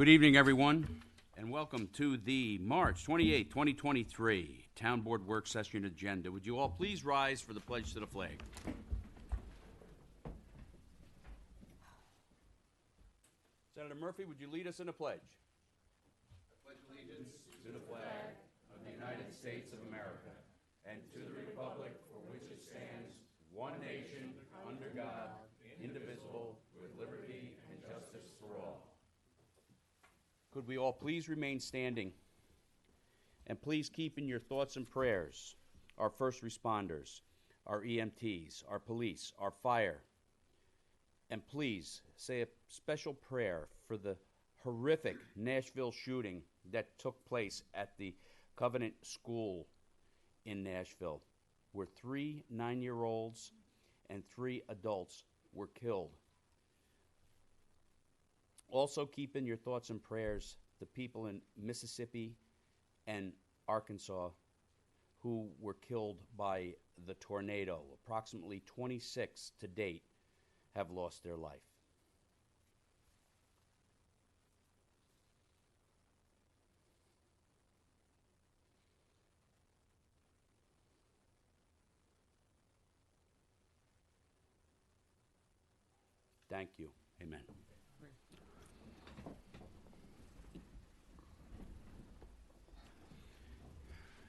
Good evening, everyone, and welcome to the March 28, 2023 Town Board Work Session Agenda. Would you all please rise for the pledge to the flag? Senator Murphy, would you lead us in a pledge? I pledge allegiance to the flag of the United States of America and to the republic for which it stands, one nation, under God, indivisible, with liberty and justice for all. Could we all please remain standing? And please keep in your thoughts and prayers our first responders, our EMTs, our police, our fire. And please say a special prayer for the horrific Nashville shooting that took place at the Covenant School in Nashville, where 3 9-year-olds and 3 adults were killed. Also keep in your thoughts and prayers the people in Mississippi and Arkansas who were killed by the tornado. Approximately 26 to date have lost their life. Thank you. Amen.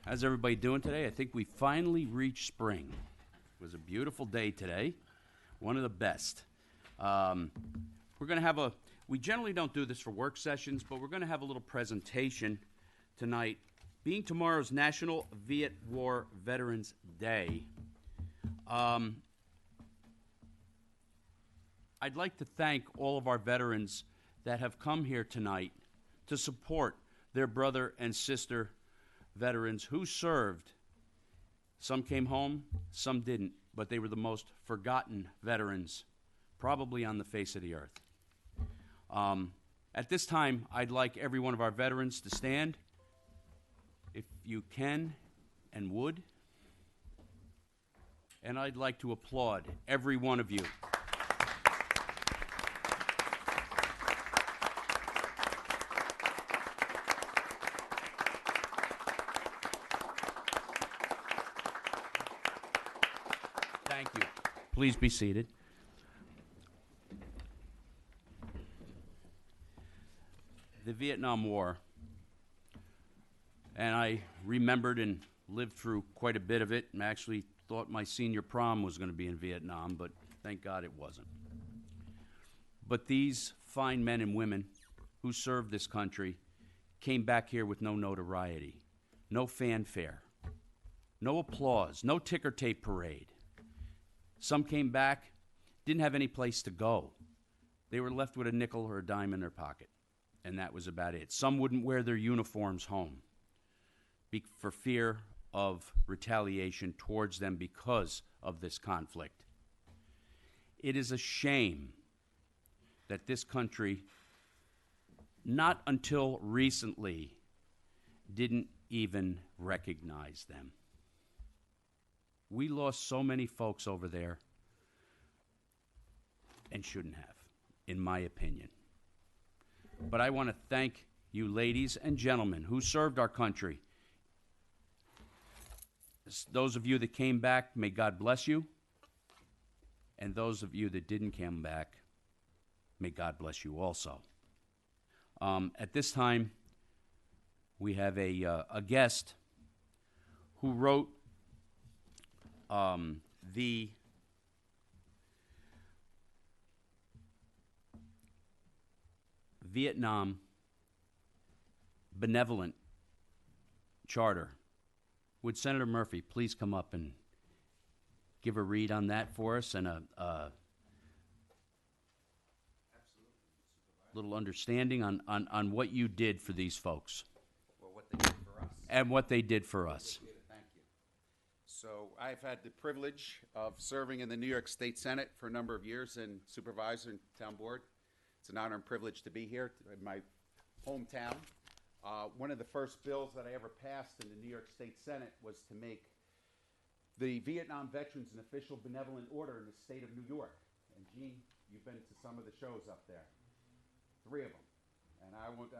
How's everybody doing today? I think we finally reached spring. It was a beautiful day today, one of the best. We're going to have we generally don't do this for work sessions, but we're going to have a little presentation tonight. Being tomorrow's National Viet War Veterans Day, I'd like to thank all of our veterans that have come here tonight to support their brother and sister veterans who served. Some came home, some didn't, but they were the most forgotten veterans probably on the face of the earth. At this time, I'd like every one of our veterans to stand, if you can and would. And I'd like to applaud every one of you. Thank you. Please be seated. The Vietnam War, and I remembered and lived through quite a bit of it, and actually thought my senior prom was going to be in Vietnam, but thank God it wasn't. But these fine men and women who served this country came back here with no notoriety, no fanfare, no applause, no ticker tape parade. Some came back, didn't have any place to go. They were left with a nickel or a dime in their pocket, and that was about it. Some wouldn't wear their uniforms home for fear of retaliation towards them because of this conflict. It is a shame that this country, not until recently, didn't even recognize them. We lost so many folks over there and shouldn't have, in my opinion. But I want to thank you ladies and gentlemen who served our country. Those of you that came back, may God bless you. And those of you that didn't come back, may God bless you also. At this time, we have a guest who wrote the Vietnam Benevolent Charter. Would Senator Murphy please come up and give a read on that for us and a little understanding on what you did for these folks? Well, what they did for us. And what they did for us. Thank you. So I've had the privilege of serving in the New York State Senate for a number of years and supervisor and town board. It's an honor and privilege to be here in my hometown. One of the first bills that I ever passed in the New York State Senate was to make the Vietnam veterans an official benevolent order in the state of New York. And Gene, you've been to some of the shows up there, 3 of them. And I would,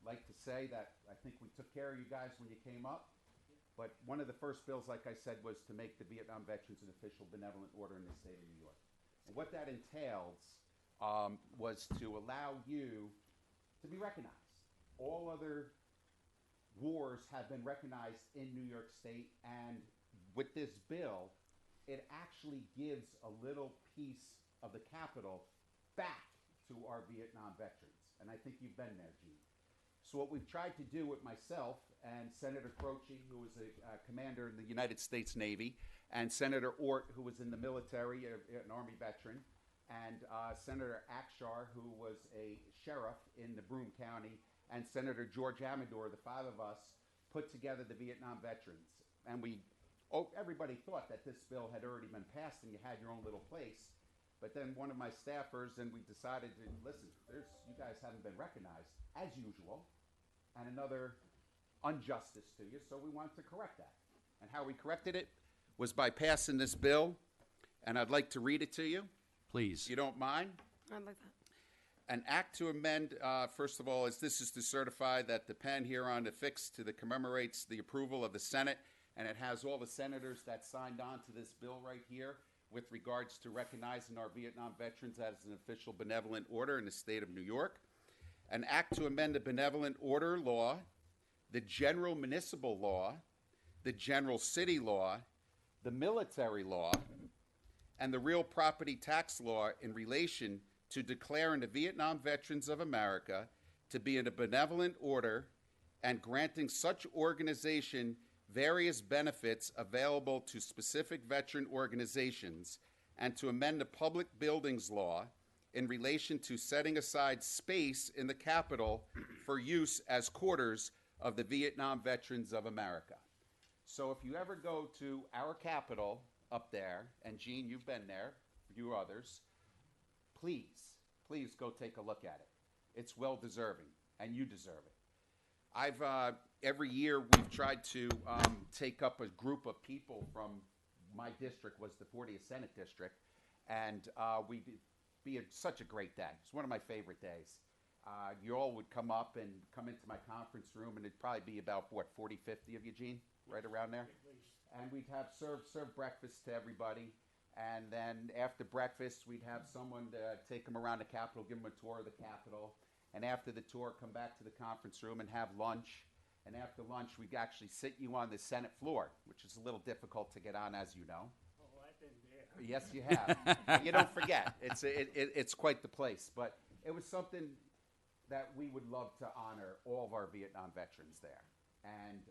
like to say that I think we took care of you guys when you came up. But one of the first bills, like I said, was to make the Vietnam Veterans an official benevolent order in the state of New York. And what that entails was to allow you to be recognized. All other wars have been recognized in New York State, and with this bill, it actually gives a little piece of the capital back to our Vietnam veterans. And I think you've been there, Gene. So what we've tried to do with myself and Senator Croce, who was a commander in the United States Navy, and Senator Ort, who was in the military, an Army veteran, and Senator Akshar, who was a sheriff in the Broome County, and Senator George Amador, the five of us, put together the Vietnam veterans. And everybody thought that this bill had already been passed and you had your own little place. But then one of my staffers and we decided to, listen, you guys haven't been recognized, as usual, and another injustice to you, so we wanted to correct that. And how we corrected it was by passing this bill, and I'd like to read it to you, Please. if you don't mind. I'd like that. An act to amend, first of all, this is to certify that the pen hereon affixed to the commemorates the approval of the Senate, and it has all the senators that signed on to this bill right here with regards to recognizing our Vietnam veterans as an official benevolent order in the state of New York. An act to amend the benevolent order law, the general municipal law, the general city law, the military law, and the real property tax law in relation to declaring the Vietnam Veterans of America to be in a benevolent order and granting such organization various benefits available to specific veteran organizations, and to amend the public buildings law in relation to setting aside space in the Capitol for use as quarters of the Vietnam Veterans of America. So if you ever go to our Capitol up there, and Gene, you've been there, you others, please go take a look at it. It's well deserving, and you deserve it. Every year we've tried to take up a group of people from my district, was the 40th Senate District, and such a great day. It's one of my favorite days. You all would come up and come into my conference room, and it'd probably be about, 40, 50 of you, Gene? Right around there? And we'd have serve breakfast to everybody. And then after breakfast, we'd have someone to take them around the Capitol, give them a tour of the Capitol. And after the tour, come back to the conference room and have lunch. And after lunch, we'd actually sit you on the Senate floor, which is a little difficult to get on, as you know. Oh, I've been there. Yes, you have. You don't forget. It's quite the place. But it was something that we would love to honor all of our Vietnam veterans there. And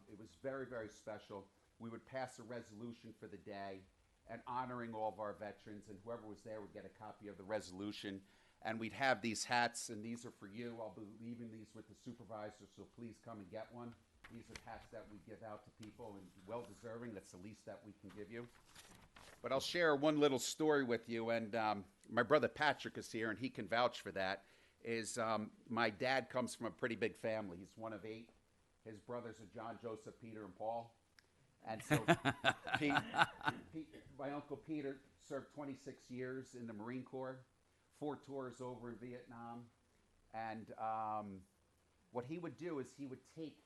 it was very, very special. We would pass a resolution for the day and honoring all of our veterans, and whoever was there would get a copy of the resolution. And we'd have these hats, and these are for you. I'll be leaving these with the supervisor, so please come and get one. These are hats that we give out to people, and well-deserving. That's the least that we can give you. But I'll share one little story with you, and my brother Patrick is here, and he can vouch for that. My dad comes from a pretty big family. He's one of 8. His brothers are John, Joseph, Peter, and Paul. And so my Uncle Peter served 26 years in the Marine Corps, 4 tours over in Vietnam. And what he would do is he would take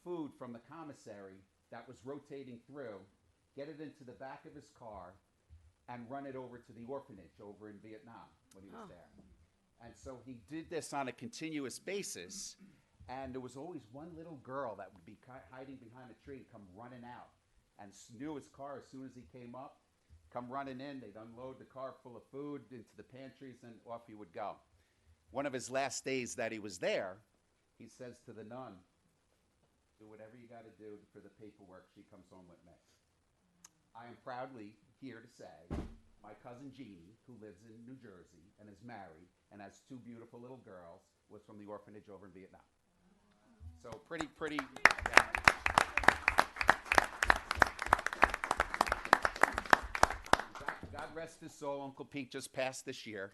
food from the commissary that was rotating through, get it into the back of his car, and run it over to the orphanage over in Vietnam when he was there. And so he did this on a continuous basis. And there was always one little girl that would be hiding behind a tree and come running out and knew his car as soon as he came up, come running in. They'd unload the car full of food into the pantries, and off he would go. One of his last days that he was there, he says to the nun, do whatever you got to do for the paperwork. She comes home with me. I am proudly here to say my cousin Jeannie, who lives in New Jersey and is married and has 2 beautiful little girls, was from the orphanage over in Vietnam. So pretty. Yeah. God rest his soul. Uncle Pete just passed this year,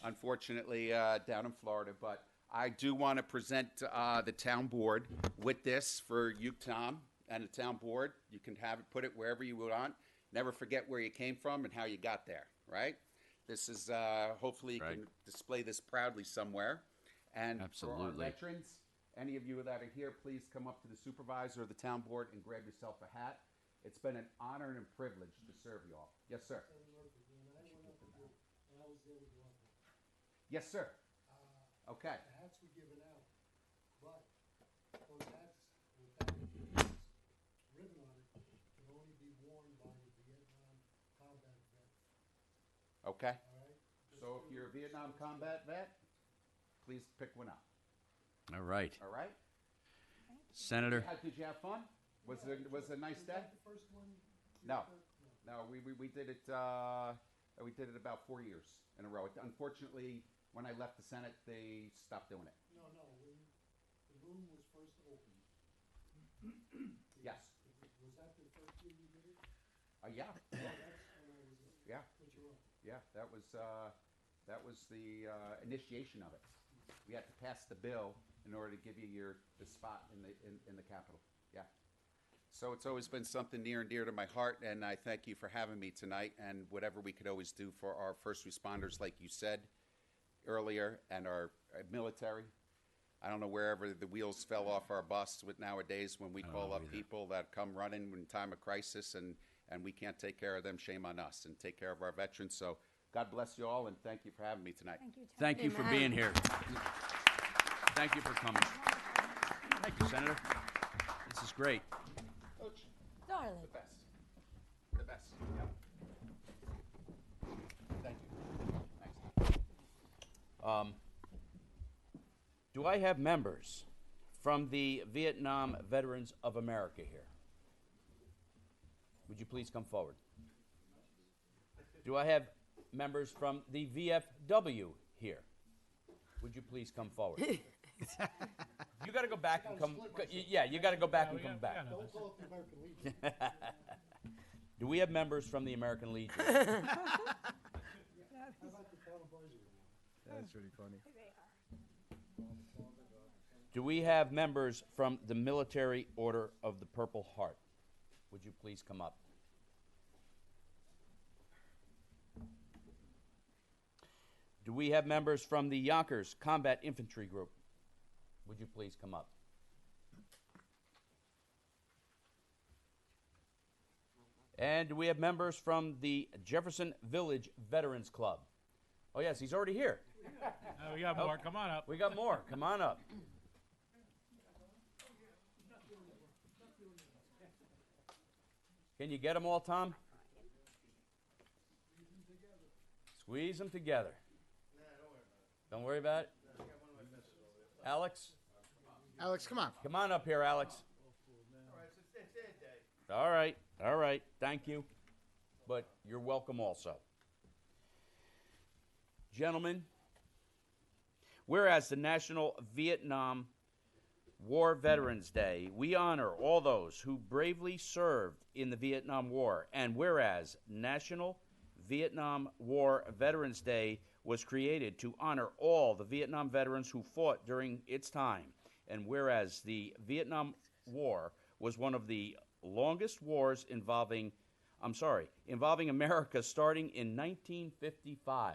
unfortunately, down in Florida. But I do want to present the town board with this for you, Tom, and the town board. You can have it, put it wherever you want. Never forget where you came from and how you got there, right? This is, hopefully you can display this proudly somewhere. And for Absolutely. our veterans, any of you that are here, please come up to the supervisor of the town board and grab yourself a hat. It's been an honor and a privilege to serve you all. Yes, sir. Yes, sir. Okay. The hats were given out, but those hats with that ribbon on it can only be worn by a Vietnam combat vet, Okay. all right? So if you're a Vietnam combat vet, please pick one up. All right. All right? Senator, Did you have fun? Was it a nice Was day? that the first one? No. No, we did it about 4 years in a row. Unfortunately, when I left the Senate, they stopped doing it. No, when the room was first opened. Yes. Was that the first year you did it? Yeah. Oh, that's when I was, Yeah. put you on. Yeah, that was the initiation of it. We had to pass the bill in order to give you the spot in the Capitol. Yeah. So it's always been something near and dear to my heart, and I thank you for having me tonight. And whatever we could always do for our first responders, like you said earlier, and our military. I don't know wherever the wheels fell off our bus with nowadays when we call up people that come running in time of crisis, and we can't take care of them. Shame on us, and take care of our veterans. So God bless you all, and thank you for having me tonight. Thank you, Ted. thank you for being here. Thank you for coming. Thank you, Senator. This is great. Coach, Darling. the best. The best. Yep. Thank you. Thanks. Do I have members from the Vietnam Veterans of America here? Would you please come forward? Do I have members from the VFW here? Would you please come forward? You got to go back and come. Yeah, you got to go back and come back. Don't call it the American Legion. Do we have members from the American Legion? How about the town of Boise? That's pretty funny. Do we have members from the Military Order of the Purple Heart? Would you please come up? Do we have members from the Yonkers Combat Infantry Group? Would you please come up? And do we have members from the Jefferson Village Veterans Club? Oh, yes, he's already here. We got more. Come on up. We got more. Come on up. Can you get them all, Tom? Squeeze them together. Don't worry about it. Alex? Alex, come on. Come on up here, Alex. All right, all right. Thank you. But you're welcome also. Gentlemen, whereas the National Vietnam War Veterans Day, we honor all those who bravely served in the Vietnam War. And whereas National Vietnam War Veterans Day was created to honor all the Vietnam veterans who fought during its time. And whereas the Vietnam War was one of the longest wars involving America starting in 1955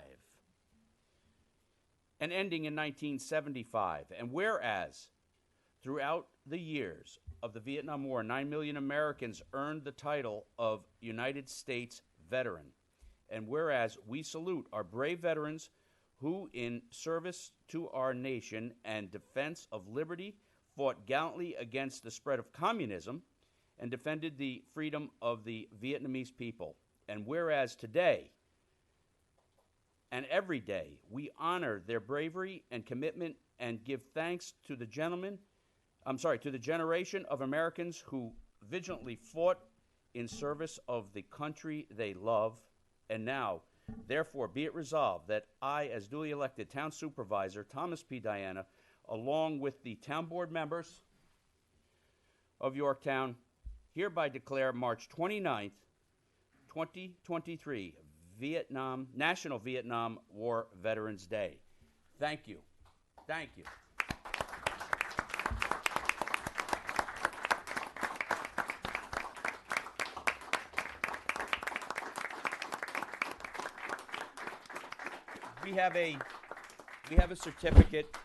and ending in 1975. And whereas throughout the years of the Vietnam War, 9 million Americans earned the title of United States veteran. And whereas we salute our brave veterans who, in service to our nation and defense of liberty, fought gallantly against the spread of communism and defended the freedom of the Vietnamese people. And whereas today and every day we honor their bravery and commitment and give thanks to the generation of Americans who vigilantly fought in service of the country they love. And now, therefore, be it resolved that I, as duly elected Town Supervisor Thomas P. Diana, along with the Town Board members of Yorktown, hereby declare March 29th, 2023, National Vietnam War Veterans Day. Thank you. Thank you. We have a certificate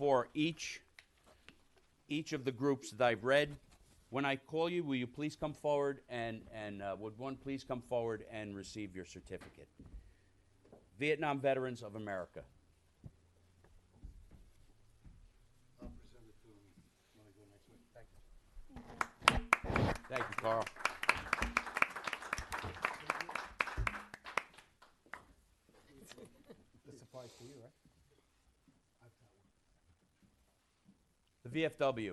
for each of the groups that I've read. When I call you, will you please come forward and would one please come forward and receive your certificate? Vietnam Veterans of America. I'll present it to him when I go next week. Thank you. Thank you, Carl. This applies to you, right? The VFW. There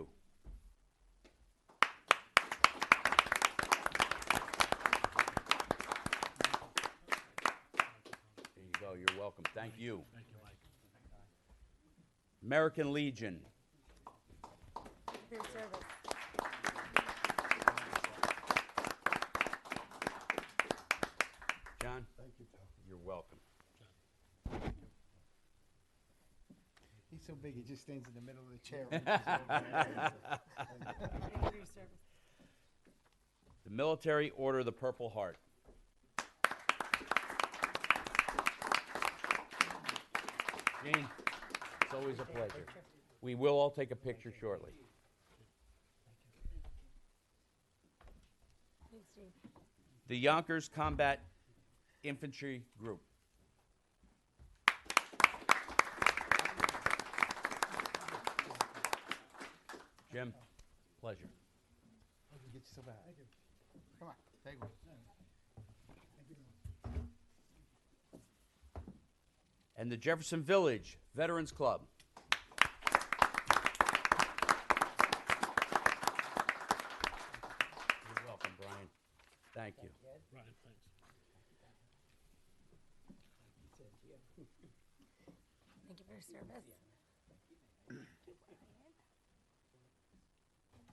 you go. You're welcome. Thank you. Thank you, Mike. American Legion. Your service. John, Thank you, Tom. you're welcome. He's so big, he just stands in the middle of the chair. Thank you for your service. The Military Order of the Purple Heart. Jane, it's always a pleasure. We will all take a picture shortly. Thanks, Gene. The Yonkers Combat Infantry Group. Jim, pleasure. You get yourself out. Thank you. Come on, take one. And the Jefferson Village Veterans Club. You're welcome, Brian. Thank you. Brian, thanks. Thank you for your service.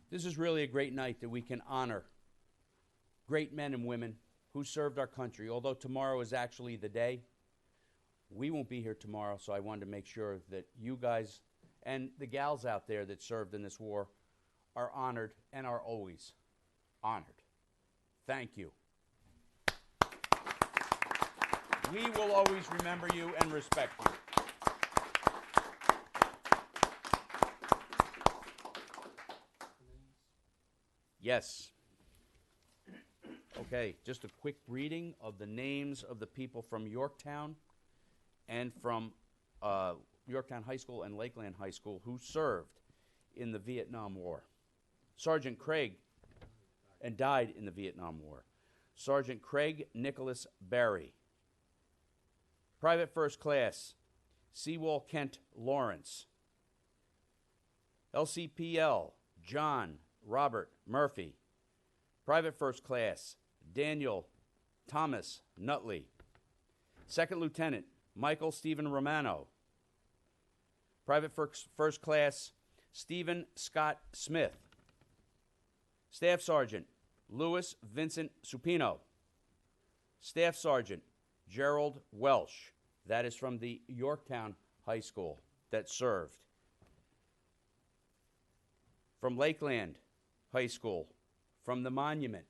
This is really a great night that we can honor great men and women who served our country. Although tomorrow is actually the day, we won't be here tomorrow, so I wanted to make sure that you guys and the gals out there that served in this war are honored and are always honored. Thank you. We will always remember you and respect you. Yes. Okay, just a quick reading of the names of the people from Yorktown and from Yorktown High School and Lakeland High School who served in the Vietnam War. Sergeant Craig, and died in the Vietnam War. Sergeant Craig Nicholas Barry. Private First Class, Seawall Kent Lawrence. LCPL, John Robert Murphy. Private First Class, Daniel Thomas Nutley. Second Lieutenant, Michael Stephen Romano. Private First Class, Stephen Scott Smith. Staff Sergeant, Louis Vincent Supino. Staff Sergeant, Gerald Welsh. That is from the Yorktown High School that served. From Lakeland High School, from the Monument.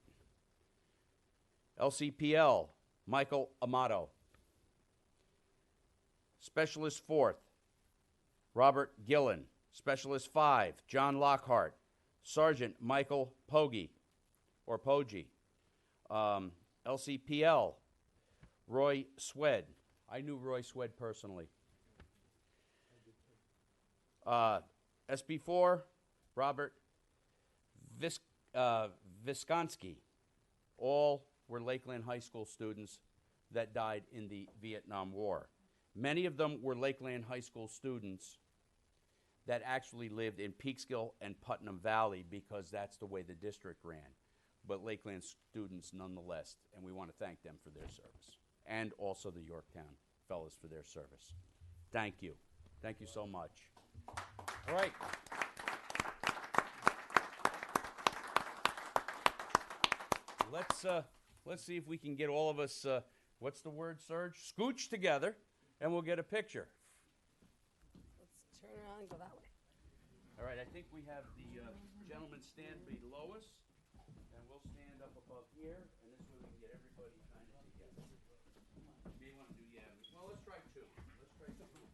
LCPL, Michael Amato. Specialist 4th, Robert Gillen. Specialist 5, John Lockhart. Sergeant Michael Pogge, or Poggi. LCPL, Roy Swed. I knew Roy Swed personally. SB4, Robert Viskonski. All were Lakeland High School students that died in the Vietnam War. Many of them were Lakeland High School students that actually lived in Peekskill and Putnam Valley because that's the way the district ran. But Lakeland students nonetheless, and we want to thank them for their service. And also the Yorktown fellows for their service. Thank you. Thank you so much. All right. Let's see if we can get all of us, what's the word, Serge? Scooch together, and we'll get a picture. Let's turn around and go that way. All right, I think we have the gentleman stand below us, and we'll stand up above here, and this way we can get everybody kind of together. You may want to do, yeah. Well, let's try two. Let's try two at once.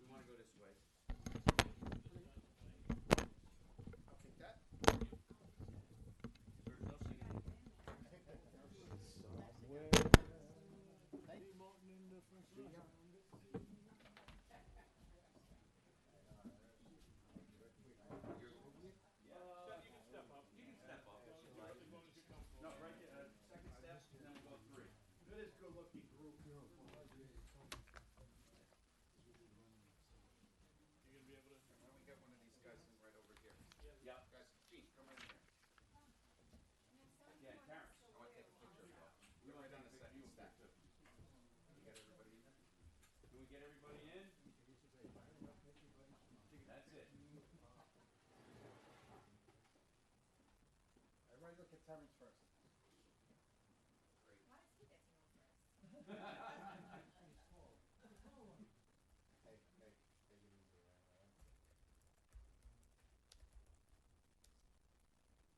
We want to go this way. get everybody in. That's it. Everybody look at Terrence first. Hey, take it easy, man.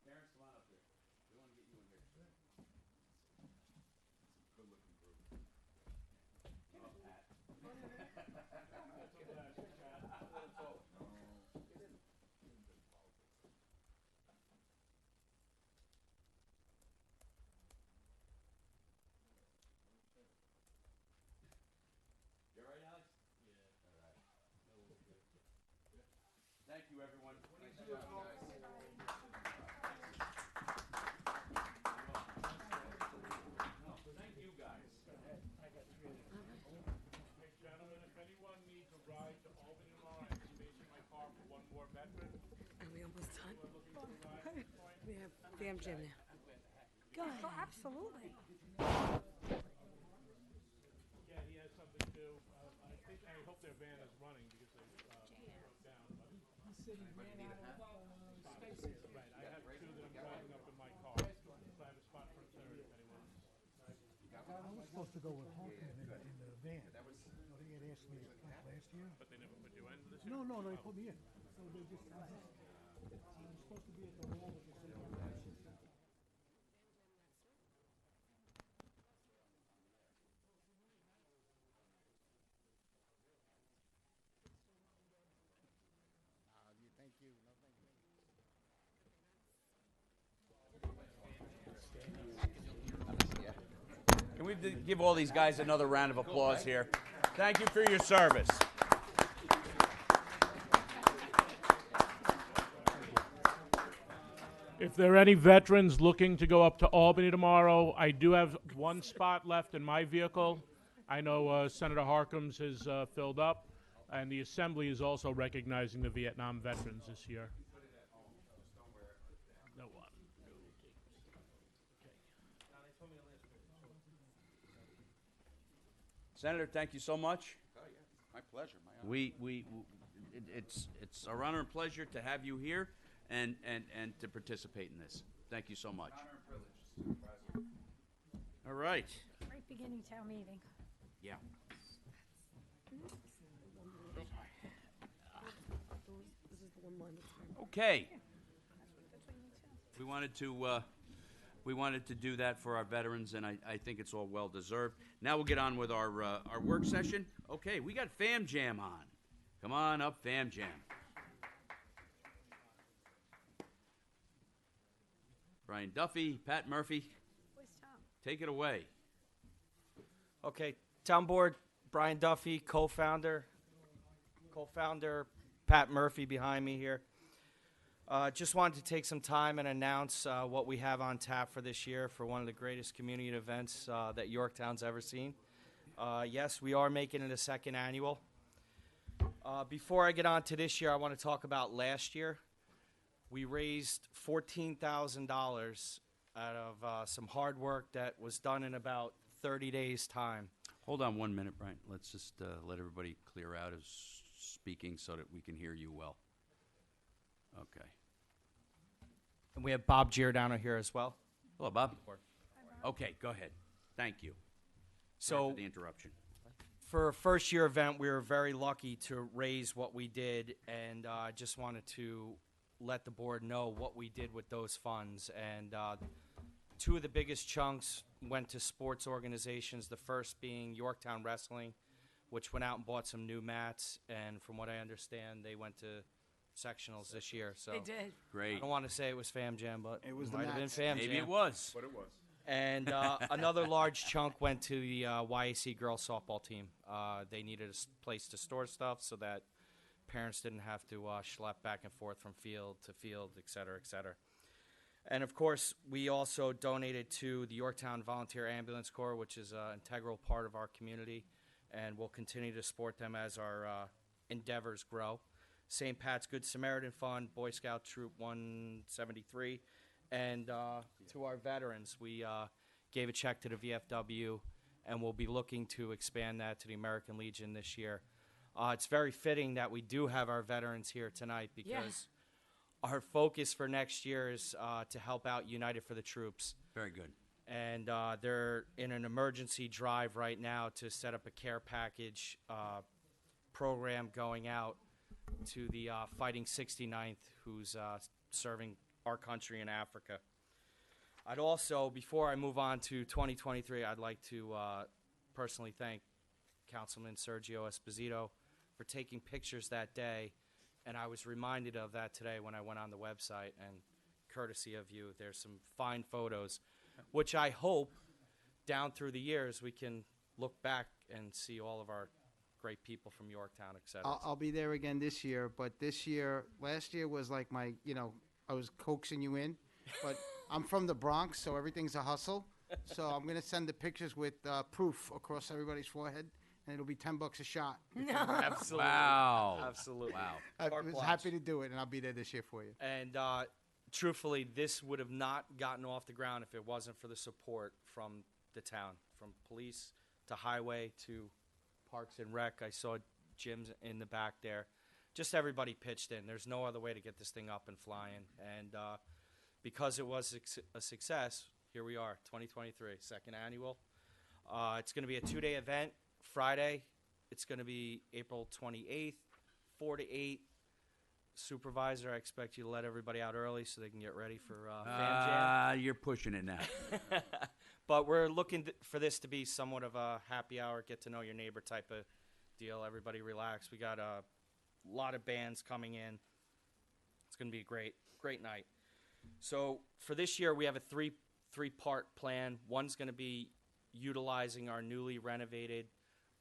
Terrence, come on up here. We want to get you in here. Good looking group. Oh, Pat. You all right, Alex? Yeah. All right. Thank you, everyone. Nice job, guys. No, thank you, guys. Hey, gentlemen, if anyone needs a ride to Albany tomorrow, I have space in my car for one more veteran. Are we almost done? We're looking for a ride at this point. We have Fam Jam now. Go ahead. Oh, absolutely. Yeah, he has something to do. I hope their van is running because they broke down. But right, I have two that I'm driving up in my car. So I have a spot for a third if anyone. I was supposed to go with Hawkins in the van. No, they had asked me to come last year. But they never put you in this year? No, they put me in. So they just, I'm supposed to be at the wall with the city. Thank you. No, thank you. Can we give all these guys another round of applause here? Thank you for your service. If there are any veterans looking to go up to Albany tomorrow, I do have one spot left in my vehicle. I know Senator Harkins has filled up, and the Assembly is also recognizing the Vietnam veterans this year. No one. Senator, thank you so much. Oh, yeah. My pleasure, my honor. It's our honor and pleasure to have you here and to participate in this. Thank you so much. Honor and privilege, Supervisor. All right. Right beginning town meeting. Yeah. This is the one line that's very Okay. That's what you need to. We wanted to do that for our veterans, and I think it's all well deserved. Now we'll get on with our work session. Okay, we got Fam Jam on. Come on up, Fam Jam. Brian Duffy, Pat Murphy, Where's Tom? take it away. Okay, Town Board, Brian Duffy, co-founder Pat Murphy behind me here. Just wanted to take some time and announce what we have on tap for this year for one of the greatest community events that Yorktown's ever seen. Yes, we are making it a second annual. Before I get on to this year, I want to talk about last year. We raised $14,000 out of some hard work that was done in about 30 days' time. Hold on 1 minute, Brian. Let's just let everybody clear out as speaking so that we can hear you well. Okay. And we have Bob Giordano here as well. Hello, Bob. Okay, go ahead. Thank you. Sorry So for the interruption. for a first year event, we were very lucky to raise what we did, and I just wanted to let the board know what we did with those funds. And two of the biggest chunks went to sports organizations, the first being Yorktown Wrestling, which went out and bought some new mats, and from what I understand, they went to sectionals this year. So They did. I Great. don't want to say it was Fam Jam, but It was the might have been mats. Fam Maybe Jam. it was. But it was. And another large chunk went to the YAC girls softball team. They needed a place to store stuff so that parents didn't have to schlep back and forth from field to field, et cetera, et cetera. And of course, we also donated to the Yorktown Volunteer Ambulance Corps, which is an integral part of our community, and we'll continue to support them as our endeavors grow. St. Pat's Good Samaritan Fund, Boy Scout Troop 173, and to our veterans, we gave a check to the VFW and we'll be looking to expand that to the American Legion this year. It's very fitting that we do have our veterans here tonight because our focus for next year is to help out United for the Troops. Very good. And they're in an emergency drive right now to set up a care package program going out to the Fighting 69th, who's serving our country in Africa. I'd also, before I move on to 2023, I'd like to personally thank Councilman Sergio Esposito for taking pictures that day, and I was reminded of that today when I went on the website, and courtesy of you, there's some fine photos, which I hope down through the years we can look back and see all of our great people from Yorktown, et cetera. I'll be there again this year, but last year was like my, I was coaxing you in, but I'm from the Bronx, so everything's a hustle. So I'm going to send the pictures with proof across everybody's forehead, and it'll be $10 a shot. Absolutely. Wow. Absolutely. Wow. I Carte was blanche. happy to do it, and I'll be there this year for you. And truthfully, this would have not gotten off the ground if it wasn't for the support from the town, from police to highway to Parks and Rec. I saw Jim's in the back there. Just everybody pitched in. There's no other way to get this thing up and flying. And because it was a success, here we are, 2023, second annual. It's going to be a 2-day event. Friday, it's going to be April 28th, 4 to 8. Supervisor, I expect you to let everybody out early so they can get ready for Fam Jam. You're pushing it now. But we're looking for this to be somewhat of a happy hour, get to know your neighbor type of deal. Everybody relax. We got a lot of bands coming in. It's going to be a great night. So for this year, we have a three-part plan. One's going to be utilizing our newly renovated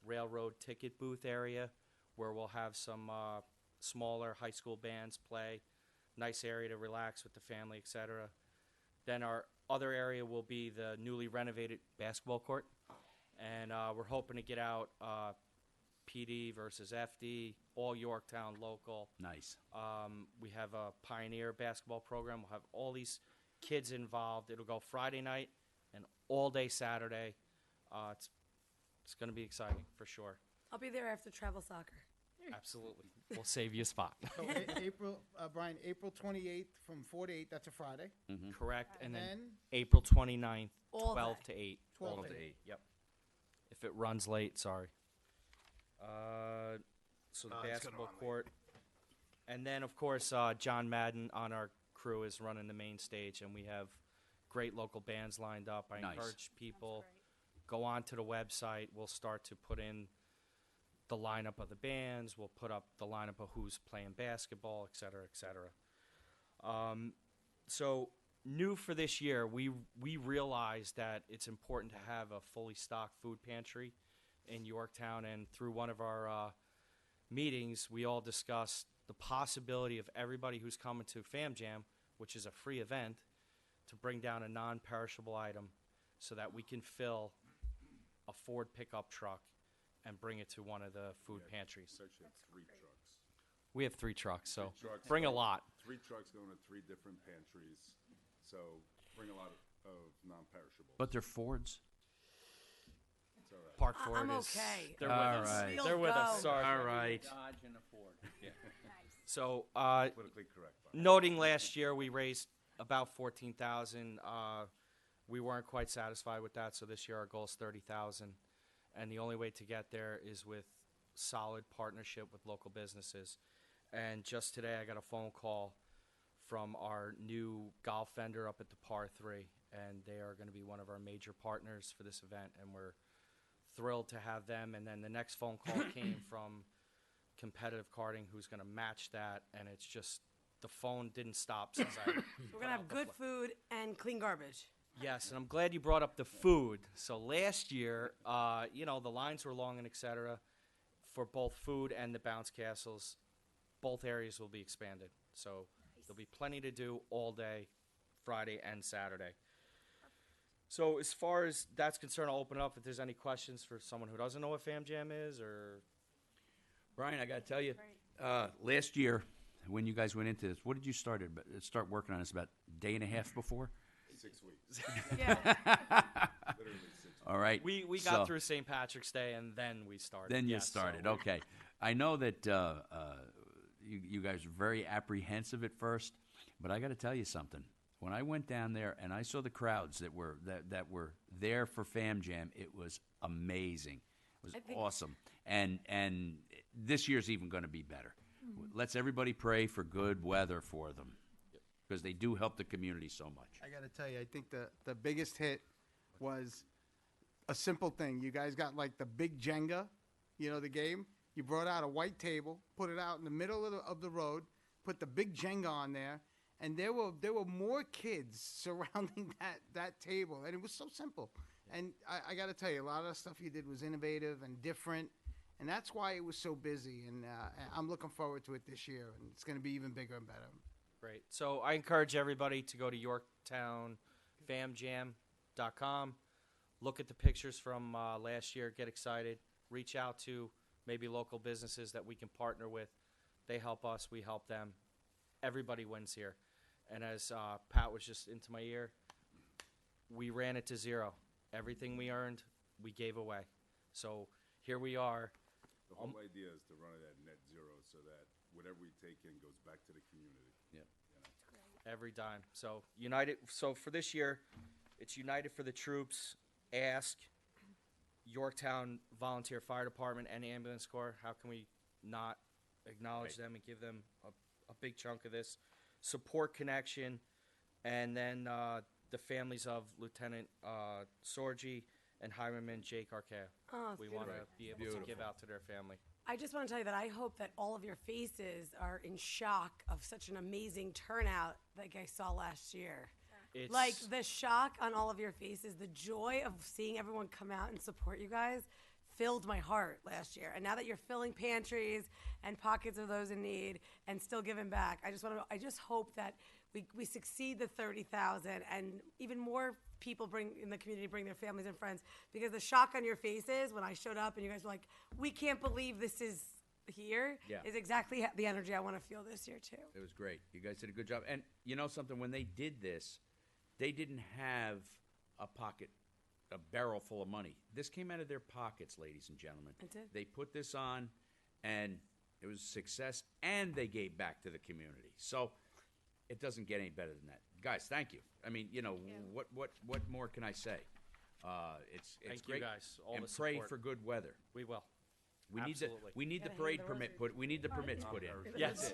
railroad ticket booth area, where we'll have some smaller high school bands play. Nice area to relax with the family, etc. Then our other area will be the newly renovated basketball court, and we're hoping to get out PD versus FD, all Yorktown local. Nice. We have a Pioneer basketball program. We'll have all these kids involved. It'll go Friday night and all day Saturday. It's going to be exciting for sure. I'll be there after travel soccer. Absolutely. We'll save you a spot. So Brian, April 28th from 4 to 8, that's a Friday. Correct. And then Then April 29th, All 12 day. to 8. 12 to 8. Yep. If it runs late, sorry. So the basketball court. And then, of course, John Madden on our crew is running the main stage, and we have great local bands lined up. I Nice. encourage people, go on to the website. We'll start to put in the lineup of the bands. We'll put up the lineup of who's playing basketball, et cetera, et cetera. So new for this year, we realized that it's important to have a fully stocked food pantry in Yorktown, and through one of our meetings, we all discussed the possibility of everybody who's coming to Fam Jam, which is a free event, to bring down a non-perishable item so that we can fill a Ford pickup truck and bring it to one of the food pantries. Actually, 3 trucks. We have 3 trucks, so 3 trucks. bring a lot. 3 trucks going to 3 different pantries. So bring a lot of non-perishables. But they're Fords. It's all right. Park Ford I'm is. okay. They're All with us. right. They're with us. Go. Sorry. All right. Dodge and a Ford. So, Politically correct. Bob. noting last year we raised about 14,000. We weren't quite satisfied with that, so this year our goal is 30,000. And the only way to get there is with solid partnership with local businesses. And just today I got a phone call from our new golf vendor up at the Par 3, and they are going to be one of our major partners for this event, and we're thrilled to have them. And then the next phone call came from Competitive Karting, who's going to match that, and it's just the phone didn't stop since I We're gonna have good food and clean garbage. Yes, and I'm glad you brought up the food. So last year, the lines were long and et cetera for both food and the bounce castles. Both areas will be expanded. So there'll be plenty to do all day, Friday and Saturday. So as far as that's concerned, I'll open it up if there's any questions for someone who doesn't know what Fam Jam is or... Brian, I got to tell you, last year when you guys went into this, what did you start working on this about a day and a half before? 6 weeks. Yeah. All right. We so- got through St. Patrick's Day and then we started. Then you Yes, so started. we- Okay. I know that you guys were very apprehensive at first, but I got to tell you something. When I went down there and I saw the crowds that were there for Fam Jam, it was amazing. It was awesome. And this year's even going to be better. Let's everybody pray for good weather for them, because they do help the community so much. I got to tell you, I think the biggest hit was a simple thing. You guys got like the big Jenga, you know, the game. You brought out a white table, put it out in the middle of the road, put the big Jenga on there, and there were more kids surrounding that table, and it was so simple. And I got to tell you, a lot of the stuff you did was innovative and different, and that's why it was so busy. And I'm looking forward to it this year, and it's going to be even bigger and better. Great. So I encourage everybody to go to YorktownFamJam.com, look at the pictures from last year, get excited, reach out to maybe local businesses that we can partner with. They help us, we help them. Everybody wins here. And as Pat was just into my ear, we ran it to zero. Everything we earned, we gave away. So here we are. The whole idea is to run it at net zero so that whatever we take in goes back to the community. Yeah. Every dime. So United. So for this year, it's United for the Troops. Ask Yorktown Volunteer Fire Department and Ambulance Corps. How can we not acknowledge them and give them a big chunk of this? Support Connection, and then the families of Lieutenant Sorgi and Highwayman Jake Arceo. Oh, it's We want to beautiful. be able to give out to their family. I just want to tell you that I hope that all of your faces are in shock of such an amazing turnout like I saw last year. It's Like the shock on all of your faces, the joy of seeing everyone come out and support you guys filled my heart last year. And now that you're filling pantries and pockets of those in need and still giving back, I just hope that we succeed the 30,000 and even more people in the community bring their families and friends, because the shock on your faces when I showed up and you guys were like, we can't believe this is here, Yeah. is exactly the energy I want to feel this year too. It was great. You guys did a good job. And you know something? When they did this, they didn't have a barrel full of money. This came out of their pockets, ladies and gentlemen. It did. They put this on, and it was a success, and they gave back to the community. So it doesn't get any better than that. Guys, thank you. I mean, you know, what more can I say? It's Thank great. you guys. All and the pray support. for good weather. We will. We Absolutely. need the parade permit put. We need the permits put in. Yes,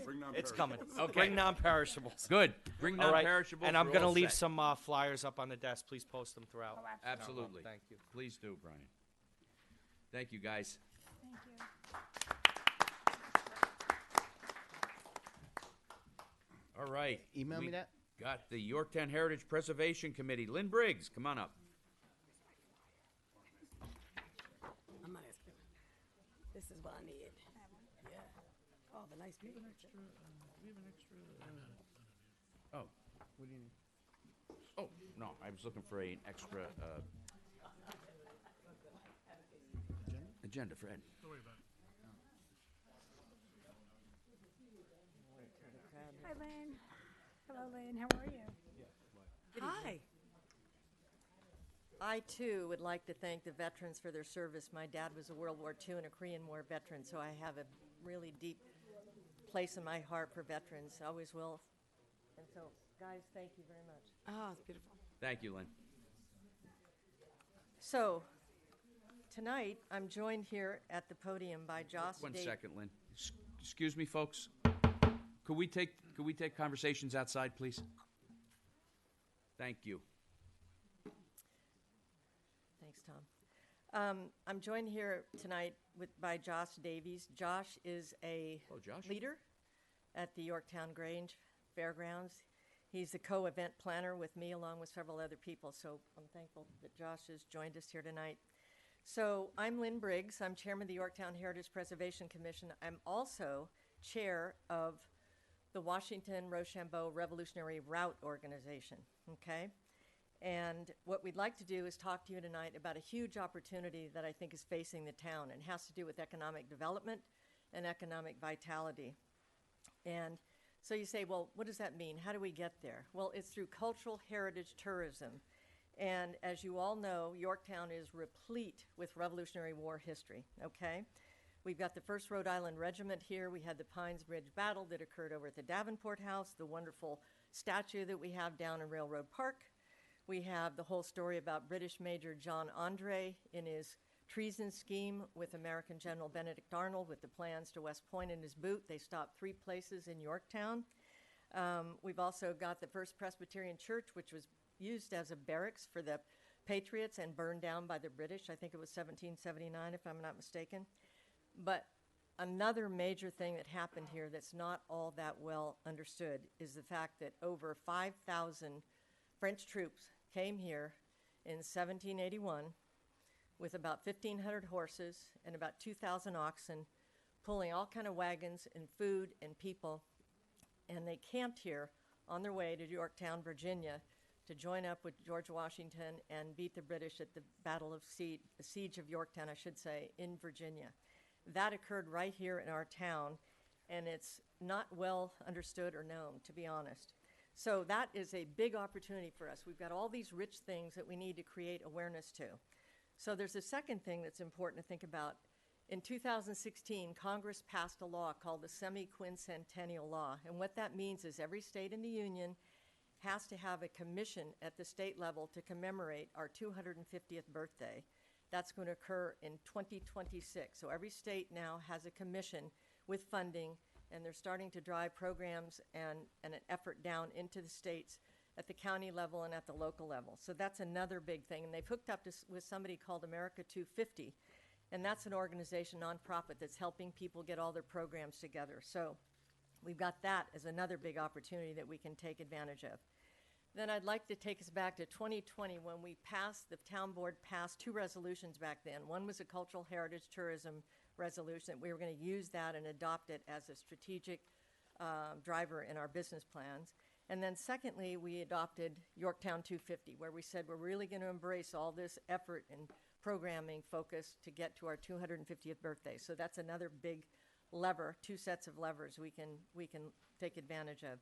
Bring it's non-perishables. coming. Okay. Bring non-perishables. Good. Bring All right. non-perishables. And I'm We're going to all leave set. some flyers up on the desk. Please post them throughout. Oh, Absolutely. Thank you. Please do, Brian. Thank you, guys. Thank you. All right. Email me We that. Got the Yorktown Heritage Preservation Committee. Lynn Briggs, come on up. I'm not asking. This is what I need. Yeah. Oh, the nice paper. Oh. What do you need? Oh, no, I was looking for an extra agenda for Ed. Hi, Lynn. Hello, Lynn. How are you? Hi. I, too, would like to thank the veterans for their service. My dad was a World War II and a Korean War veteran, so I have a really deep place in my heart for veterans. I always will. And so, guys, thank you very much. Oh, it's beautiful. Thank you, Lynn. So, tonight, I'm joined here at the podium by Joss One Dave- second, Lynn. Excuse me, folks. Could we take conversations outside, please? Thank you. Thanks, Tom. I'm joined here tonight by Josh Davies. Josh is a Hello, Josh. leader at the Yorktown Grange Fairgrounds. He's the co-event planner with me, along with several other people, so I'm thankful that Josh has joined us here tonight. So I'm Lynn Briggs. I'm chairman of the Yorktown Heritage Preservation Commission. I'm also chair of the Washington Rochambeau Revolutionary Route Organization, okay? And what we'd like to do is talk to you tonight about a huge opportunity that I think is facing the town, and has to do with economic development and economic vitality. And so you say, well, what does that mean? How do we get there? Well, it's through cultural heritage tourism. And as you all know, Yorktown is replete with Revolutionary War history, okay? We've got the 1st Rhode Island Regiment here. We had the Pines Ridge Battle that occurred over at the Davenport House, the wonderful statue that we have down in Railroad Park. We have the whole story about British Major John Andre in his treason scheme with American General Benedict Arnold with the plans to West Point in his boot. They stopped 3 places in Yorktown. We've also got the First Presbyterian Church, which was used as a barracks for the Patriots and burned down by the British. I think it was 1779, if I'm not mistaken. But another major thing that happened here that's not all that well understood is the fact that over 5,000 French troops came here in 1781 with about 1,500 horses and about 2,000 oxen, pulling all kind of wagons and food and people. And they camped here on their way to Yorktown, Virginia, to join up with George Washington and beat the British at the the Siege of Yorktown, I should say, in Virginia. That occurred right here in our town, and it's not well understood or known, to be honest. So that is a big opportunity for us. We've got all these rich things that we need to create awareness to. So there's a second thing that's important to think about. In 2016, Congress passed a law called the Semi-Quincentennial Law, and what that means is every state in the Union has to have a commission at the state level to commemorate our 250th birthday. That's going to occur in 2026. So every state now has a commission with funding, and they're starting to drive programs and an effort down into the states at the county level and at the local level. So that's another big thing. And they've hooked up with somebody called America 250, and that's an organization, nonprofit, that's helping people get all their programs together. So we've got that as another big opportunity that we can take advantage of. Then I'd like to take us back to 2020 when the town board passed 2 resolutions back then. One was a cultural heritage tourism resolution that we were going to use that and adopt it as a strategic driver in our business plans. And then secondly, we adopted Yorktown 250, where we said we're really going to embrace all this effort and programming focus to get to our 250th birthday. So that's another big lever, 2 sets of levers we can take advantage of.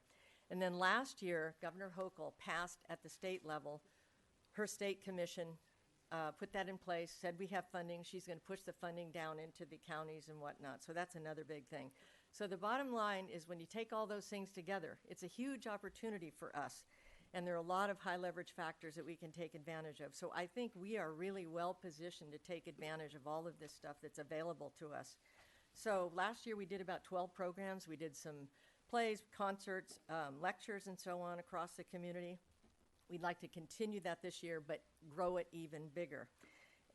And then last year, Governor Hochul passed at the state level, her state commission put that in place, said we have funding. She's going to push the funding down into the counties and whatnot. So that's another big thing. So the bottom line is when you take all those things together, it's a huge opportunity for us. And there are a lot of high leverage factors that we can take advantage of. So I think we are really well positioned to take advantage of all of this stuff that's available to us. So last year we did about 12 programs. We did some plays, concerts, lectures, and so on across the community. We'd like to continue that this year, but grow it even bigger.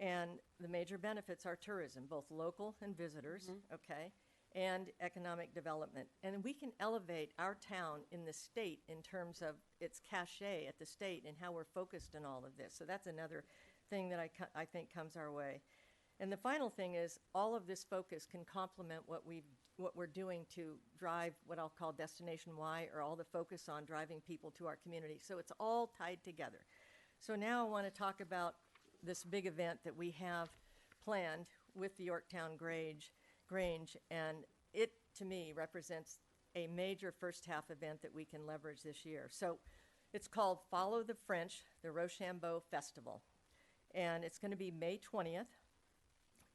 And the major benefits are tourism, both local and visitors, okay, and economic development. And we can elevate our town in the state in terms of its cachet at the state and how we're focused on all of this. So that's another thing that I think comes our way. And the final thing is all of this focus can complement what we're doing to drive what I'll call Destination Y, or all the focus on driving people to our community. So it's all tied together. So now I want to talk about this big event that we have planned with the Yorktown Grange, and it, to me, represents a major first half event that we can leverage this year. So it's called Follow the French, the Rochambeau Festival. And it's going to be May 20th.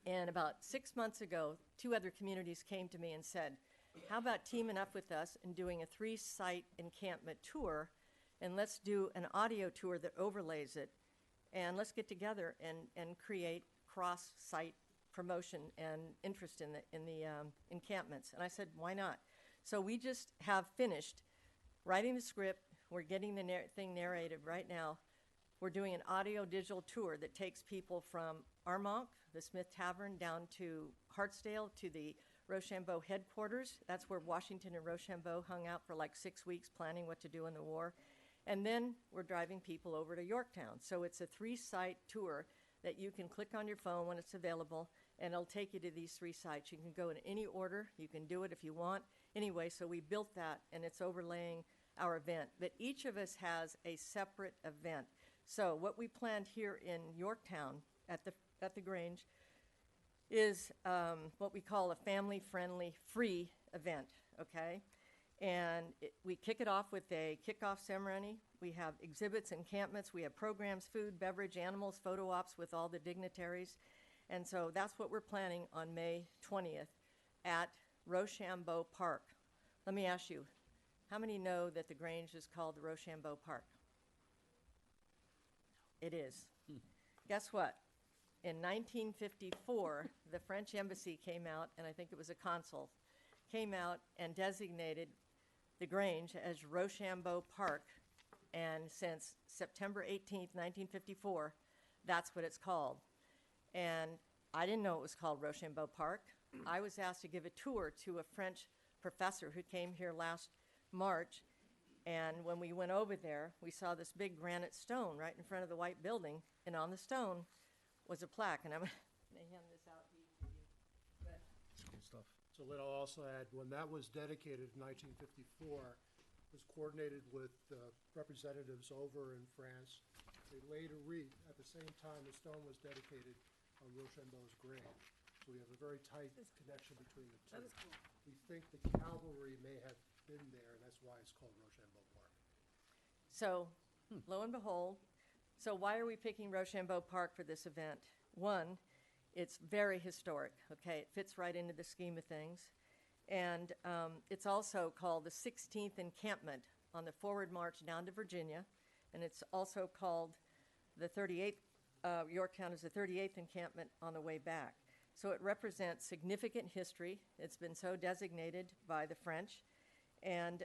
And about 6 months ago, 2 other communities came to me and said, how about teaming up with us and doing a 3-site encampment tour, and let's do an audio tour that overlays it, and let's get together and create cross-site promotion and interest in the encampments. And I said, why not? So we just have finished writing the script. We're getting the thing narrated right now. We're doing an audio-digital tour that takes people from Armonk, the Smith Tavern, down to Hartsdale to the Rochambeau headquarters. That's where Washington and Rochambeau hung out for like 6 weeks planning what to do in the war. And then we're driving people over to Yorktown. So it's a 3-site tour that you can click on your phone when it's available, and it'll take you to these 3 sites. You can go in any order. You can do it if you want. Anyway, so we built that, and it's overlaying our event. But each of us has a separate event. So what we planned here in Yorktown at the Grange is what we call a family-friendly free event, okay? And we kick it off with a kickoff ceremony. We have exhibits, encampments. We have programs, food, beverage, animals, photo ops with all the dignitaries. And so that's what we're planning on May 20th at Rochambeau Park. Let me ask you, how many know that the Grange is called the Rochambeau Park? It is. Guess what? In 1954, the French embassy came out, and I think it was a consul, came out and designated the Grange as Rochambeau Park. And since September 18th, 1954, that's what it's called. And I didn't know it was called Rochambeau Park. I was asked to give a tour to a French professor who came here last March. And when we went over there, we saw this big granite stone right in front of the white building. And on the stone was a plaque. And I'm going to hand this out to each of you. But So Lynn, I'll also add, when that was dedicated in 1954, it was coordinated with representatives over in France. They laid a wreath at the same time the stone was dedicated on Rochambeau's grave. So we have a very tight connection between the two. That is cool. We think the cavalry may have been there, and that's why it's called Rochambeau Park. So, lo and behold, so why are we picking Rochambeau Park for this event? One, it's very historic, okay? It fits right into the scheme of things. And it's also called the 16th Encampment on the forward march down to Virginia. And it's also called the 38th, Yorktown is the 38th encampment on the way back. So it represents significant history. It's been so designated by the French. And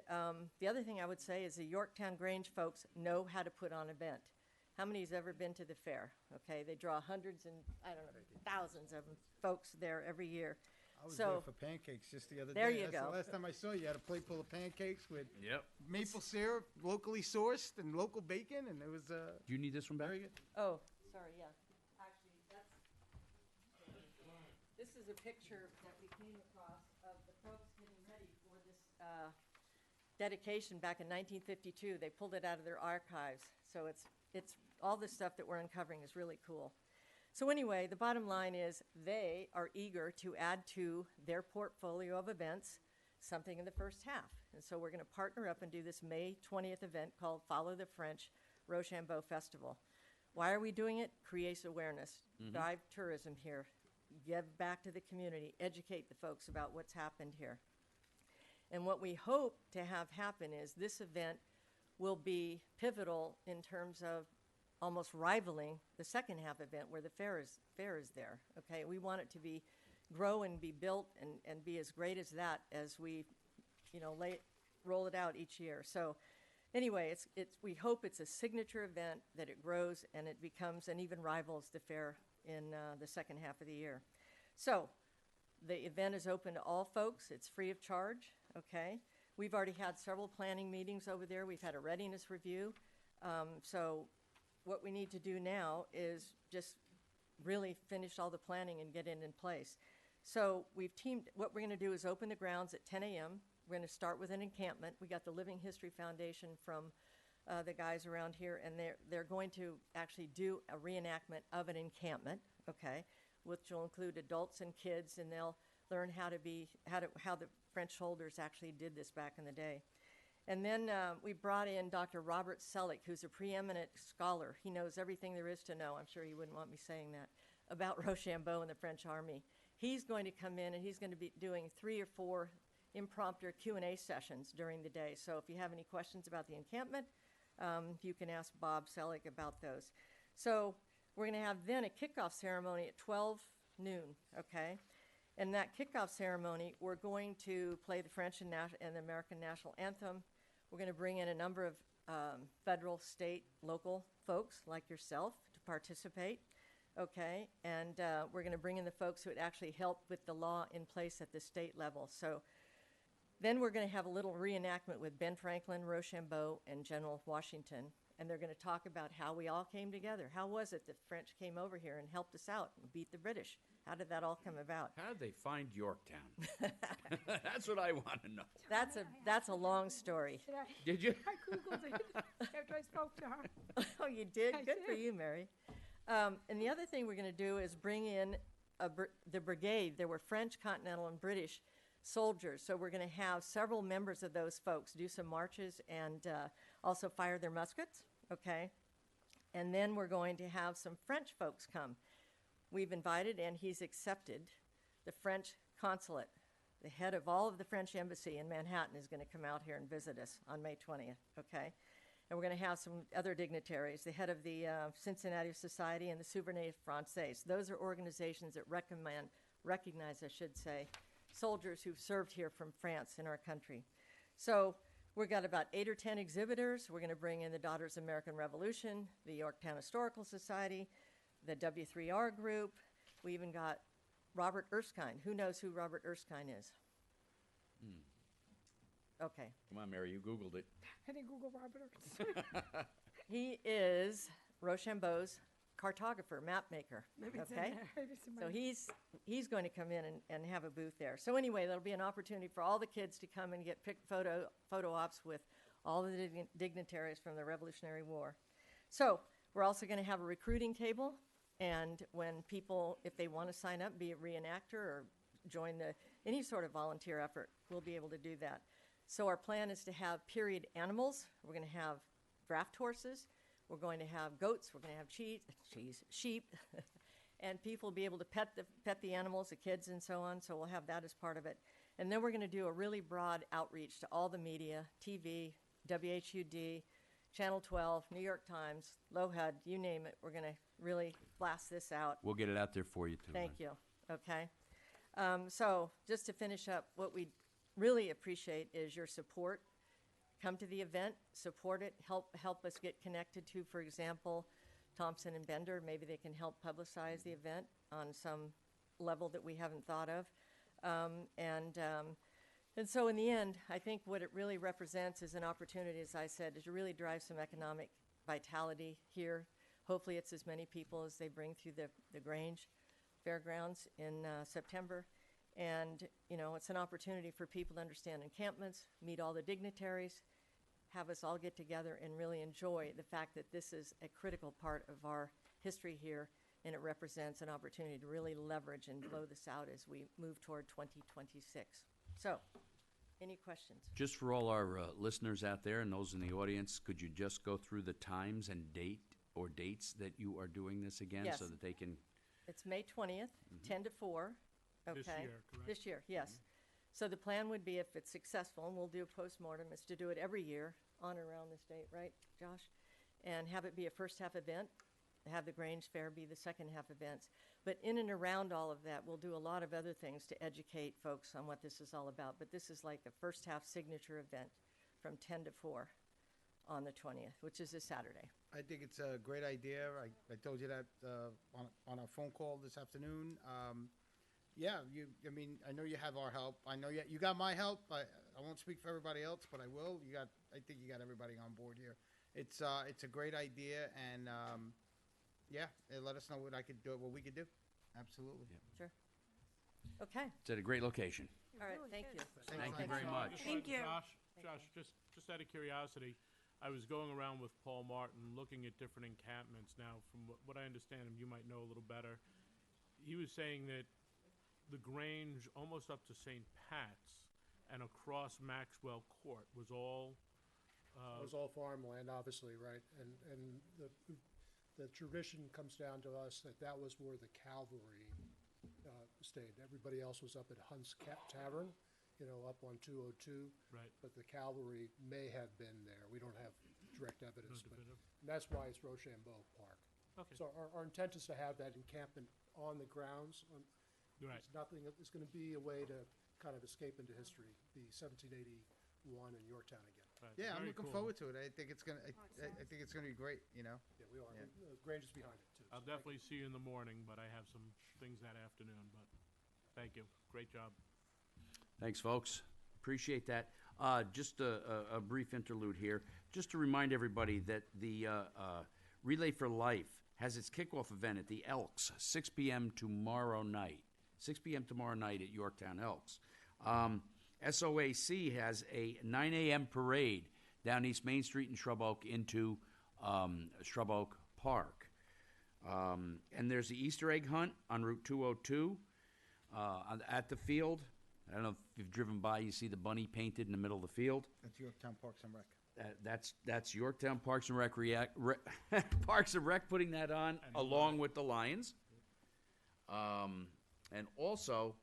the other thing I would say is the Yorktown Grange folks know how to put on an event. How many's ever been to the fair? Okay, they draw hundreds and, I don't know, thousands of folks there every year. I was So- there for pancakes just the other day. There you That's go. the last time I saw you. You had a plate full of pancakes with Yep. maple syrup, locally sourced, and local bacon, and it was Do you need this one back? very good. Oh, sorry, yeah. Actually, this is a picture that we came across of the folks getting ready for this dedication back in 1952. They pulled it out of their archives. So it's all the stuff that we're uncovering is really cool. So anyway, the bottom line is they are eager to add to their portfolio of events something in the first half. And so we're going to partner up and do this May 20th event called Follow the French Rochambeau Festival. Why are we doing it? Creates awareness, drive tourism here, give back to the community, educate the folks about what's happened here. And what we hope to have happen is this event will be pivotal in terms of almost rivaling the second half event where the fair is there. Okay, we want it to be grow and be built and be as great as that as we, roll it out each year. So anyway, we hope it's a signature event, that it grows and it becomes and even rivals the fair in the second half of the year. So the event is open to all folks. It's free of charge. Okay, we've already had several planning meetings over there. We've had a readiness review. So what we need to do now is just really finish all the planning and get it in place. So what we're going to do is open the grounds at 10 a.m. We're going to start with an encampment. We got the Living History Foundation from the guys around here, and they're going to actually do a reenactment of an encampment, okay, which will include adults and kids, and they'll learn how the French soldiers actually did this back in the day. And then we brought in Dr. Robert Selick, who's a preeminent scholar. He knows everything there is to know. I'm sure he wouldn't want me saying that, about Rochambeau and the French army. He's going to come in, and he's going to be doing 3 or 4 impromptu Q&A sessions during the day. So if you have any questions about the encampment, you can ask Bob Selick about those. So we're going to have then a kickoff ceremony at 12 noon, okay? And that kickoff ceremony, we're going to play the French and the American national anthem. We're going to bring in a number of federal, state, local folks like yourself to participate, okay? And we're going to bring in the folks who would actually help with the law in place at the state level. So then we're going to have a little reenactment with Ben Franklin, Rochambeau, and General Washington. And they're going to talk about how we all came together. How was it the French came over here and helped us out and beat the British? How did that all come about? How did they find Yorktown? That's what I want to know. That's a long story. Did you? I Googled it after I spoke to her. Oh, you did? I Good for did. you, Mary. And the other thing we're going to do is bring in the brigade. There were French, Continental, and British soldiers. So we're going to have several members of those folks do some marches and also fire their muskets, okay? And then we're going to have some French folks come. We've invited, and he's accepted, the French consulate. The head of all of the French embassy in Manhattan is going to come out here and visit us on May 20th, okay? And we're going to have some other dignitaries, the head of the Cincinnati Society and the Souvenirs Français. Those are organizations that recognize, I should say, soldiers who've served here from France in our country. So we've got about 8 or 10 exhibitors. We're going to bring in the Daughters of American Revolution, the Yorktown Historical Society, the W3R group. We even got Robert Erskine. Who knows who Robert Erskine is? Okay. Come on, Mary, you Googled it. I didn't Google Robert. He is Rochambeau's cartographer, map maker. Maybe it's in okay? there. Maybe it's in So my- he's going to come in and have a booth there. So anyway, there'll be an opportunity for all the kids to come and get photo ops with all the dignitaries from the Revolutionary War. So we're also going to have a recruiting table, and when people, if they want to sign up, be a reenactor or join any sort of volunteer effort, we'll be able to do that. So our plan is to have period animals. We're going to have draft horses. We're going to have goats. We're going to have sheep, and people will be able to pet the animals, the kids, and so on. So we'll have that as part of it. And then we're going to do a really broad outreach to all the media, TV, WHUD, Channel 12, New York Times, LOHUD, you name it. We're going to really blast this out. We'll get it out there for you, too. Thank you. Okay. So just to finish up, what we really appreciate is your support. Come to the event, support it, help us get connected to, for example, Thompson and Bender. Maybe they can help publicize the event on some level that we haven't thought of. And so in the end, I think what it really represents is an opportunity, as I said, to really drive some economic vitality here. Hopefully it's as many people as they bring through the Grange Fairgrounds in September. And, you know, it's an opportunity for people to understand encampments, meet all the dignitaries, have us all get together and really enjoy the fact that this is a critical part of our history here, and it represents an opportunity to really leverage and blow this out as we move toward 2026. So, any questions? Just for all our listeners out there and those in the audience, could you just go through the times and dates that you are doing this again? Yes. So that they can, It's May 20th, 10 to 4. Okay. This year, correct? This year, yes. So the plan would be, if it's successful, and we'll do a postmortem, is to do it every year on or around this date, right, Josh? And have it be a first half event, have the Grange Fair be the second half events. But in and around all of that, we'll do a lot of other things to educate folks on what this is all about. But this is like a first half signature event from 10 to 4 on the 20th, which is a Saturday. I think it's a great idea. I told you that on our phone call this afternoon. Yeah, I mean, I know you have our help. I know you got my help. I won't speak for everybody else, but I will. I think you got everybody on board here. It's a great idea, and yeah, let us know what we could do. Absolutely. Sure. Okay. it's at a great location. All right. Thank you. Thank you very much. Thank you. Josh, just out of curiosity, I was going around with Paul Martin looking at different encampments. Now, from what I understand, and you might know a little better, he was saying that the Grange almost up to St. Pat's and across Maxwell Court was all It was all farmland, obviously, right? And the tradition comes down to us that was where the cavalry stayed. Everybody else was up at Hunt's Tavern, you know, up on 202. right. But the cavalry may have been there. We don't have direct evidence, but definitive. and that's why it's Rochambeau Park. Okay. So our intent is to have that encampment on the grounds. Right. It's nothing. It's going to be a way to kind of escape into history, the 1781 in Yorktown again. Right. Yeah, I'm Very looking cool. forward to it. I think it's gonna. I think it's gonna be great. You know. Yeah, we are. Yeah. Grange is behind it too. I'll so definitely see you in the morning, but I have some things that afternoon. But thank you. Great job. Thanks, folks. Appreciate that. Just a brief interlude here. Just to remind everybody that the Relay for Life has its kickoff event at the Elks, 6 p.m. tomorrow night. 6 p.m. tomorrow night at Yorktown Elks. SOAC has a 9 a.m. parade down East Main Street in Shrub Oak into Shrub Oak Park. And there's the Easter egg hunt on Route 202 at the field. I don't know if you've driven by, you see the bunny painted in the middle of the field. That's Yorktown Parks and Rec. That's Yorktown Parks and Rec, Parks and Rec putting that on along with the Lions. And also,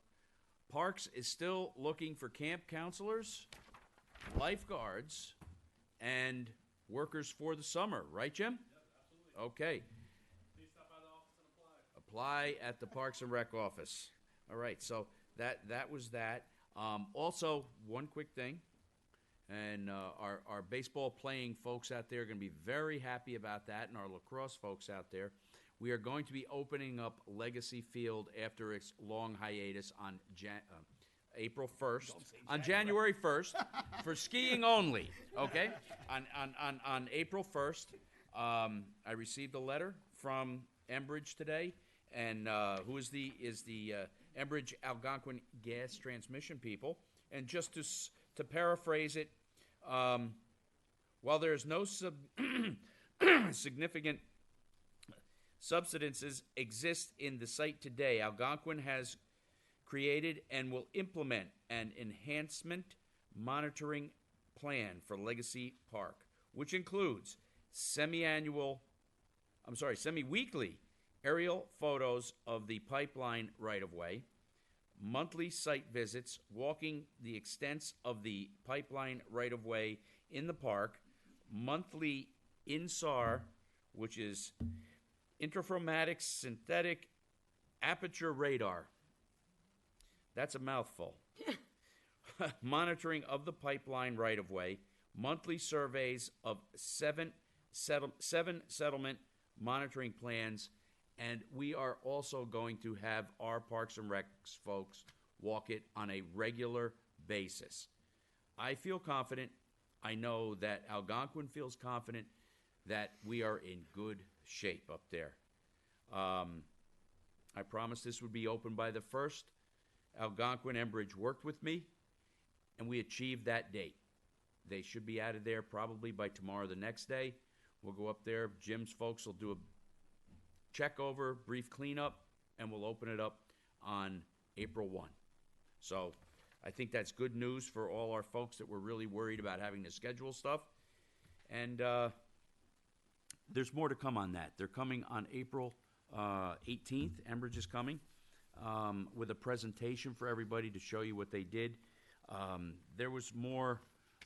Parks is still looking for camp counselors, lifeguards, and workers for the summer, right, Jim? Yep, absolutely. Okay. Please stop by the office and apply. Apply at the Parks and Rec office. All right, so that was that. Also, one quick thing, and our baseball playing folks out there are going to be very happy about that, and our lacrosse folks out there. We are going to be opening up Legacy Field after its long hiatus on April 1st, on January 1st, for skiing only, okay? On April 1st, I received a letter from Enbridge today, and who is the Enbridge Algonquin gas transmission people. And just to paraphrase it, while there's no significant subsidences exist in the site today, Algonquin has created and will implement an enhancement monitoring plan for Legacy Park, which includes semi-weekly aerial photos of the pipeline right-of-way, monthly site visits, walking the extents of the pipeline right-of-way in the park, monthly INSAR, which is interferomatic synthetic aperture radar. That's a mouthful. Monitoring of the pipeline right-of-way, monthly surveys of seven settlement monitoring plans, and we are also going to have our Parks and Recs folks walk it on a regular basis. I feel confident. I know that Algonquin feels confident that we are in good shape up there. I promised this would be open by the 1st. Algonquin Enbridge worked with me, and we achieved that date. They should be out of there probably by tomorrow the next day. We'll go up there. Jim's folks will do a check over, brief cleanup, and we'll open it up on April 1. So I think that's good news for all our folks that were really worried about having to schedule stuff. And there's more to come on that. They're coming on April 18th. Enbridge is coming with a presentation for everybody to show you what they did. There was more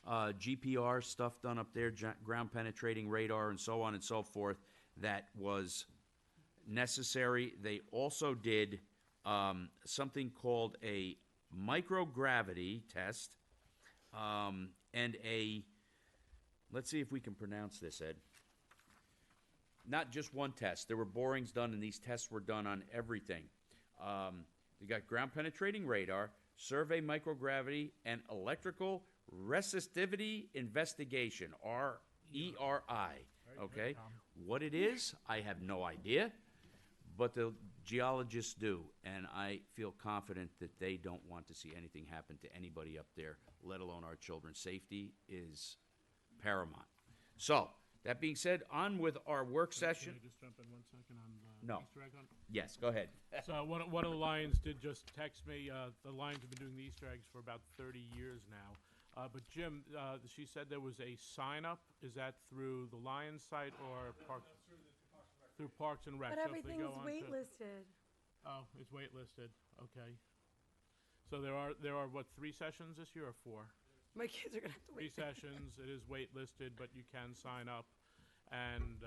GPR stuff done up there, ground penetrating radar and so on and so forth, that was necessary. They also did something called a microgravity test and let's see if we can pronounce this, Ed. Not just one test. There were borings done, and these tests were done on everything. You got ground penetrating radar, survey microgravity, and electrical resistivity investigation, ERI. Okay? What it is, I have no idea, but the geologists do, and I feel confident that they don't want to see anything happen to anybody up there, let alone our children. Safety is paramount. So, that being said, on with our work session. Can I just jump in 1 second on No. Easter egg hunt? Yes, go ahead. So one of the Lions did just text me. The Lions have been doing the Easter eggs for about 30 years now. But Jim, she said there was a sign-up. Is that through the Lions site or Parks? Through Parks and Rec. But So if they everything's go on to- waitlisted. Oh, it's waitlisted. Okay. So there are what, 3 sessions this year or 4? My kids are gonna have to 3 wait. sessions. It is waitlisted, but you can sign up and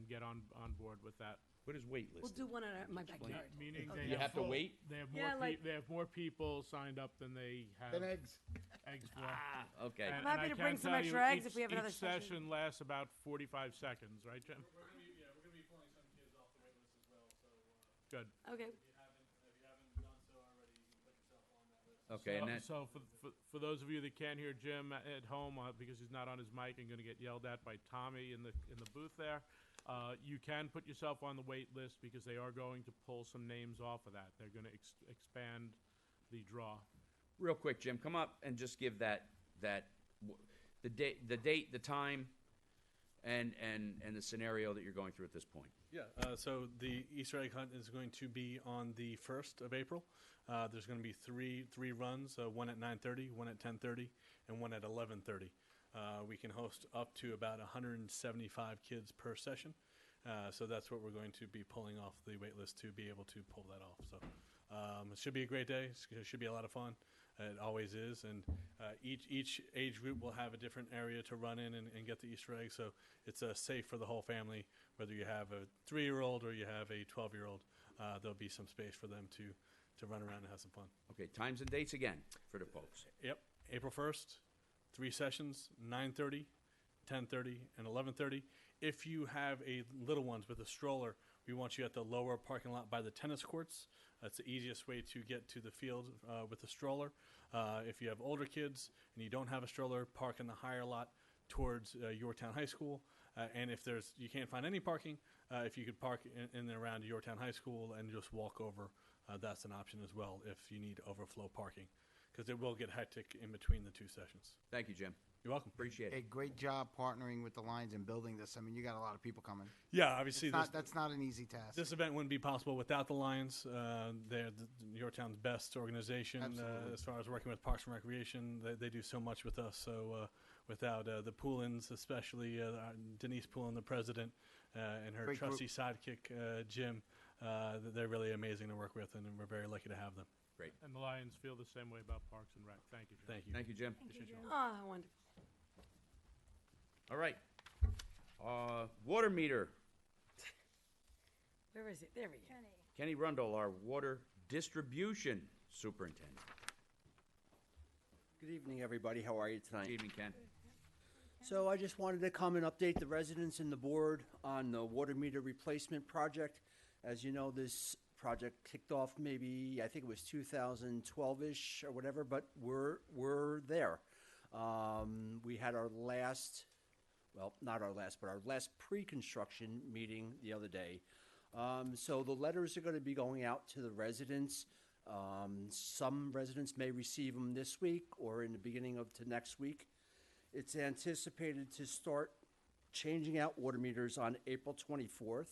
get on board with that. What is waitlist? We'll do one in my backyard. Meaning Okay. they You have to wait? They have Yeah, they have more people signed up than they have Then eggs. eggs for. Okay. I'm happy I to can bring some tell extra you eggs if we have another each session. session lasts about 45 seconds, right, Jim? We're gonna be pulling some kids off the wait list as well, so, Good. Okay. if you haven't done so already, you can put yourself on that list. Okay, and that, So for those of you that can't hear Jim at home because he's not on his mic and going to get yelled at by Tommy in the booth there, you can put yourself on the wait list because they are going to pull some names off of that. They're going to expand the draw. real quick, Jim, come up and just give the date, the time, and the scenario that you're going through at this point. Yeah, so the Easter egg hunt is going to be on the 1st of April. There's going to be three runs, one at 9:30, one at 10:30, and one at 11:30. We can host up to about 175 kids per session. So that's what we're going to be pulling off the wait list to be able to pull that off. So it should be a great day. It should be a lot of fun. It always is. And each age group will have a different area to run in and get the Easter egg. So it's safe for the whole family, whether you have a 3-year-old or you have a 12-year-old. There'll be some space for them to run around and have some fun. Okay, times and dates again for the folks. Yep, April 1st, 3 sessions, 9:30, 10:30, and 11:30. If you have a little ones with a stroller, we want you at the lower parking lot by the tennis courts. That's the easiest way to get to the field with a stroller. If you have older kids and you don't have a stroller, park in the higher lot towards Yorktown High School. And if you can't find any parking, if you could park in and around Yorktown High School and just walk over, that's an option as well if you need overflow parking, because it will get hectic in between the 2 sessions. Thank you, Jim. You're welcome. Appreciate A it. great job partnering with the Lions and building this. I mean, you got a lot of people coming. Yeah, obviously That's not an easy task. this event wouldn't be possible without the Lions. They're Yorktown's best organization Absolutely. as far as working with Parks and Recreation. They do so much with us. So without the Poulins, especially Denise Poulin, the president, and her Great group. trusty sidekick, Jim, they're really amazing to work with, and we're very lucky to have them. Great. And the Lions feel the same way about Parks and Rec. Thank you, Jim. Thank you. Thank you, Jim. Oh, wonderful. All right. Water meter. Where is it? There we go. Kenny Rundle, our water distribution superintendent. Good evening, everybody. How are you tonight? Good evening, Ken. So I just wanted to come and update the residents and the board on the water meter replacement project. As you know, this project kicked off maybe, I think it was 2012-ish or whatever, but we're there. We had our last, well, not our last, but our last pre-construction meeting the other day. So the letters are going to be going out to the residents. Some residents may receive them this week or in the beginning of to next week. It's anticipated to start changing out water meters on April 24th.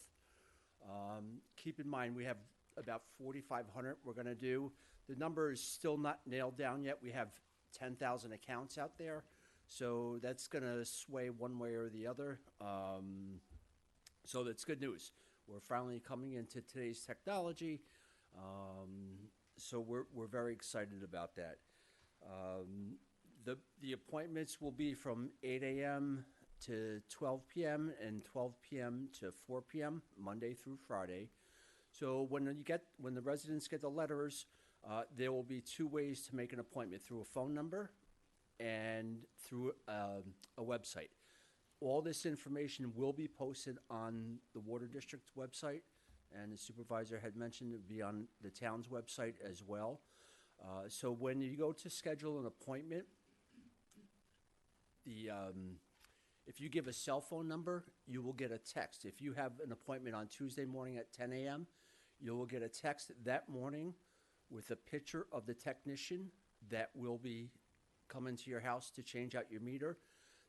Keep in mind, we have about 4,500 we're going to do. The number is still not nailed down yet. We have 10,000 accounts out there, so that's going to sway one way or the other. So that's good news. We're finally coming into today's technology, so we're very excited about that. The appointments will be from 8 a.m. to 12 p.m. and 12 p.m. to 4 p.m. Monday through Friday. So when the residents get the letters, there will be 2 ways to make an appointment: through a phone number and through a website. All this information will be posted on the Water District's website, and the supervisor had mentioned it would be on the town's website as well. So when you go to schedule an appointment, if you give a cell phone number, you will get a text. If you have an appointment on Tuesday morning at 10 a.m., you will get a text that morning with a picture of the technician that will be coming to your house to change out your meter.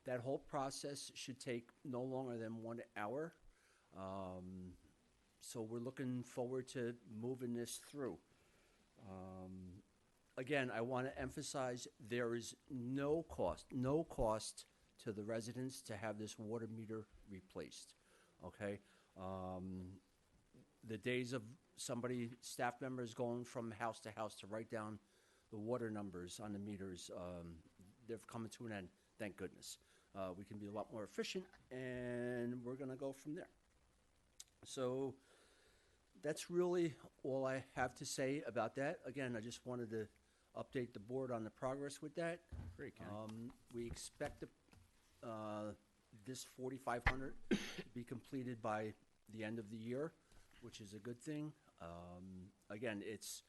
That whole process should take no longer than 1 hour. So we're looking forward to moving this through. Again, I want to emphasize there is no cost to the residents to have this water meter replaced, okay? The days of staff members going from house to house to write down the water numbers on the meters, they've come to an end, thank goodness. We can be a lot more efficient, and we're going to go from there. So that's really all I have to say about that. Again, I just wanted to update the board on the progress with that. Great, Ken. We expect this 4,500 to be completed by the end of the year, which is a good thing. Again, it's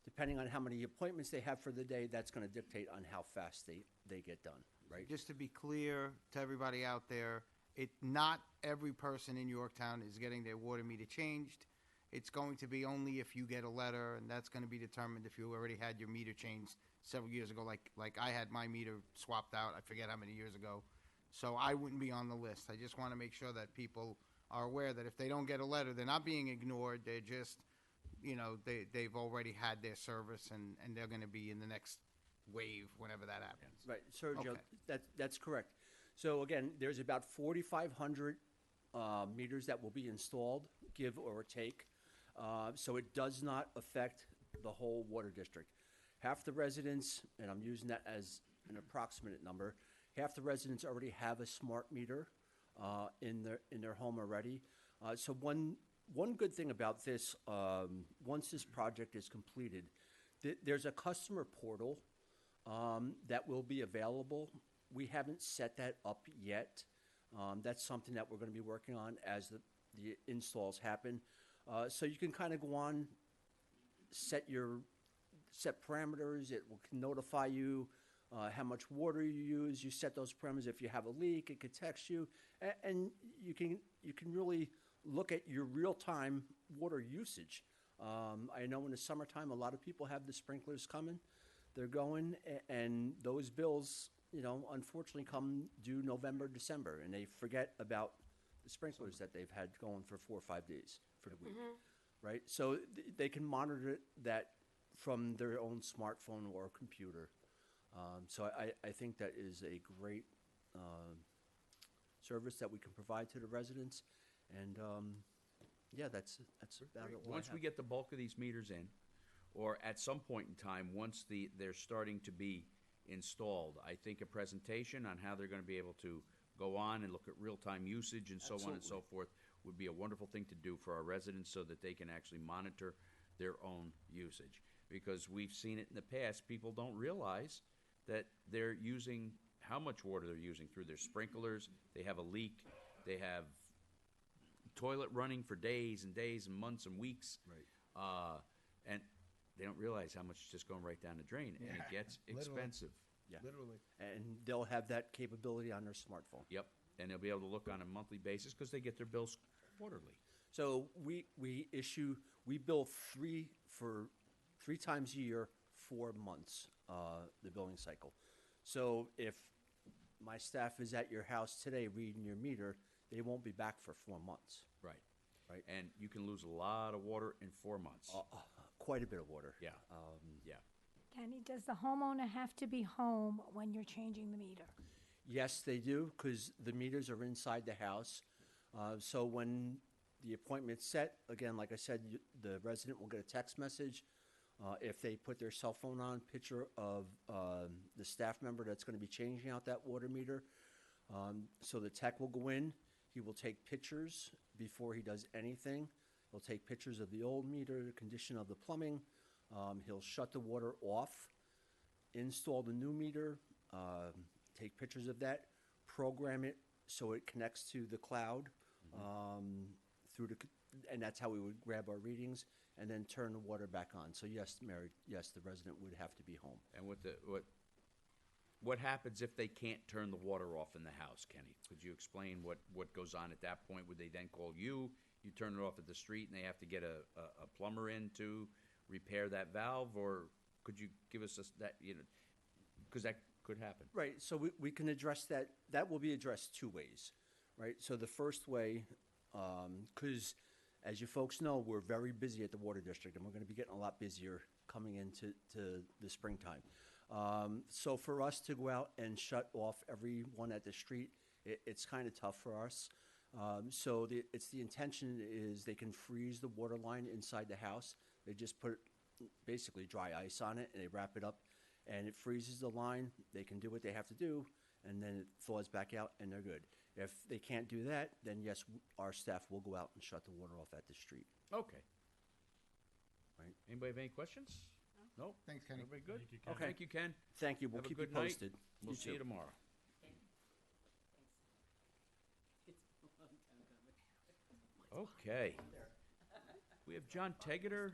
depending on how many appointments they have for the day, that's going to dictate on how fast they get done, right? Just to be clear to everybody out there, not every person in Yorktown is getting their water meter changed. It's going to be only if you get a letter, and that's going to be determined if you already had your meter changed several years ago, like I had my meter swapped out, I forget how many years ago. So I wouldn't be on the list. I just want to make sure that people are aware that if they don't get a letter, they're not being ignored. They're just, they've already had their service and they're going to be in the next wave whenever that happens. Right, Sergio, Okay. that's correct. So again, there's about 4,500 meters that will be installed, give or take. So it does not affect the whole water district. Half the residents, and I'm using that as an approximate number, half the residents already have a smart meter in their home already. So one good thing about this, once this project is completed, there's a customer portal that will be available. We haven't set that up yet. That's something that we're going to be working on as the installs happen. So you can kind of go on, set parameters. It will notify you how much water you use. You set those parameters. If you have a leak, it could text you, and you can really look at your real-time water usage. I know in the summertime, a lot of people have the sprinklers coming. They're going, and those bills, unfortunately come due November, December, and they forget about the sprinklers that they've had going for 4 or 5 days for the week, right? So they can monitor that from their own smartphone or computer. So I think that is a great service that we can provide to the residents, and that's about it. Once we get the bulk of these meters in, or at some point in time, once they're starting to be installed, I think a presentation on how they're going to be able to go on and look at real-time usage and so on and so forth would be a wonderful thing to do for our residents so that they can actually monitor their own usage. Because we've seen it in the past, people don't realize that they're using, how much water they're using through their sprinklers. They have a leak. They have toilet running for days and days and months and weeks. Right. And they don't realize how much is just going right down the drain, and it gets expensive. Yeah. Literally. And they'll have that capability on their smartphone. Yep, and they'll be able to look on a monthly basis because they get their bills quarterly. So we bill three times a year, 4 months, the billing cycle. So if my staff is at your house today reading your meter, they won't be back for 4 months. Right. And you can lose a lot of water in 4 months. Quite a bit of water. Yeah. Yeah. Kenny, does the homeowner have to be home when you're changing the meter? Yes, they do, because the meters are inside the house. So when the appointment's set, again, like I said, the resident will get a text message. If they put their cell phone on, picture of the staff member that's going to be changing out that water meter. So the tech will go in. He will take pictures before he does anything. He'll take pictures of the old meter, the condition of the plumbing. He'll shut the water off, install the new meter, take pictures of that, program it so it connects to the cloud, and that's how we would grab our readings, and then turn the water back on. So yes, Mary, yes, the resident would have to be home. And what happens if they can't turn the water off in the house, Kenny? Could you explain what goes on at that point? Would they then call you? You turn it off at the street, and they have to get a plumber in to repair that valve, or could you give us that, because that could happen. Right, so we can address that. That will be addressed 2 ways, right? So the first way, because as you folks know, we're very busy at the Water District, and we're going to be getting a lot busier coming into the springtime. So for us to go out and shut off everyone at the street, it's kind of tough for us. So the intention is they can freeze the water line inside the house. They just put basically dry ice on it, and they wrap it up, and it freezes the line. They can do what they have to do, and then it thaws back out, and they're good. If they can't do that, then yes, our staff will go out and shut the water off at the street. Okay. Right. Anybody have any questions? No? Thanks, Kenny. Everybody good? Thank you, Ken. Okay. Thank you, Ken. Thank you. We'll Have a keep you good night. posted. We'll see you tomorrow. Okay. We have John Tegeter,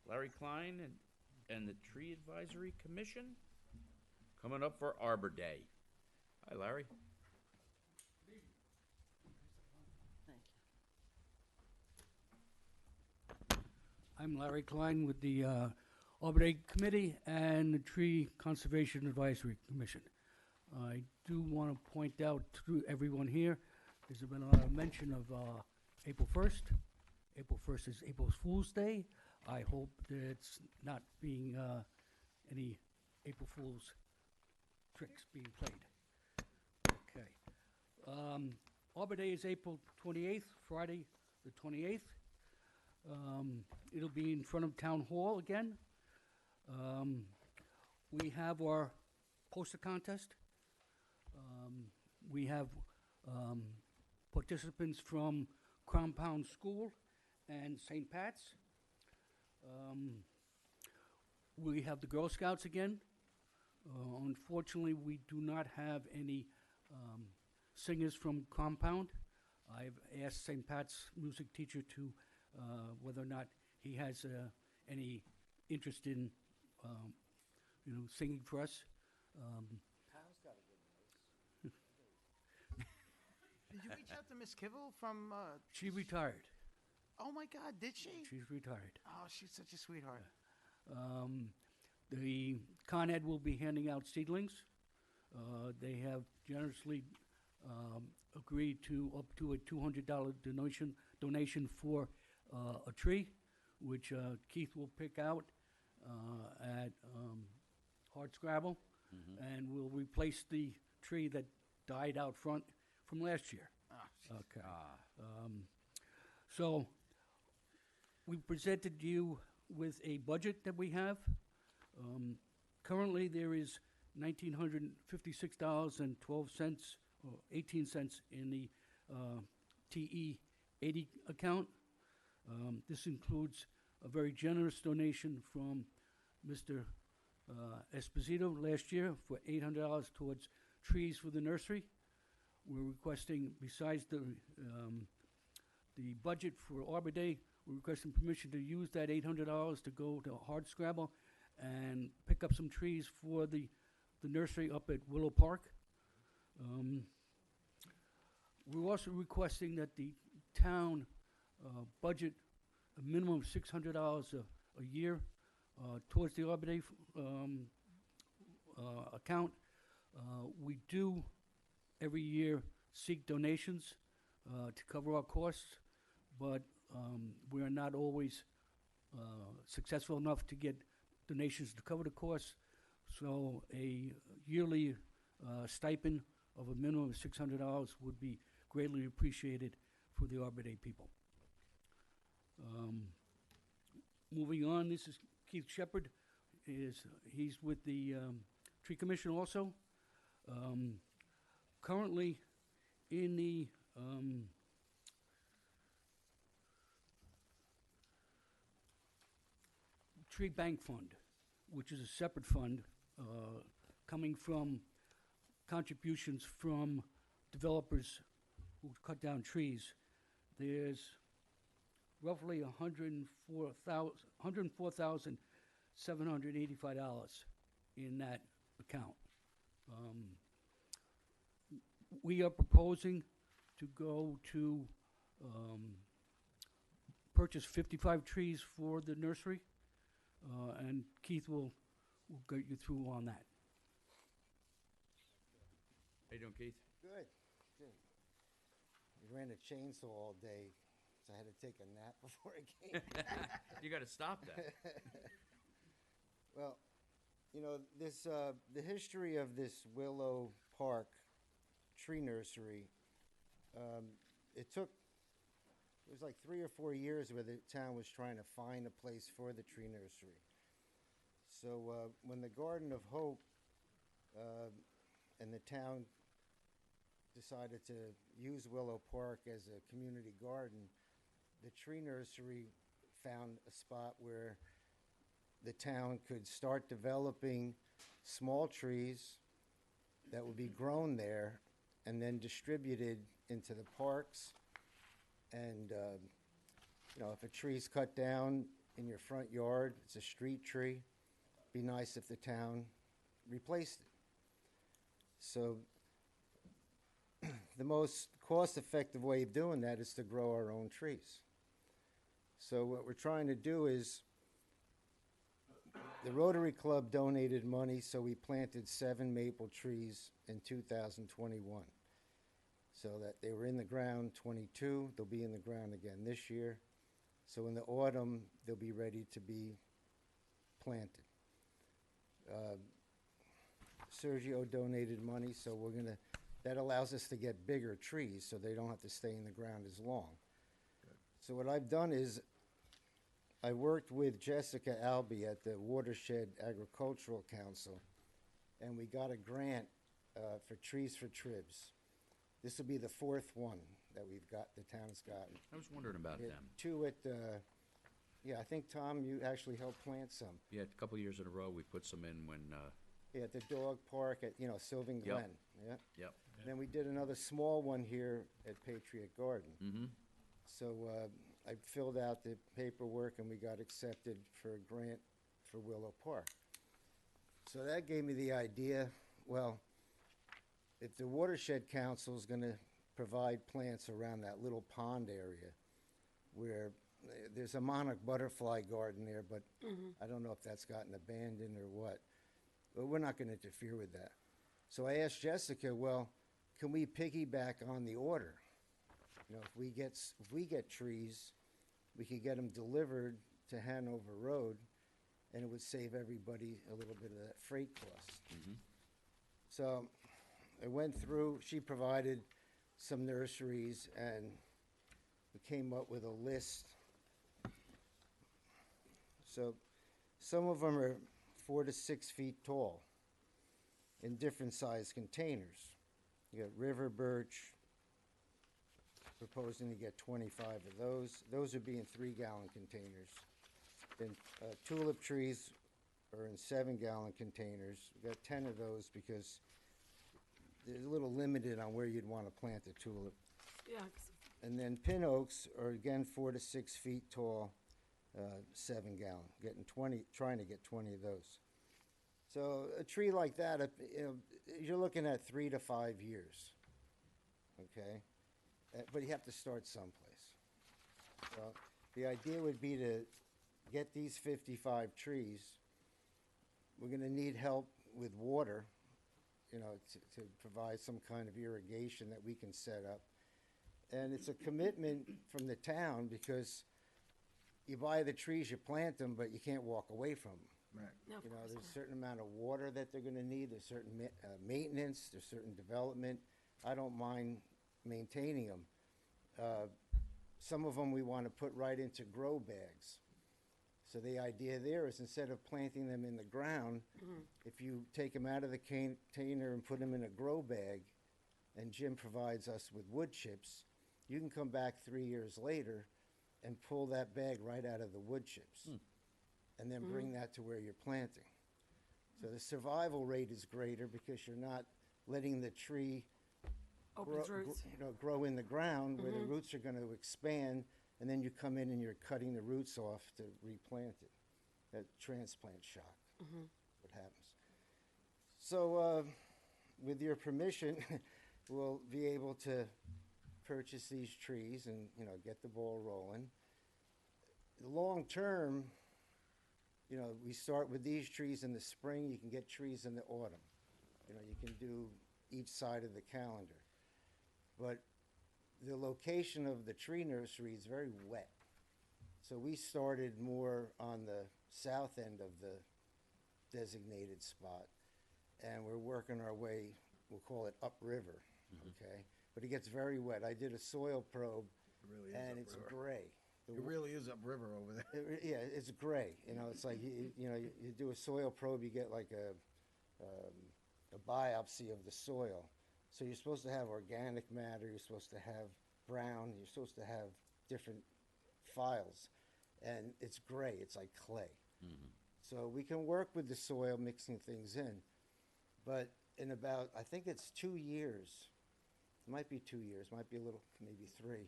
Larry Klein, and the Tree Advisory Commission coming up for Arbor Day. Hi, Larry. I'm Larry Klein with the Arbor Day Committee and the Tree Conservation Advisory Commission. I do want to point out to everyone here, there's been a lot of mention of April 1st. April 1st is April Fool's Day. I hope that it's not being any April Fool's tricks being played. Okay. Arbor Day is April 28th, Friday the 28th. It'll be in front of Town Hall again. We have our poster contest. We have participants from Crown Pound School and St. Pat's. We have the Girl Scouts again. Unfortunately, we do not have any singers from Compound. I've asked St. Pat's music teacher to whether or not he has any interest in, singing for us. Did you reach out to Miss Kivel from? She retired. Oh my God, did she? She's retired. Oh, she's such a sweetheart. The Con Ed will be handing out seedlings. They have generously agreed to up to a $200 donation for a tree, which Keith will pick out at Hardscrabble, and will replace the tree that died out front from last year. Okay. So we presented you with a budget that we have. Currently, there is $1,956.12 or 18 cents in the TE 80 account. This includes a very generous donation from Mr. Esposito last year for $800 towards trees for the nursery. We're requesting, besides the budget for Arbor Day, we're requesting permission to use that $800 to go to Hardscrabble and pick up some trees for the nursery up at Willow Park. We're also requesting that the town budget a minimum of $600 a year towards the Arbor Day account. We do every year seek donations to cover our costs, but we are not always successful enough to get donations to cover the costs. So a yearly stipend of a minimum of $600 would be greatly appreciated for the Arbor Day people. Moving on, this is Keith Shepard. He's with the Tree Commission also. Currently in the Tree Bank Fund, which is a separate fund coming from contributions from developers who cut down trees. There's roughly $104,785 in that account. We are proposing to go to purchase 55 trees for the nursery, and Keith will get you through on that. How you doing, Keith? Good, good. We ran a chainsaw all day, so I had to take a nap before I came. You got to stop that. Well, this the history of this Willow Park tree nursery. It was like 3 or 4 years where the town was trying to find a place for the tree nursery. So when the Garden of Hope and the town decided to use Willow Park as a community garden, the tree nursery found a spot where the town could start developing small trees that would be grown there and then distributed into the parks. And, if a tree's cut down in your front yard, it's a street tree, be nice if the town replaced it. So the most cost-effective way of doing that is to grow our own trees. So what we're trying to do is the Rotary Club donated money, so we planted 7 maple trees in 2021. So that they were in the ground 22, they'll be in the ground again this year. So in the autumn, they'll be ready to be planted. Sergio donated money, so that allows us to get bigger trees so they don't have to stay in the ground as long. So what I've done is I worked with Jessica Albee at the Watershed Agricultural Council, and we got a grant for Trees for Tribs. This will be the 4th one that the town's gotten. I was wondering about We had them. 2 at, yeah, I think, Tom, you actually helped plant some. Yeah, a couple years in a row, we put some in when, Yeah, at the dog park at, Sylvan Yep. Glen, yeah? yep. Then we did another small one here at Patriot Garden. Mm-hmm. So I filled out the paperwork and we got accepted for a grant for Willow Park. So that gave me the idea, well, if the Watershed Council is going to provide plants around that little pond area where there's a monarch butterfly garden there, but I don't know if that's gotten abandoned or what. But we're not going to interfere with that. So I asked Jessica, well, can we piggyback on the order? If we get trees, we could get them delivered to Hanover Road, and it would save everybody a little bit of that freight cost. So I went through, she provided some nurseries, and we came up with a list. So some of them are 4 to 6 feet tall in different size containers. You got river birch, proposing to get 25 of those. Those would be in 3-gallon containers. Then tulip trees are in 7-gallon containers. We got 10 of those because they're a little limited on where you'd want to plant a tulip. Yeah. And then pin oaks are again 4 to 6 feet tall, 7-gallon. Trying to get 20 of those. So a tree like that, you're looking at 3 to 5 years. Okay, but you have to start someplace. So the idea would be to get these 55 trees. We're going to need help with water, to provide some kind of irrigation that we can set up. And it's a commitment from the town because you buy the trees, you plant them, but you can't walk away from them. Right. No, of course There's not. a certain amount of water that they're going to need. There's certain maintenance. There's certain development. I don't mind maintaining them. Some of them we want to put right into grow bags. So the idea there is instead of planting them in the ground, if you take them out of the container and put them in a grow bag, and Jim provides us with wood chips, you can come back 3 years later and pull that bag right out of the wood chips and then bring that to where you're planting. So the survival rate is greater because you're not letting the tree Opens roots. grow in the ground where the roots are going to expand, and then you come in and you're cutting the roots off to replant it. That transplant shock, what happens. So with your permission, we'll be able to purchase these trees and, get the ball rolling. Long term, we start with these trees in the spring. You can get trees in the autumn. You can do each side of the calendar. But the location of the tree nursery is very wet. So we started more on the south end of the designated spot. And we're working our way, we'll call it upriver, okay? But it gets very wet. I did a soil probe, It really is and it's upriver. gray. It really is upriver over there. Yeah, it's gray. It's like you do a soil probe, you get like a biopsy of the soil. So you're supposed to have organic matter. You're supposed to have brown. You're supposed to have different files, and it's gray. It's like clay. So we can work with the soil, mixing things in, but in about I think it's 2 years. It might be 2 years. Might be a little, maybe 3.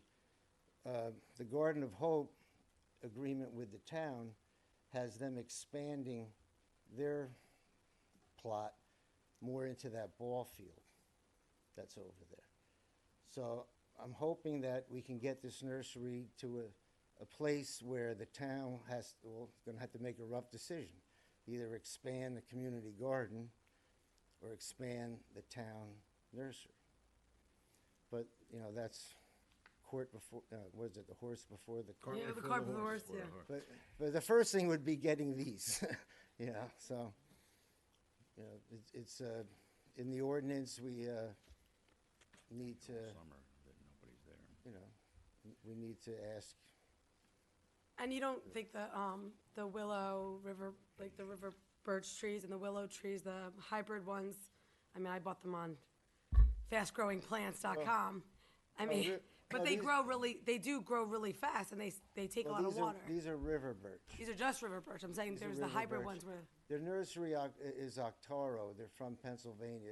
The Garden of Hope agreement with the town has them expanding their plot more into that ball field that's over there. So I'm hoping that we can get this nursery to a place where the town going to have to make a rough decision. either expand the community garden or expand the town nursery. But, you know, that's court before, what is it, the horse before the cart? Yeah, the cart before the horse, yeah. But the first thing would be getting these, you know, so, you know, it's in the ordinance, we need to, Summer, that nobody's there. you know, we need to ask. And you don't think the willow river, like the river birch trees and the willow trees, the hybrid ones, I mean, I bought them on fastgrowingplants.com. I mean, but they grow really, they do grow really fast, and they take a lot of water. These are river birch. These are just river birch. I'm saying These are there's the river hybrid birch. ones where, Their nursery is Octaro. They're from Pennsylvania.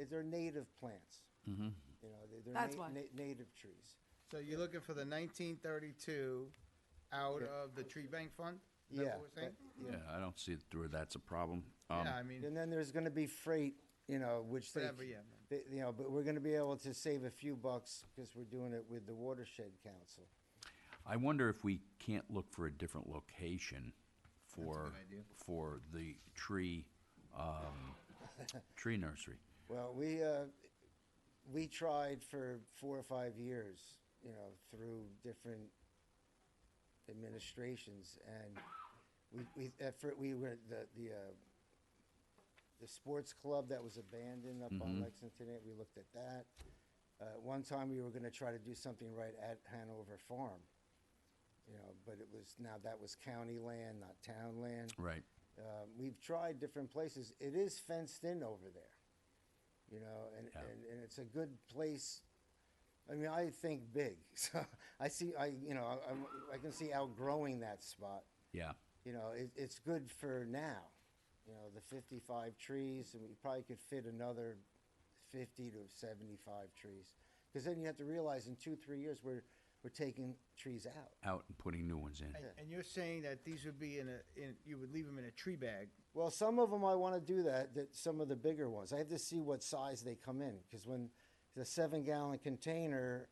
They're native plants. Mm-hmm. You know, they're That's why. native trees. So you're looking for the 1932 out of the tree bank fund? Is that Yeah, what we're saying? Yeah, I don't see it through that's a problem. Yeah, I mean, And then there's going to be freight, you know, which whatever, yeah. you know, but we're going to be able to save a few bucks because we're doing it with the Watershed Council. I wonder if we can't look for a different location for, good idea. for the tree, tree nursery. Well, we tried for 4 or 5 years, you know, through different administrations, and we were the sports club that was abandoned up on Lexington. We looked at that. One time we were going to try to do something right at Hanover Farm, you know, but that was county land, not town land. Right. We've tried different places. It is fenced in over there, you know, and it's a good place. I mean, I think big, so I can see outgrowing that spot. Yeah. You know, it's good for now. You know, the 55 trees, and we probably could fit another 50 to 75 trees. Because then you have to realize in 2-3 years we're taking trees out. Out and putting new ones in. And you're saying that these would be you would leave them in a tree bag? Well, some of them I want to do that some of the bigger ones. I have to see what size they come in, because when the 7-gallon container,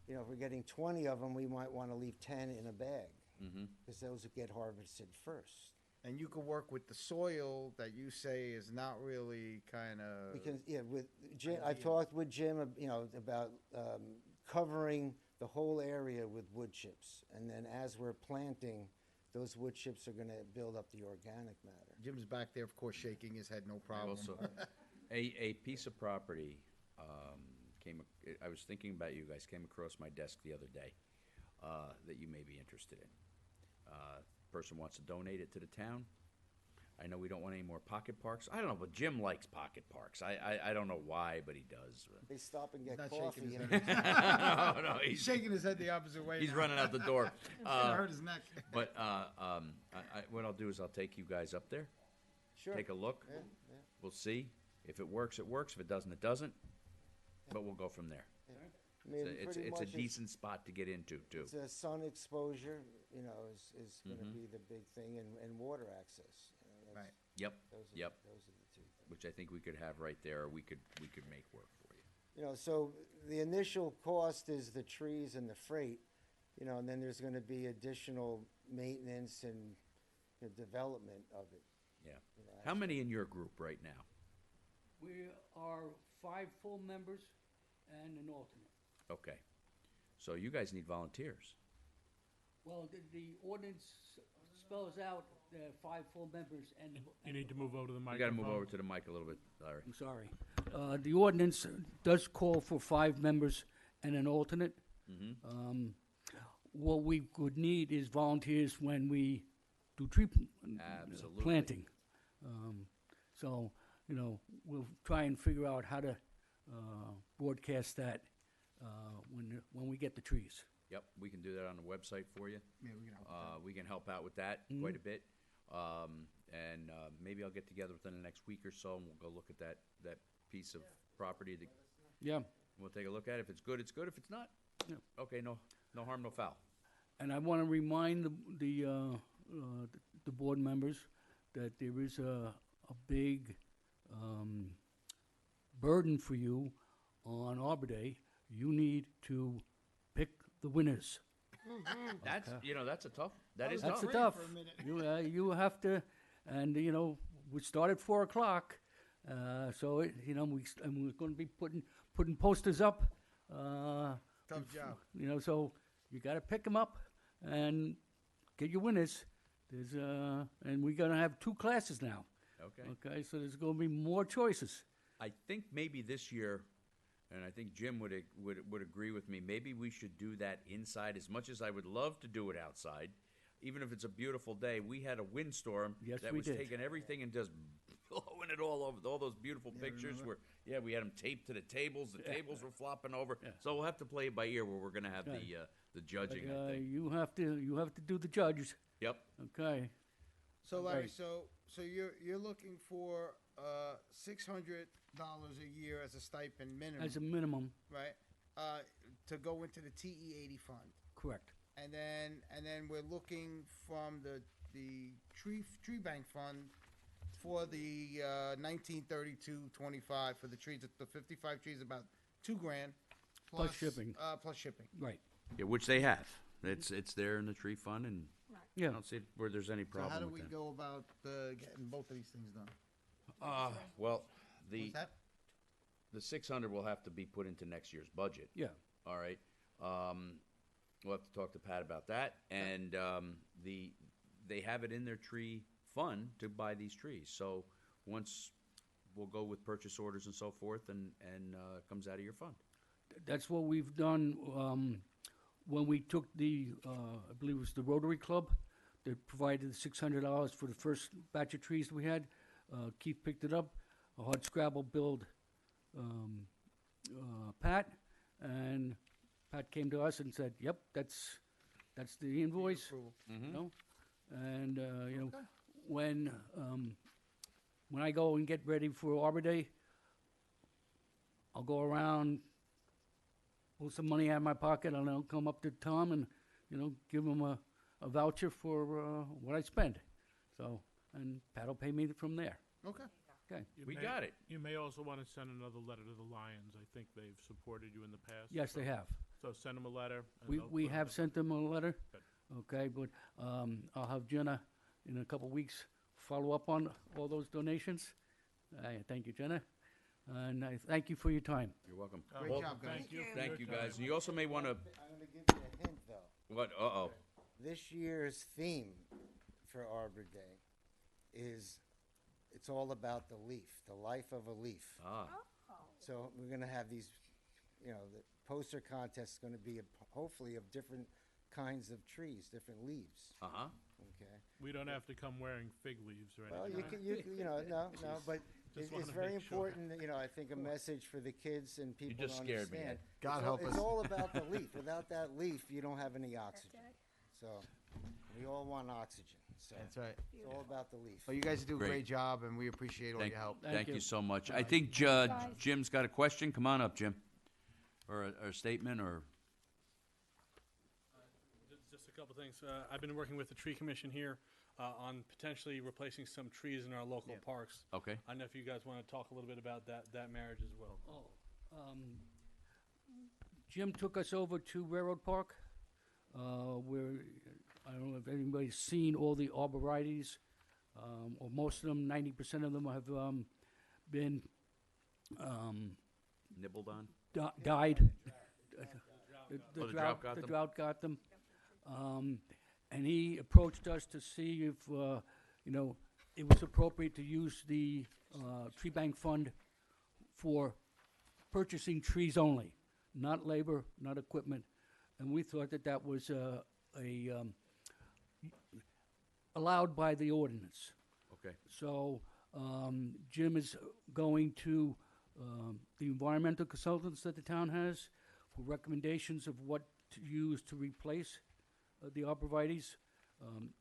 you know, if we're getting 20 of them, we might want to leave 10 in a bag, because those would get harvested first. And you could work with the soil that you say is not really kind of. Because with Jim, I talked with Jim, you know, about covering the whole area with wood chips, and then as we're planting, those wood chips are going to build up the organic matter. Jim's back there, of course, shaking his head, no problem. Also, a piece of property I was thinking about you guys, came across my desk the other day that you may be interested in. Person wants to donate it to the town. I know we don't want any more pocket parks. I don't know, but Jim likes pocket parks. I don't know why, but he does. They stop and get Not coffee. shaking his and- head. No, He's shaking his head the opposite way. He's now. running out the door. It's gonna hurt his neck. But what I'll do is I'll take you guys up there. Sure. Take a look. Yeah. We'll see. If it works, it works. If it doesn't, it doesn't. But we'll go from there. I mean, It's pretty a much decent spot to get into, too. It's a sun exposure, you know, is going to be the big thing, and water access. You know, that's- Right. Yep, Those are, yep. Those are the two things. Which I think we could have right there, or we could make work for you. You know, so the initial cost is the trees and the freight, you know, and then there's going to be additional maintenance and development of it. Yeah. You know, How many in your group right now? We are 5 full members and an alternate. Okay. So you guys need volunteers. Well, the ordinance spells out 5 full members and. You need to move over to the You microphone. gotta move over to the mic a little bit, Larry. I'm sorry. The ordinance does call for 5 members and an alternate. What we would need is volunteers when we do tree Absolutely. planting. So, you know, we'll try and figure out how to broadcast that when we get the trees. Yep, we can do that on the website for you. Yeah, we can help We can help out with that quite a bit. And maybe I'll get together within the next week or so, and we'll go look at that piece of property. Yeah. We'll take a look at it. If it's good, it's good. If it's not, Yeah. okay, no harm, no foul. And I want to remind the board members that there is a big burden for you on Arbor Day. You need to pick the winners. That's that's a tough. That is That's tough. tough. You have to, And, you know, we start at 4 o'clock. So, you know, and we're going to be putting posters up. Tough job. You know, so you got to pick them up and get your winners. There's and we're going to have 2 classes now. Okay. Okay, so there's going to be more choices. I think maybe this year, and I think Jim would agree with me, maybe we should do that inside. As much as I would love to do it outside, even if it's a beautiful day, we had a windstorm Yes, that we was did. taking everything and just blowing it all over. All those beautiful pictures remember? where, we had them taped to the tables. The tables were flopping over. So we'll have to play it by ear where we're going to have Okay. the judging, But, I think. you have to do the judges. Yep. Okay. So Larry, Right. so you're looking for $600 a year as a stipend minimum, As a minimum, right? To go into the TE80 fund, correct. and then we're looking from the tree bank fund for the 1932.25 for the trees. The 55 trees, about $2,000 Plus shipping. Plus shipping. Right. Yeah, which they have. It's there in the tree fund, and Yeah. I don't see where there's any So problem how do with we that. go about getting both of these things done? Well, the What's that? the 600 will have to be put into next year's budget. Yeah. All right. We'll have to talk to Pat about that. And they have it in their tree fund to buy these trees. So once we'll go with purchase orders and so forth, and it comes out of your fund. That's what we've done when we took the, I believe it was the Rotary Club that provided $600 for the first batch of trees we had. Keith picked it up. A hard scrabble billed Pat, and Pat came to us and said, "Yep, that's the invoice." You know, and you know, when I go and get ready for Arbor Day, I'll go around, pull some money out of my pocket, and I'll come up to Tom and, you know, give him a voucher for what I spend. So, and Pat will pay me from there. Okay. Okay. We got it. You may also want to send another letter to the Lions. I think they've supported you in the past. Yes, they have. So send them a letter. and We they'll we put have it- sent them a letter. Good. Okay, but I'll have Jenna in a couple weeks follow up on all those donations. Thank you, Jenna, and I thank you for your time. You're welcome. Great job, guys. Thank you. for Thank your you, time. guys. And you also may want to. I'm going to give you a hint, though. What? Uh-oh. This year's theme for Arbor Day is it's all about the leaf, the life of a leaf. Ah. So we're going to have these, you know, the poster contest is going to be hopefully of different kinds of trees, different leaves. Uh-huh. Okay. We don't have to come wearing fig leaves or Well, anything. you know, no, but Just it's wanna very make sure. important, you know, I think a message for the kids and people just to scared me, understand. Ed. God It's help all, us. It's all about the leaf. Without that leaf, you don't have any oxygen. So we all want oxygen. So That's right. it's all about the leaf. Well, you guys do a Great. great job, and we appreciate all Thank, your help. thank you. you. so much. I right. think guys. Jim's got a question. Come on up, Jim. Or a statement, or Just a couple things. I've been working with the tree commission here on potentially replacing some trees in our local parks. okay. I don't know if you guys want to talk a little bit about that marriage as well. Jim took us over to Railroad Park, where I don't know if anybody's seen all the arborvitaes, or most of them, 90% of them have been Nibbled on. died. Oh, the drought got the them? drought got them. And he approached us to see if, you know, it was appropriate to use the tree bank fund for purchasing trees only, not labor, not equipment. And we thought that that was allowed by the ordinance. Okay. So Jim is going to the environmental consultants that the town has for recommendations of what to use to replace the arborvitaes.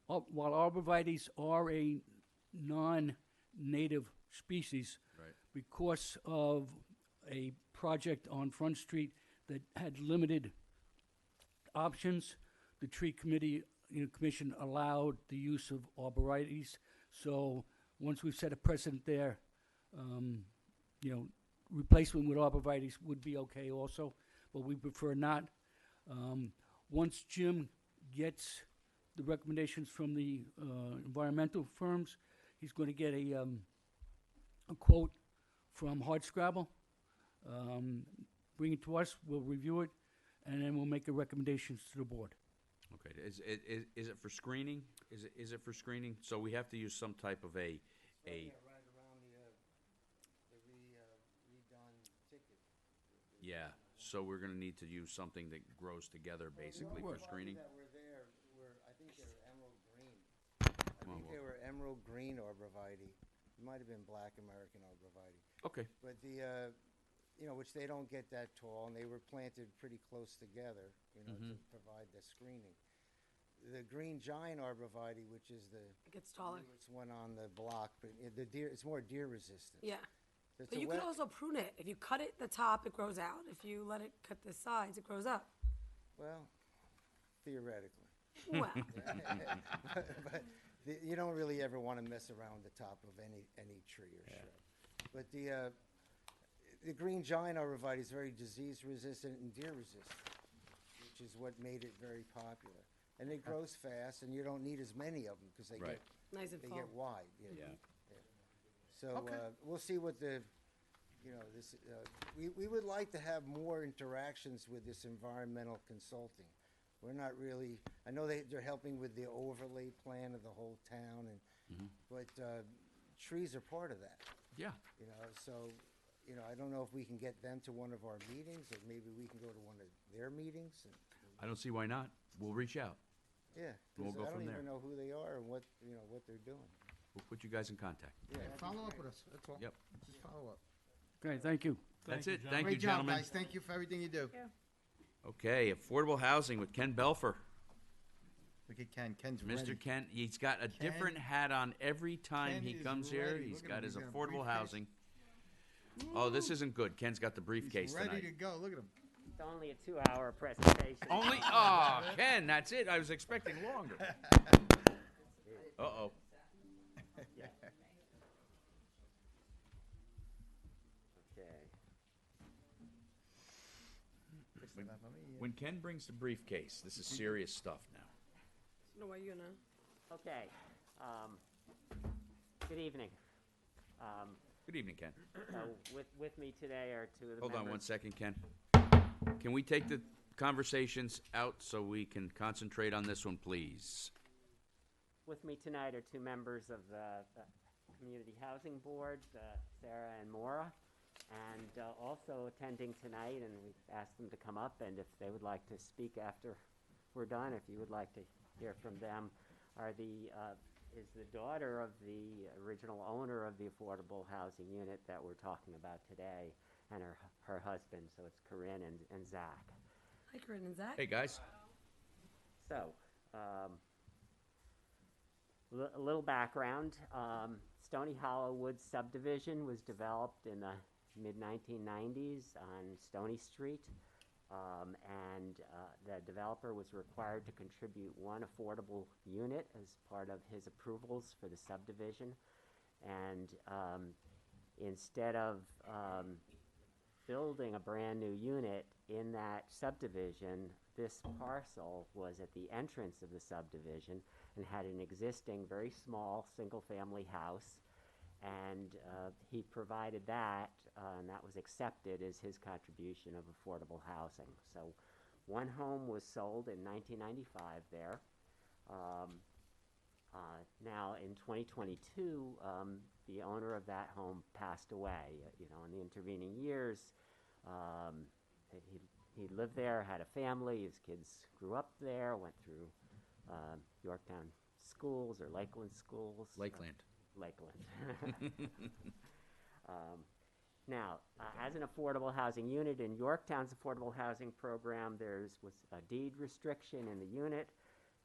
While arborvitaes are a non-native species, Right. because of a project on Front Street that had limited options, the tree committee, commission allowed the use of arborvitaes. So once we've set a precedent there, replacement with arborvitaes would be okay also, but we prefer not. Once Jim gets the recommendations from the environmental firms, he's going to get a quote from Hardscrabble. Bring it to us, we'll review it, and then we'll make the recommendations to the board. Okay, is it for screening? Is it for screening? So we have to use some type of a, Right around the redone ticket. yeah, so we're gonna need to use something that grows together basically for screening? That were there I think they were emerald green. Well, They were emerald green arborvitae. It might have been black American arborvitae. Okay. But which they don't get that tall, and they were planted pretty close together, to provide the screening. The green giant arborvitae, which is the It gets taller. newest one on the block, but it's more deer resistant. Yeah. It's But a you wet- could also prune it. If you cut it the top, it grows out. If you let it cut the sides, it grows up. Well, theoretically. Well. but you don't really ever want to mess around the top of any tree or shrub. But the green giant arborvitae is very disease resistant and deer resistant, which is what made it very popular. And it grows fast, and you don't need as many of them because they Right. get Nice and they full. get wide. Yeah. So Okay. we'll see what we would like to have more interactions with this environmental consulting. We're not really, I know they're helping with the overlay plan of the whole town, but trees are part of that. Yeah. So, I don't know if we can get them to one of our meetings, or maybe we can go to one of their meetings. I don't see why not. We'll reach out. Yeah, We'll 'cause go I from don't there. even know who they are and what they're doing. We'll put you guys in contact. Yeah, Yeah, follow up with us, that's all. Yep. Just follow up. Okay, thank you. That's it. Thank you, Great job, gentlemen. guys, thank you for everything you do. Okay, affordable housing with Ken Belfer. Look at Ken, Ken's Mr. ready. Ken, he's got a different hat on every time Ken he is comes here. ready. He's Look at got him. his He's got a affordable briefcase. housing. Oh, this isn't good. Ken's got the briefcase He's ready tonight. to go, look at him. It's only a 2-hour presentation. Only, oh, Ken, that's it. I was expecting longer. Uh-oh. Okay. When Ken brings the briefcase, this is serious stuff now. No way you know. Okay. Good evening. Good evening, Ken. So with me today are two of the Hold members. on one second, Ken. Can we take the conversations out so we can concentrate on this one, please? With me tonight are two members of the Community Housing Board, Sarah and Maura, and also attending tonight, and we've asked them to come up, and if they would like to speak after we're done, if you would like to hear from them, is the daughter of the original owner of the affordable housing unit that we're talking about today, and her husband, so it's Corinne and Zach. Hi, Corinne and Zach. Hey, guys. So, a little background. Stony Hollow Woods subdivision was developed in the mid-1990s on Stony Street. The developer was required to contribute one affordable unit as part of his approvals for the subdivision. And instead of building a brand new unit in that subdivision, this parcel was at the entrance of the subdivision and had an existing very small single-family house. And he provided that, and that was accepted as his contribution of affordable housing. So one home was sold in 1995 there. Now in 2022, the owner of that home passed away. In the intervening years, he lived there, had a family, his kids grew up there, went through Yorktown schools or Lakeland schools. Lakeland. Lakeland. Now, as an affordable housing unit in Yorktown's affordable housing program, there was a deed restriction in the unit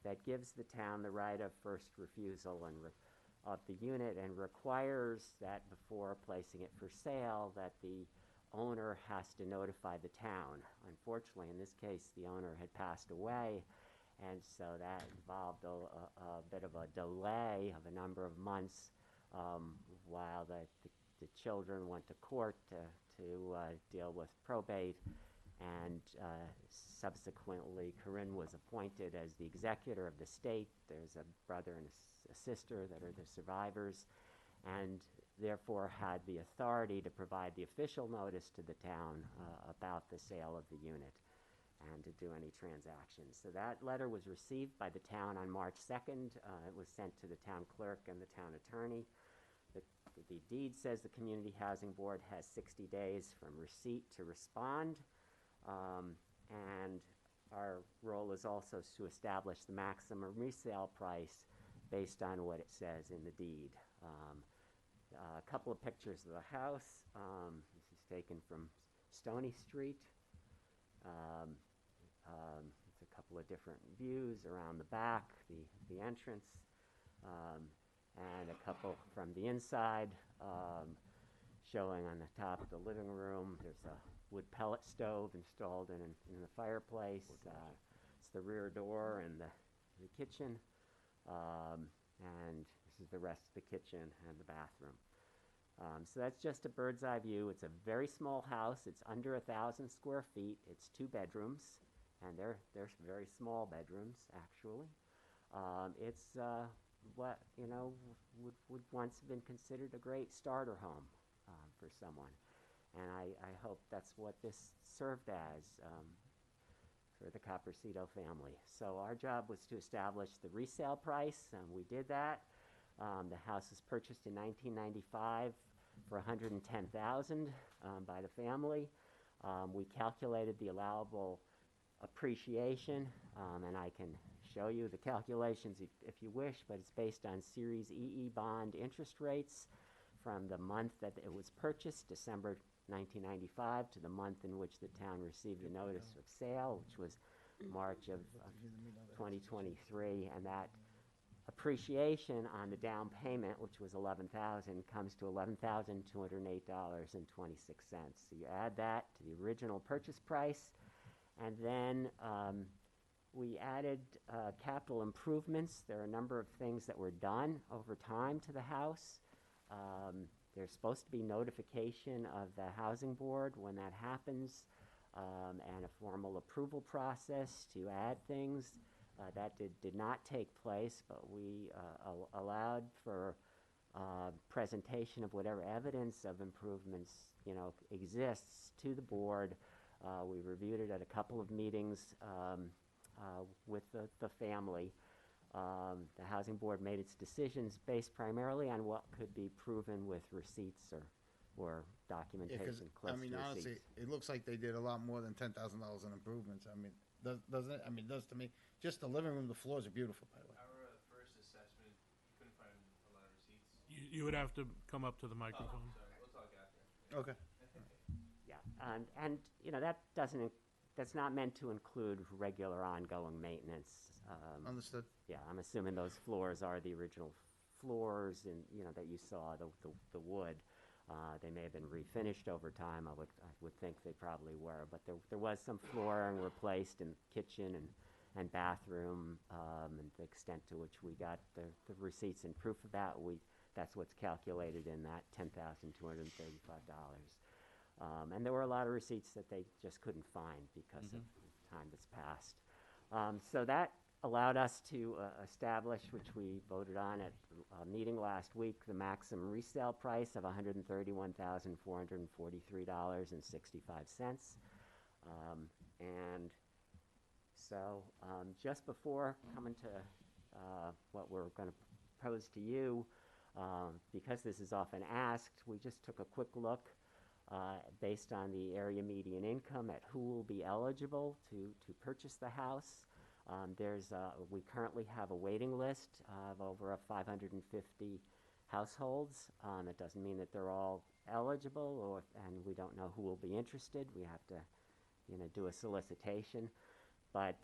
that gives the town the right of first refusal of the unit and requires that before placing it for sale that the owner has to notify the town. Unfortunately, in this case, the owner had passed away, and so that involved a bit of a delay of a number of months while the children went to court to deal with probate. and subsequently Corinne was appointed as the executor of the estate. There's a brother and a sister that are the survivors, and therefore had the authority to provide the official notice to the town about the sale of the unit and to do any transactions. So that letter was received by the town on March 2nd. It was sent to the town clerk and the town attorney. The deed says the Community Housing Board has 60 days from receipt to respond. And our role is also to establish the maximum resale price based on what it says in the deed. A couple of pictures of the house. This is taken from Stony Street. It's a couple of different views around the back, the entrance, and a couple from the inside, showing on the top of the living room. There's a wood pellet stove installed in the fireplace. It's the rear door and the kitchen. And this is the rest of the kitchen and the bathroom. So that's just a bird's eye view. It's a very small house. It's under 1,000 square feet. It's 2 bedrooms, and they're very small bedrooms, actually. It's what, you know, would once have been considered a great starter home for someone. And I hope that's what this served as for the Coprosito family. So our job was to establish the resale price, and we did that. The house was purchased in 1995 for $110,000 by the family. We calculated the allowable appreciation, and I can show you the calculations if you wish, but it's based on Series EE bond interest rates from the month that it was purchased, December 1995, to the month in which the town received the notice of sale, which was March of 2023, and that appreciation on the down payment, which was $11,000, comes to $11,208.26. So you add that to the original purchase price, and then we added capital improvements. There are a number of things that were done over time to the house. There's supposed to be notification of the housing board when that happens, and a formal approval process to add things. That did not take place, but we allowed for presentation of whatever evidence of improvements, you know, exists to the board. We reviewed it at a couple of meetings with the family. The housing board made its decisions based primarily on what could be proven with receipts or documentation. I mean, honestly, it looks like they did a lot more than $10,000 in improvements. I mean, doesn't it? I mean, it does to me. Just the living room, the floors are beautiful, by the way. Our first assessment, couldn't find a lot of receipts. You would have to come up to the microphone. Oh, sorry, we'll talk after. Okay. Yeah, and you know, that's not meant to include regular ongoing maintenance. Understood. Yeah, I'm assuming those floors are the original floors, and you know that you saw the wood. They may have been refinished over time. I would think they probably were, but there was some flooring replaced in the kitchen and bathroom, and the extent to which we got the receipts and proof of that, that's what's calculated in that $10,235. And there were a lot of receipts that they just couldn't find because of the time that's passed. So that allowed us to establish, which we voted on at a meeting last week, the maximum resale price of $131,443.65. And so just before coming to what we're going to propose to you, because this is often asked, we just took a quick look based on the area median income at who will be eligible to purchase the house. We currently have a waiting list of over 550 households. It doesn't mean that they're all eligible, and we don't know who will be interested. We have to, you know, do a solicitation. But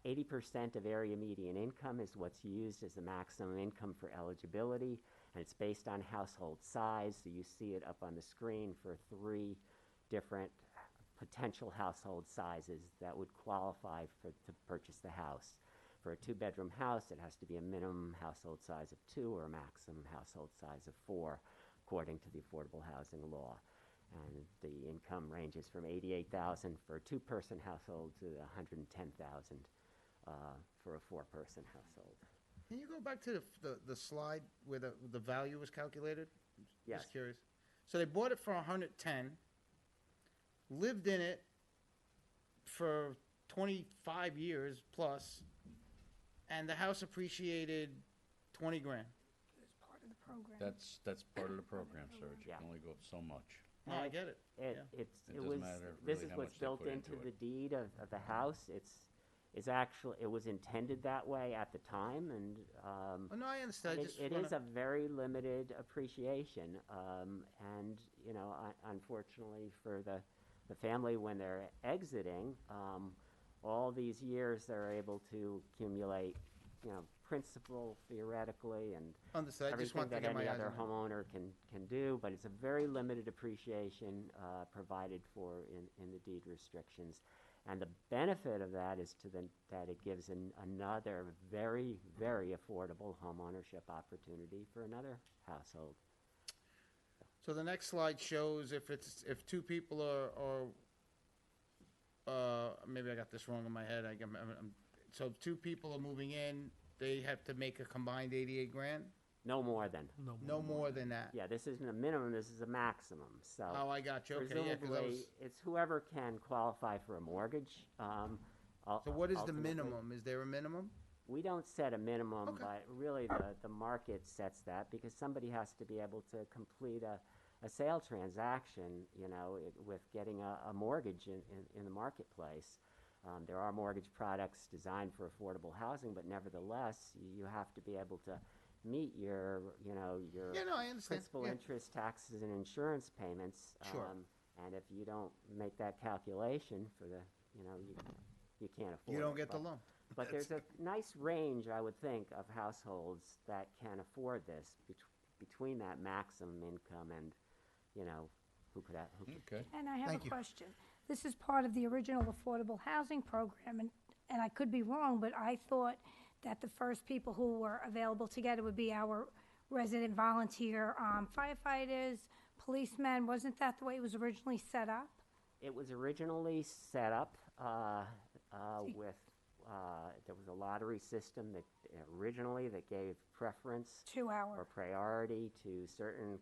80% of area median income is what's used as the maximum income for eligibility, and it's based on household size. So you see it up on the screen for 3 different potential household sizes that would qualify to purchase the house. For a 2-bedroom house, it has to be a minimum household size of 2 or a maximum household size of 4, according to the affordable housing law. And the income ranges from 88,000 for a two-person household to 110,000 for a four-person household. Can you go back to the slide where the value was calculated? Yes. Just curious. So they bought it for 110, lived in it for 25 years plus, and the house appreciated 20 grand. Part of the program. That's part of the program, Serge. You Yeah. can only go up so much. No, I get it. It It was, doesn't matter this really is how what's much they built put into into the it. deed of the house. It's actually, it was intended that way at the time, and Oh, no, I understand. I just it wanna- is a very limited appreciation. And, you know, unfortunately for the family, when they're exiting, all these years they're able to accumulate, you know, principal theoretically and Understood. I just everything want to that get my any eyes other on it. homeowner can do, but it's a very limited appreciation provided for in the deed restrictions. And the benefit of that is that it gives another very, very affordable homeownership opportunity for another household. So the next slide shows if two people are maybe I got this wrong in my head. So if two people are moving in, they have to make a combined 88 grand? No more than. No more than that. Yeah, this isn't a minimum, this is a maximum, so. Oh, I got you. Okay, yeah, 'cause I Presumably, was- it's whoever can qualify for a mortgage. So what is the ultimately. minimum? Is there a minimum? We don't set a minimum, Okay. but really the market sets that because somebody has to be able to complete a sale transaction, you know, with getting a mortgage in the marketplace. There are mortgage products designed for affordable housing, but nevertheless, you have to be able to meet your, you know, your Yeah, no, I understand. principal, Yeah. interest, taxes, and insurance payments. Sure. And if you don't make that calculation for the, you know, you can't afford it. You don't get the But- loan. But there's a nice range, I would think, of households that can afford this between that maximum income and, you know, who could. Okay. And I have Thank a you. question. This is part of the original affordable housing program, and I could be wrong, but I thought that the first people who were available to get it would be our resident volunteer firefighters, policemen. Wasn't that the way it was originally set up? It was originally set up with, there was a lottery system that originally that gave preference 2 hour. or priority to certain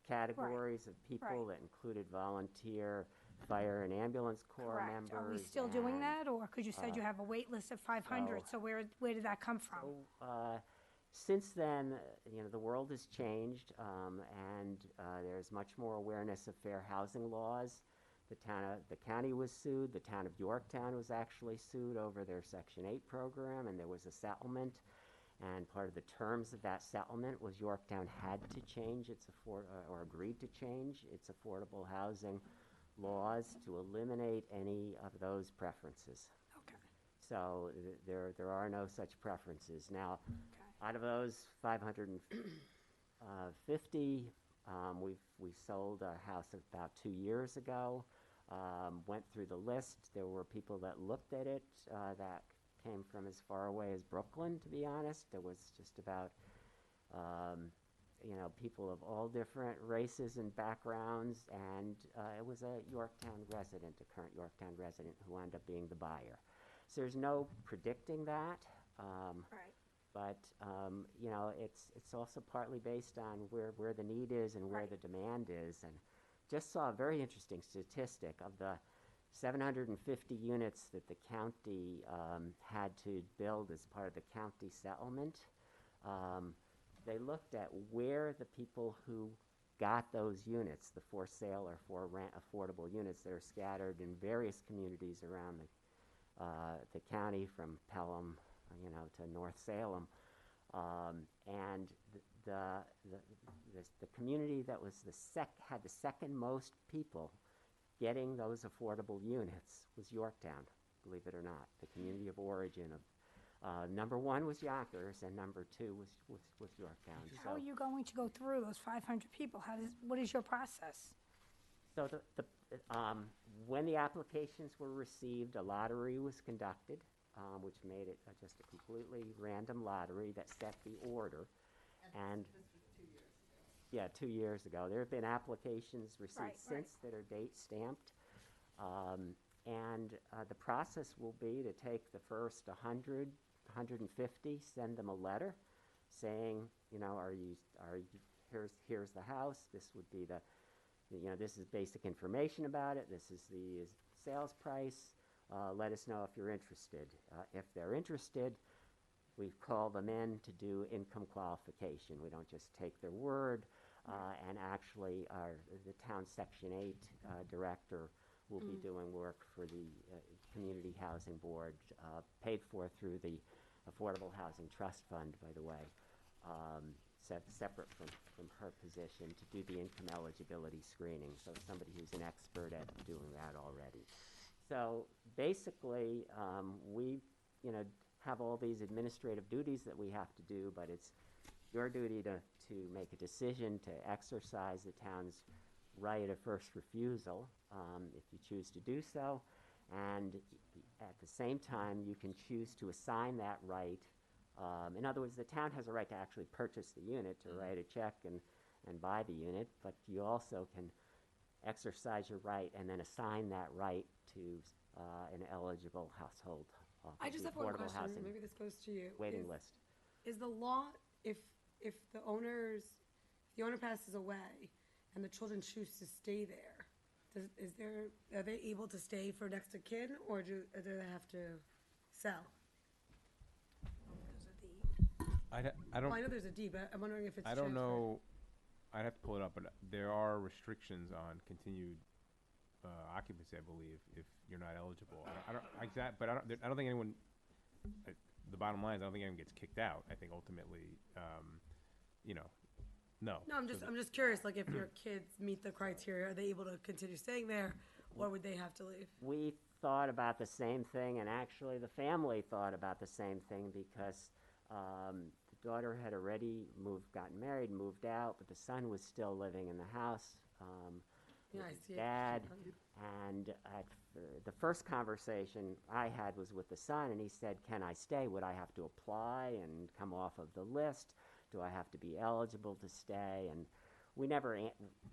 categories of people right. that included volunteer, fire and ambulance corps Correct. members. Are we still doing and, that, or because you said you have a wait list of 500, so where did that come from? Since then, you know, the world has changed, and there's much more awareness of fair housing laws. The county was sued. The town of Yorktown was actually sued over their Section 8 program, and there was a settlement. And part of the terms of that settlement was Yorktown had to change or agreed to change its affordable housing laws to eliminate any of those preferences. Okay. So there are no such preferences. Now, out of those 550, we sold a house about 2 years ago. Went through the list. There were people that looked at it that came from as far away as Brooklyn, to be honest. There was just about, you know, people of all different races and backgrounds, and it was a Yorktown resident, a current Yorktown resident, who wound up being the buyer. So there's no predicting that. Right. But, you know, it's also partly based on where the need is and where the demand is. And just saw a very interesting statistic of the 750 units that the county had to build as part of the county settlement. They looked at where the people who got those units, the for sale or for rent affordable units that are scattered in various communities around the county, from Pelham, you know, to North Salem, and the community that was had the second most people getting those affordable units was Yorktown, believe it or not. The community of origin of number one was Yonkers, and number two was Yorktown. How are you going to go through those 500 people? What is your process? So when the applications were received, a lottery was conducted, which made it just a completely random lottery that set the order. And Yeah, 2 years ago. There have been applications received Right, since that are date stamped. The process will be to take the first 100, 150, send them a letter saying, here's the house, this would be this is basic information about it, this is the sales price, let us know if you're interested. If they're interested, we call them in to do income qualification. We don't just take their word, and actually the town Section 8 director will be doing work for the Community Housing Board, paid for through the Affordable Housing Trust Fund, by the way, separate from her position, to do the income eligibility screening. So somebody who's an expert at doing that already. So basically, we have all these administrative duties that we have to do, but it's your duty to make a decision to exercise the town's right of first refusal, if you choose to do so, and at the same time you can choose to assign that right. In other words, the town has a right to actually purchase the unit, to write a check and buy the unit, but you also can exercise your right and then assign that right to an eligible household. I just have one question, maybe this goes to you. Waiting list. Is the law, if the owner passes away and the children choose to stay there, are they able to stay for next of kin, or do they have to sell? I don't. Well, I know there's a deed, but I'm wondering if it's I don't transferred. know. I'd have to pull it up, but there are restrictions on continued occupancy, I believe, if you're not eligible. I don't think anyone. The bottom line is, I don't think anyone gets kicked out. I think ultimately, no. No, I'm just curious. Like, if your kids meet the criteria, are they able to continue staying there, or would they have to leave? We thought about the same thing, and actually the family thought about the same thing, because the daughter had already gotten married, moved out, but the son was still living in the house with I his see it. dad. And the first conversation I had was with the son, and he said, "Can I stay? Would I have to apply and come off of the list? Do I have to be eligible to stay?" And we never,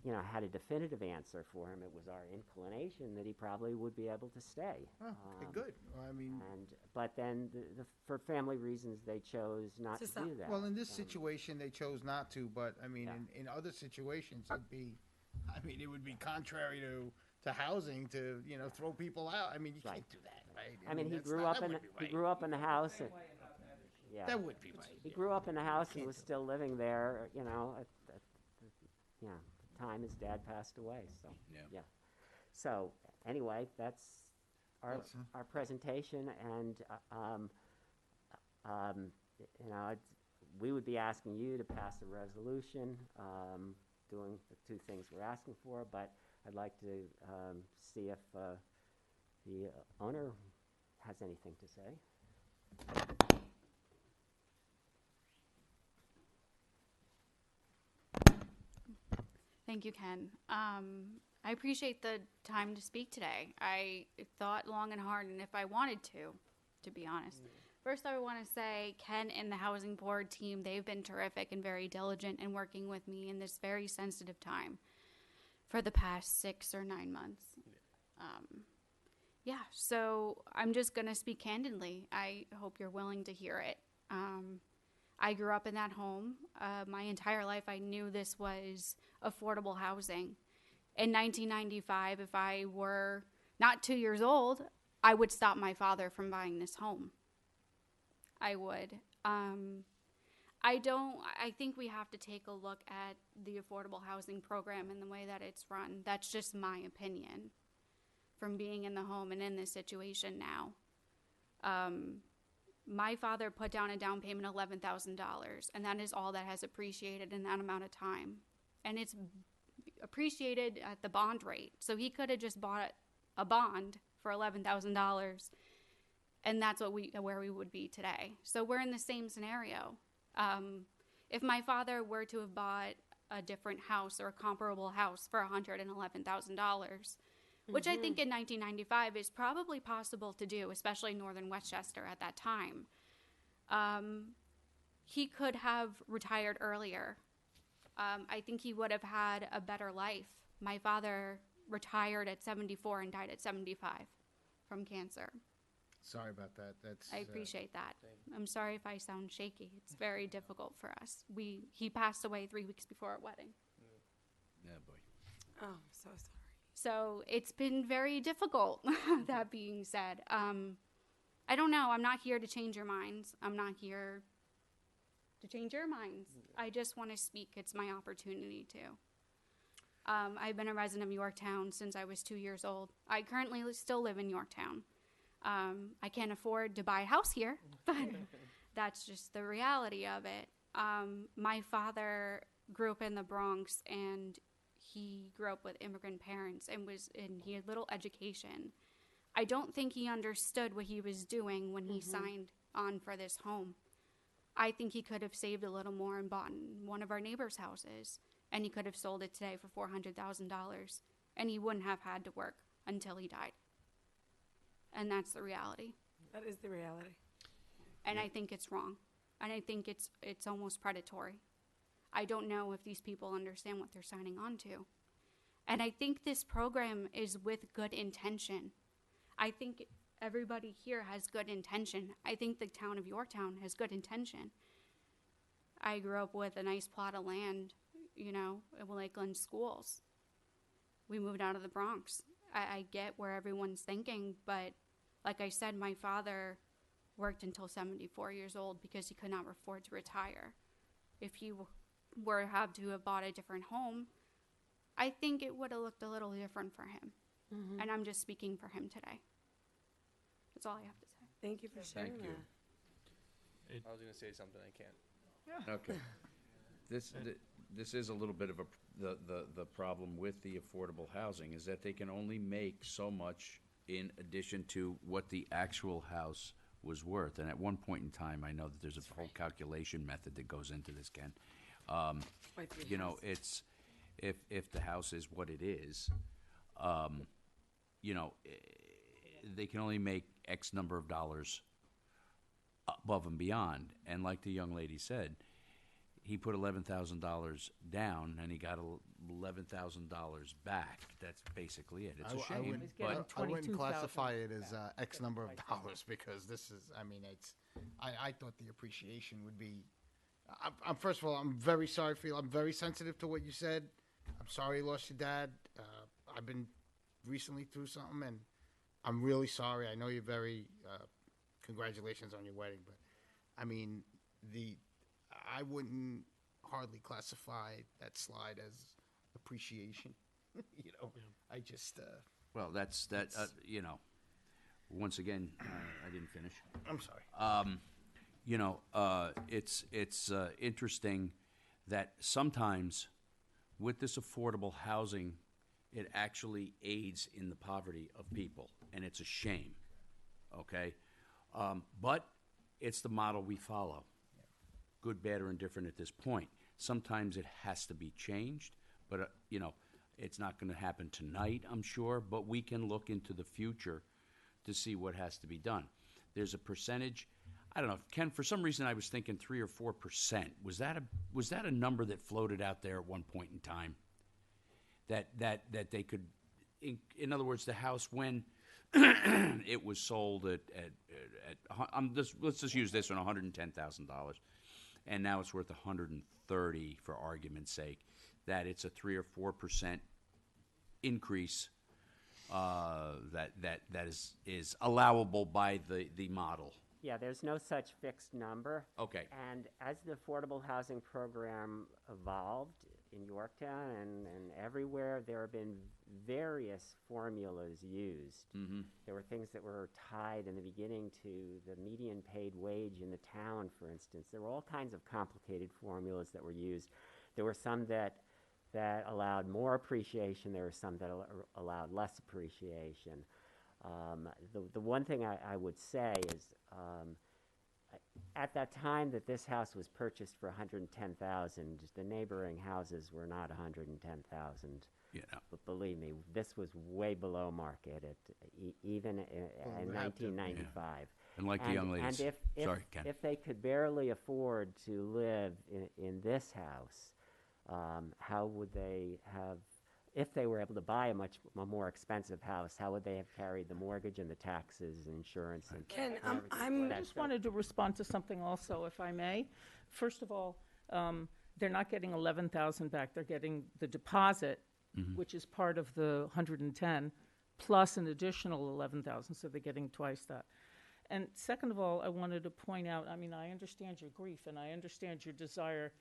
had a definitive answer for him. It was our inclination that he probably would be able to stay. Oh, okay, good. Well, I mean, But then, for family reasons, they chose not to do that. well, in this situation, they chose not to, but I mean, in other situations, it would be contrary to housing to, throw people out. I mean, you can't do that, right? I mean, he that's grew not- up that in wouldn't be he right. grew up in the house. Yeah, That would be right. He grew up in the house and was still living there. At the time his dad passed away. So Yeah. So anyway, that's our presentation, and we would be asking you to pass a resolution, doing the two things we're asking for. But I'd like to see if the owner has anything to say. Thank you, Ken. I appreciate the time to speak today. I thought long and hard, and if I wanted to be honest. First, I want to say Ken and the Housing Board team, they've been terrific and very diligent in working with me in this very sensitive time for the past 6 or 9 months. So I'm just going to speak candidly. I hope you're willing to hear it. I grew up in that home. My entire life, I knew this was affordable housing. In 1995, if I were not 2 years old, I would stop my father from buying this home. I would. I think we have to take a look at the affordable housing program and the way that it's run. That's just my opinion from being in the home and in this situation now. My father put down a down payment of $11,000, and that is all that has appreciated in that amount of time. And it's appreciated at the bond rate. So he could have just bought a bond for $11,000, and that's where we would be today. So we're in the same scenario. If my father were to have bought a different house or a comparable house for $111,000, which I think in 1995 is probably possible to do, especially in northern Westchester at that time. He could have retired earlier. I think he would have had a better life. My father retired at 74 and died at 75 from cancer. Sorry about that. That's. I appreciate that. I'm sorry if I sound shaky. It's very difficult for us. He passed away 3 weeks before our wedding. Yeah, boy. Oh, I'm so sorry. So it's been very difficult. That being said, I don't know. I'm not here to change your minds. I'm not here to change your minds. I just want to speak. It's my opportunity to. I've been a resident of Yorktown since I was 2 years old. I currently still live in Yorktown. I can't afford to buy a house here, but that's just the reality of it. My father grew up in the Bronx, and he grew up with immigrant parents and he had little education. I don't think he understood what he was doing when he signed on for this home. I think he could have saved a little more and bought one of our neighbors' houses, and he could have sold it today for $400,000, and he wouldn't have had to work until he died. And that's the reality. That is the reality. And I think it's wrong. And I think it's almost predatory. I don't know if these people understand what they're signing on to. And I think this program is with good intention. I think everybody here has good intention. I think the town of Yorktown has good intention. I grew up with a nice plot of land, at Lakeland Schools. We moved out of the Bronx. I get where everyone's thinking, but like I said, my father worked until 74 years old because he could not afford to retire. If he were have to have bought a different home, I think it would have looked a little different for him. And I'm just speaking for him today. That's all I have to say. Thank you for sharing Thank you. that. I was going to say something, I can't. Okay. This is a little bit of the problem with the affordable housing, is that they can only make so much in addition to what the actual house was worth. And at one point in time, I know that there's a whole calculation method that goes into this, Ken. It's if the house is what it is, they can only make X number of dollars above and beyond. And like the young lady said, he put $11,000 down and he got $11,000 back. That's basically it. It's a shame. I wouldn't classify it as X number of dollars because this is. I mean, I thought the appreciation would be. I'm first of all, I'm very sorry for you. I'm very sensitive to what you said. I'm sorry you lost your dad. I've been recently through something, and I'm really sorry. I know you're very. Congratulations on your wedding, but I mean I wouldn't hardly classify that slide as appreciation. I just. Well, that's that. Once again, I didn't finish. I'm sorry. It's interesting that sometimes with this affordable housing, it actually aids in the poverty of people, and it's a shame. Okay, but it's the model we follow. Good, bad, or indifferent at this point. Sometimes it has to be changed, but it's not going to happen tonight, I'm sure. But we can look into the future to see what has to be done. There's a percentage. I don't know, Ken. For some reason, I was thinking 3 or 4%. Was that a number that floated out there at one point in time? That they could, in other words, the house when it was sold at let's just use this one, $110,000, and now it's worth $130 for argument's sake. That it's a 3 or 4% increase that is allowable by the model. Yeah, there's no such fixed number. Okay. And as the affordable housing program evolved in Yorktown and everywhere, there have been various formulas used. Mm-hmm. There were things that were tied in the beginning to the median paid wage in the town, for instance. There were all kinds of complicated formulas that were used. There were some that allowed more appreciation. There were some that allowed less appreciation. The one thing I would say is at that time that this house was purchased for $110,000, the neighboring houses were not $110,000. Yeah. But believe me, this was way below market even in 1995. Yeah. And like the young ladies. And Sorry, Ken. if they could barely afford to live in this house, how would they have, if they were able to buy a more expensive house, how would they have carried the mortgage and the taxes and insurance and Ken, everything? I just wanted to respond to something also, if I may. First of all, they're not getting 11,000 back. They're getting the deposit, which is part of the 110, plus an additional 11,000, so they're getting twice that. And second of all, I wanted to point out, I mean, I understand your grief and I understand your desire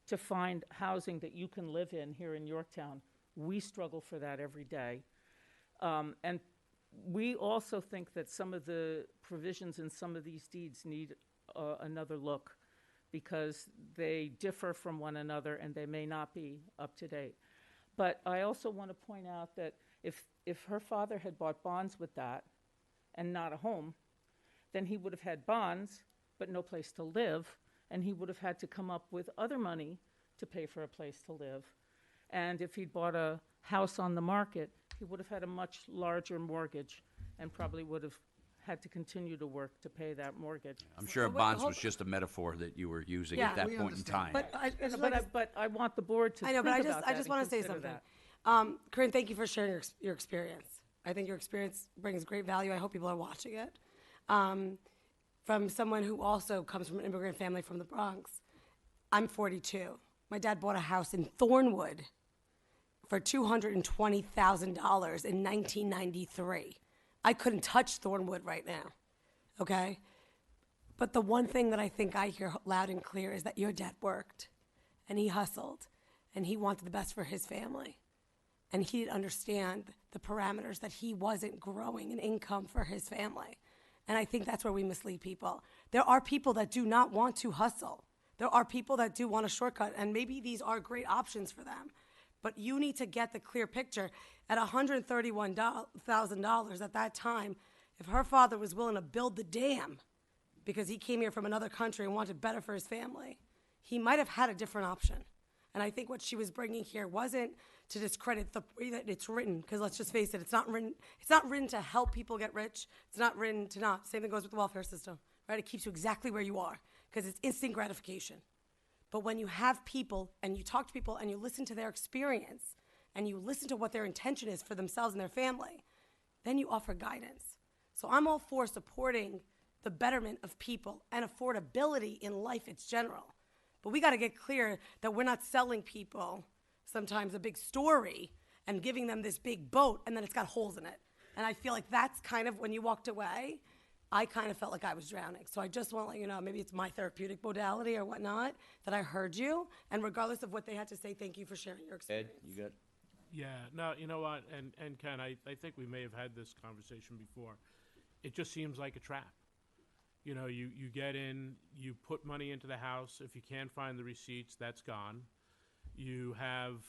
to find housing that you can live in here in Yorktown. We struggle for that every day. And we also think that some of the provisions in some of these deeds need another look, because they differ from one another and they may not be up to date. But I also want to point out that if her father had bought bonds with that and not a home, then he would have had bonds but no place to live, and he would have had to come up with other money to pay for a place to live. And if he'd bought a house on the market, he would have had a much larger mortgage and probably would have had to continue to work to pay that mortgage. I'm sure bonds was just a metaphor that you were using at that point in time. But I want the board to I know, think but about I just that want and to say consider something. that. Corinne, thank you for sharing your experience. I think your experience brings great value. I hope people are watching it. From someone who also comes from an immigrant family from the Bronx, I'm 42. My dad bought a house in Thornwood for $220,000 in 1993. I couldn't touch Thornwood right now, okay? But the one thing that I think I hear loud and clear is that your dad worked, and he hustled, and he wanted the best for his family. And he didn't understand the parameters that he wasn't growing an income for his family. And I think that's where we mislead people. There are people that do not want to hustle. There are people that do want a shortcut, and maybe these are great options for them. But you need to get the clear picture. At $131,000 at that time, if her father was willing to build the dam because he came here from another country and wanted better for his family, he might have had a different option. And I think what she was bringing here wasn't to discredit the way that it's written, because let's just face it, it's not written to help people get rich. It's not written to not. Same thing goes with the welfare system, right? It keeps you exactly where you are because it's instant gratification. But when you have people and you talk to people and you listen to their experience and you listen to what their intention is for themselves and their family, then you offer guidance. So I'm all for supporting the betterment of people and affordability in life in general. But we got to get clear that we're not selling people sometimes a big story and giving them this big boat and then it's got holes in it. And I feel like that's kind of when you walked away, I kind of felt like I was drowning. So I just want to let you know, maybe it's my therapeutic modality or whatnot, that I heard you. And regardless of what they had to say, thank you for sharing your experience. Ed, you got? Yeah, no, you know what, and Ken, I think we may have had this conversation before. It just seems like a trap. You know, you get in, you put money into the house. If you can't find the receipts, that's gone. You have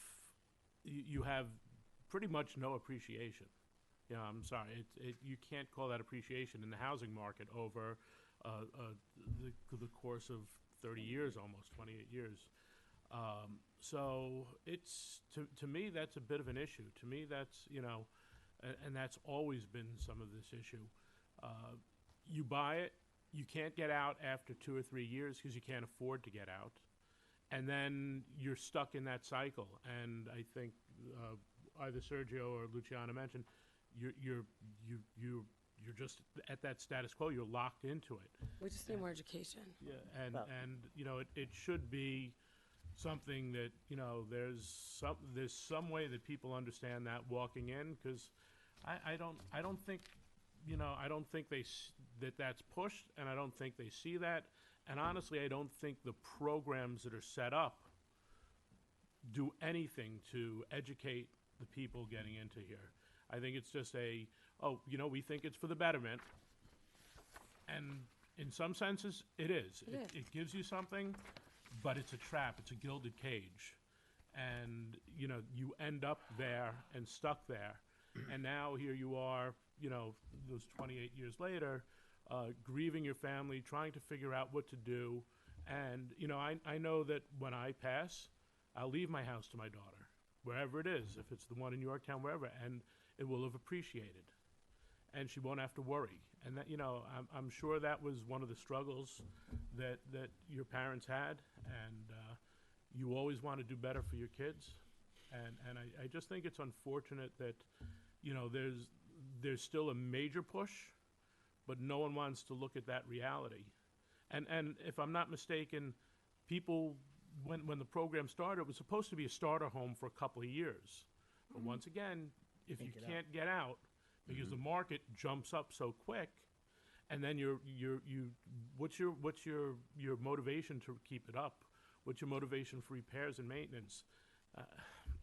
pretty much no appreciation. You know, I'm sorry, you can't call that appreciation in the housing market over the course of 30 years, almost 28 years. So it's, to me, that's a bit of an issue. To me, that's, you know, and that's always been some of this issue. You buy it, you can't get out after 2 or 3 years because you can't afford to get out. And then you're stuck in that cycle. And I think either Sergio or Luciana mentioned, you're just at that status quo. You're locked into it. We just need more education. Yeah, and you know, it should be something that, you know, there's some way that people understand that walking in, because I don't think, you know, I don't think that's pushed, and I don't think they see that. And honestly, I don't think the programs that are set up do anything to educate the people getting into here. I think it's just you know, we think it's for the betterment. And in some senses, it is. It gives you something, but it's a trap. It's a gilded cage. And, you know, you end up there and stuck there. And now here you are, you know, those 28 years later, grieving your family, trying to figure out what to do. And, you know, I know that when I pass, I'll leave my house to my daughter, wherever it is, if it's the one in Yorktown, wherever, and it will have appreciated. And she won't have to worry. And that, you know, I'm sure that was one of the struggles that your parents had. And, you always want to do better for your kids. And I just think it's unfortunate that, you know, there's still a major push, but no one wants to look at that reality. And if I'm not mistaken, people, when the program started, it was supposed to be a starter home for a couple of years. But once again, if you can't get out, because the market jumps up so quick, and then what's your motivation to keep it up? What's your motivation for repairs and maintenance?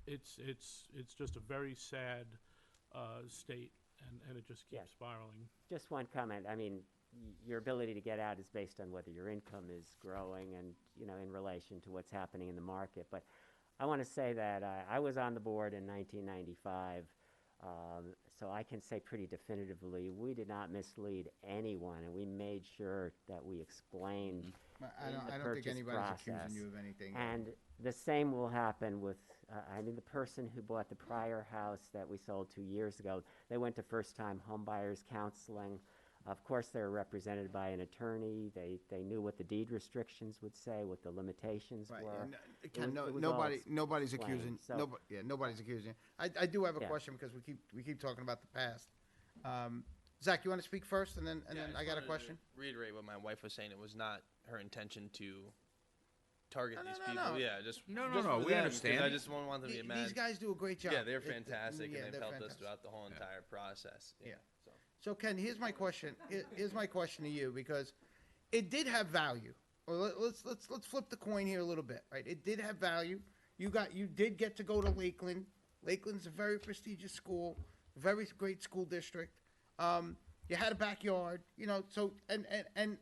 It's just a very sad state, and it just keeps spiraling. Just one comment. I mean, your ability to get out is based on whether your income is growing and, you know, in relation to what's happening in the market. But I want to say that I was on the board in 1995, so I can say pretty definitively we did not mislead anyone, and we made sure that we explained I in don't the think purchase anybody's process. accusing you of anything. And the same will happen with, I mean, the person who bought the prior house that we sold 2 years ago, they went to first-time homebuyers counseling. Of course, they were represented by an attorney. They knew what the deed restrictions would say, what the limitations Right, were. and, It Ken, was- it was all nobody's explained. accusing. So- Nobody's accusing. I do have a Yeah. question because we keep talking about the past. Zach, you want to speak first, and then I got a question. Reiterate what my wife was saying. It was not her intention to target these no, people. no. Yeah, just No, just no, for we them, 'cause understand. I just won't want them to get mad. These guys do a great job. Yeah, they're It- fantastic, yeah, and they've they're helped us fantastic. throughout the whole entire process. Yeah. So. So Ken, here's my question. Here's my question to you, because it did have value. Well, let's flip the coin here a little bit, right? It did have value. You did get to go to Lakeland. Lakeland's a very prestigious school, very great school district. You had a backyard, you know. So and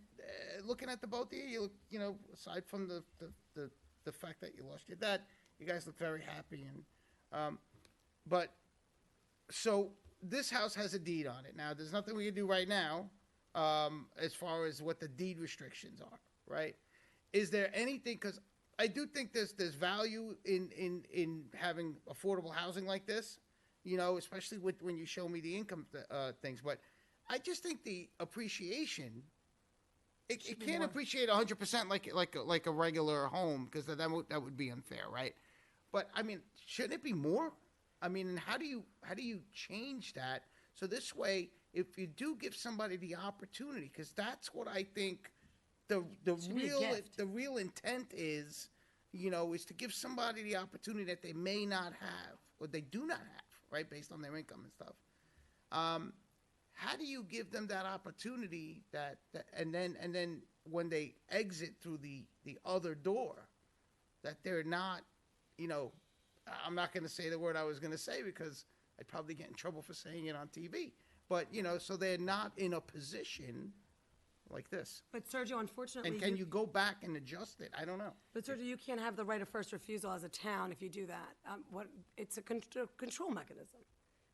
looking at the both of you, you know, aside from the fact that you lost your dad, you guys look very happy. And but so this house has a deed on it. Now, there's nothing we can do right now as far as what the deed restrictions are, right? Is there anything, because I do think there's value in having affordable housing like this, you know, especially when you show me the income things. But I just think the appreciation, it can't appreciate 100% like a regular home, because that would be unfair, right? But I mean, shouldn't it be more? I mean, how do you change that so this way, if you do give somebody the opportunity, because that's what I think the real intent is, you know, is to give somebody the opportunity that they may not have or they do not have, right, based on their income and stuff. How do you give them that opportunity and then when they exit through the other door, that they're not, you know, I'm not going to say the word I was going to say because I'd probably get in trouble for saying it on TV. But, you know, so they're not in a position like this. But Sergio, unfortunately, And can you go back and adjust it? I don't know. But Sergio, you can't have the right of first refusal as a town if you do that. It's a control mechanism,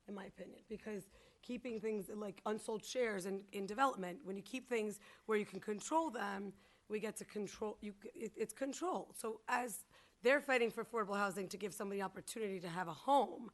in my opinion, because keeping things like unsold shares in development, when you keep things where you can control them, we get to control. It's control. So as they're fighting for affordable housing to give somebody opportunity to have a home,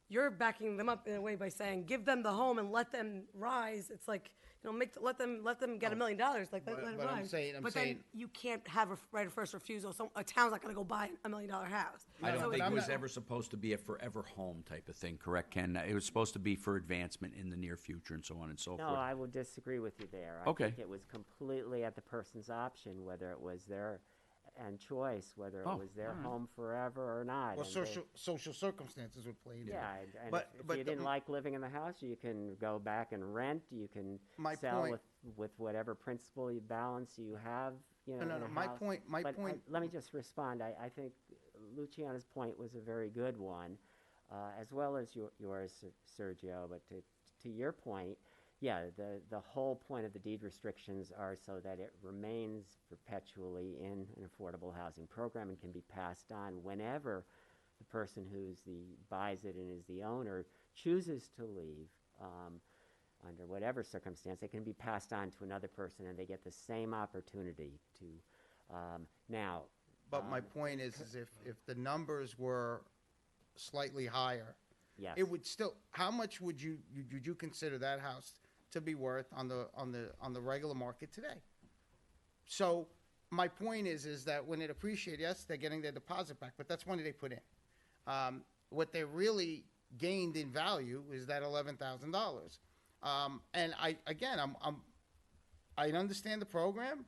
you're backing them up in a way by saying, give them the home and let them rise. It's like, you know, let them get $1 million, like let it but I'm rise. saying- but then you can't have a right of first refusal. So a town's not going to go buy $1 million house. I don't So think it's- it was ever supposed to be a forever home type of thing, correct, Ken? It was supposed to be for advancement in the near future and so on and so No, forth. I will disagree with you there. Okay. I think it was completely at the person's option, whether it was their and choice, whether it was their home forever or not. Well, And they- social circumstances would play into it. Yeah, and But- if but you the- didn't like living in the house, you can go back and rent. You can My sell point- with whatever principal you balance you have. You know, No, in no, a my house. point- my But point- let me just respond. I think Luciano's point was a very good one, as well as yours, Sergio. But to your point, yeah, the whole point of the deed restrictions are so that it remains perpetually in an affordable housing program and can be passed on whenever the person buys it and is the owner chooses to leave. Under whatever circumstance, it can be passed on to another person, and they get the same opportunity to. Now, But my point is if the numbers were slightly higher, yes, it would still. How much would you consider that house to be worth on the regular market today? So my point is that when it appreciates, yes, they're getting their deposit back, but that's money they put in. What they really gained in value is that $11,000. And I understand the program,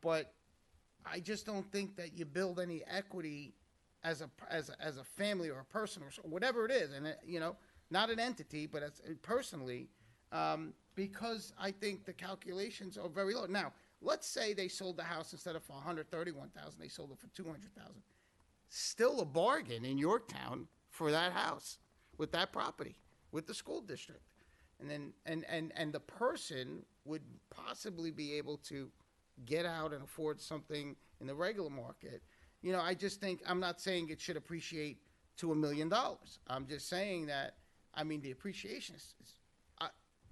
but I just don't think that you build any equity as a family or a person or whatever it is, and not an entity, but personally, because I think the calculations are very low. Now, let's say they sold the house instead of for $131,000, they sold it for $200,000. Still a bargain in Yorktown for that house, with that property, with the school district, and then and the person would possibly be able to get out and afford something in the regular market. I just think, I'm not saying it should appreciate to $1 million. I'm just saying that, the appreciation is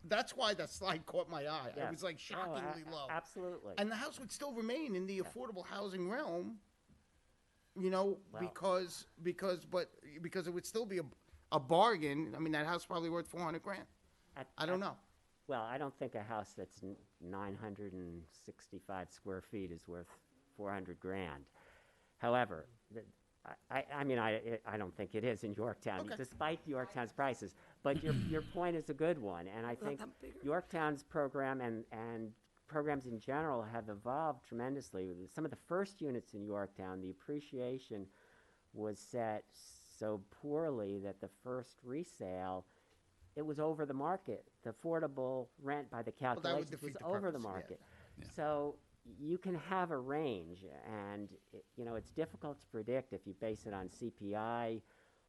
that's why that slide caught my eye. Yeah. It was like shockingly low. Absolutely. And the house would still remain in the affordable housing realm, because it would still be a bargain. That house is probably worth $400,000. I don't know. Well, I don't think a house that's 965 square feet is worth $400,000. However, I don't think it is in Yorktown, despite Yorktown's prices. But your point is a good one, and I think Yorktown's program and programs in general have evolved tremendously. Some of the first units in Yorktown, the appreciation was set so poorly that the first resale, it was over the market. The affordable rent by the calculations was over the market. Yeah. So you can have a range, and it's difficult to predict if you base it on CPI,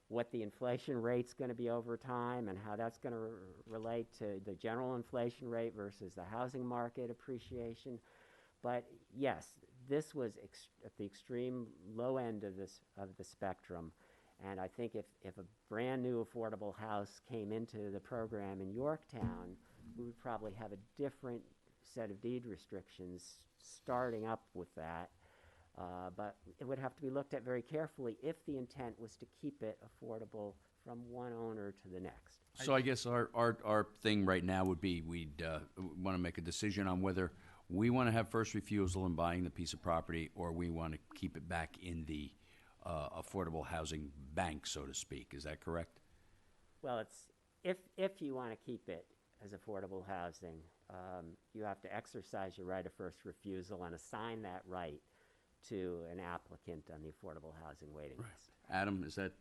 what the inflation rate's going to be over time, and how that's going to relate to the general inflation rate versus the housing market appreciation. But yes, this was at the extreme low end of the spectrum. And I think if a brand new affordable house came into the program in Yorktown, we would probably have a different set of deed restrictions starting up with that. But it would have to be looked at very carefully if the intent was to keep it affordable from one owner to the next. So I guess our thing right now would be we'd want to make a decision on whether we want to have first refusal in buying the piece of property, or we want to keep it back in the affordable housing bank, so to speak. Is that correct? Well, it's if you want to keep it as affordable housing, you have to exercise your right of first refusal and assign that right to an applicant on the affordable housing waiting list. Adam, is that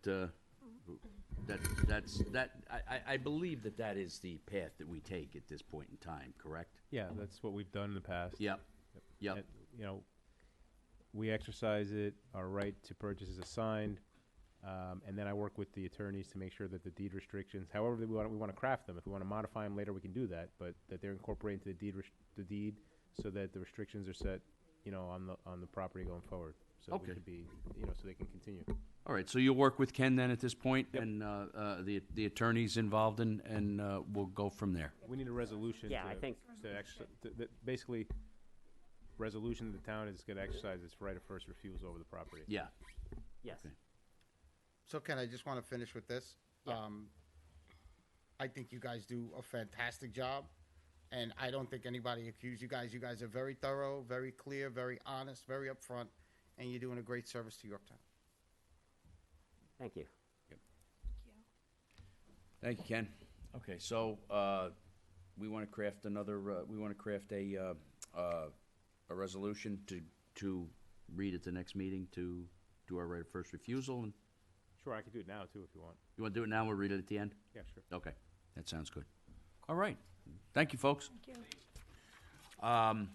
I believe that is the path that we take at this point in time, correct? Yeah, that's what we've done in the past. Yep. And, we exercise it, our right to purchase is assigned, and then I work with the attorneys to make sure that the deed restrictions, however we want to craft them. If we want to modify them later, we can do that, but that they're incorporated into the deed so that the restrictions are set, on the property going forward. So we could be, so they can continue. All right, so you'll work with Ken then at this point, and the attorneys involved, and we'll go from there. We need a resolution. Yeah, I think basically, resolution the town is going to exercise its right of first refusal over the property. Yeah. Yes. Okay. So Ken, I just want to finish with this. Yeah. I think you guys do a fantastic job, and I don't think anybody accused you guys. You guys are very thorough, very clear, very honest, very upfront, and you're doing a great service to Yorktown. Thank you. Thank you, Ken. Okay, so we want to craft another. We want to craft a resolution to read at the next meeting to do our right of first refusal. And Sure, I can do it now, too, if you want. you want to do it now? We'll read it at the end. Yeah, sure. Okay, that sounds good. All right, thank you, folks. Thank you. All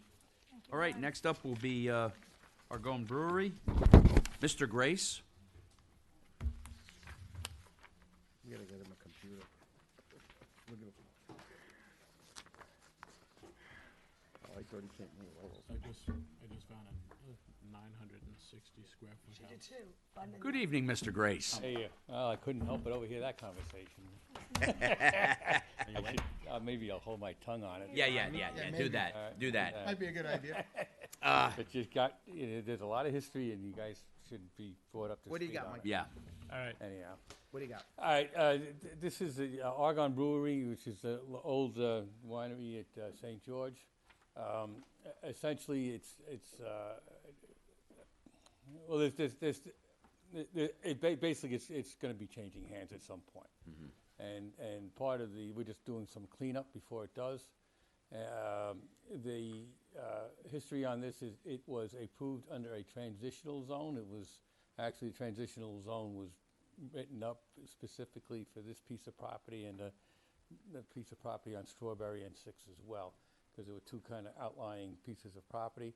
right, next up will be Argonne Brewery. Mr. Grace. We gotta get him a computer. Look at him. Oh, I thought he can't move all I just found a 960 square foot house. She did too. Good evening, Mr. Grace. Hey, I couldn't help but overhear that conversation. I should, maybe I'll hold my tongue on it. Yeah. Do that. Do that. Might be a good idea. But you've got, there's a lot of history, and you guys should be brought up to What do you speed got, on Mike? it. Yeah. All right. Anyhow. What do you got? All right, this is the Argonne Brewery, which is the old winery at St. George. Essentially, well, basically, it's gonna be changing hands at some point. And part of we're just doing some cleanup before it does. The history on this is it was approved under a transitional zone. It was, actually, the transitional zone was written up specifically for this piece of property and the piece of property on Strawberry and 6 as well, because there were two kind of outlying pieces of property.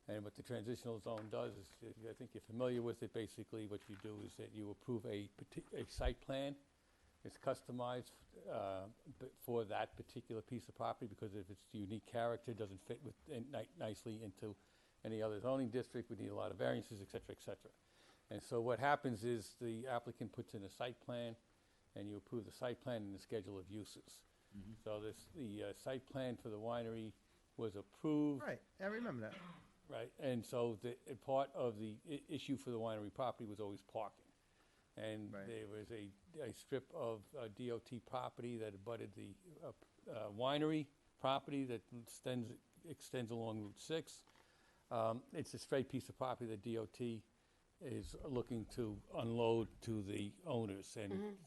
And what the transitional zone does is, I think you're familiar with it, basically what you do is that you approve a site plan. It's customized for that particular piece of property, because if its unique character doesn't fit nicely into any other zoning district, we need a lot of variances, et cetera, et cetera. And so what happens is the applicant puts in a site plan, and you approve the site plan and the schedule of uses. So the site plan for the winery was approved. Right, I remember that. Right, and so part of the issue for the winery property was always parking. And there was a strip of DOT property that abutted the winery property that extends along Route 6. It's a straight piece of property that DOT is looking to unload to the owners. And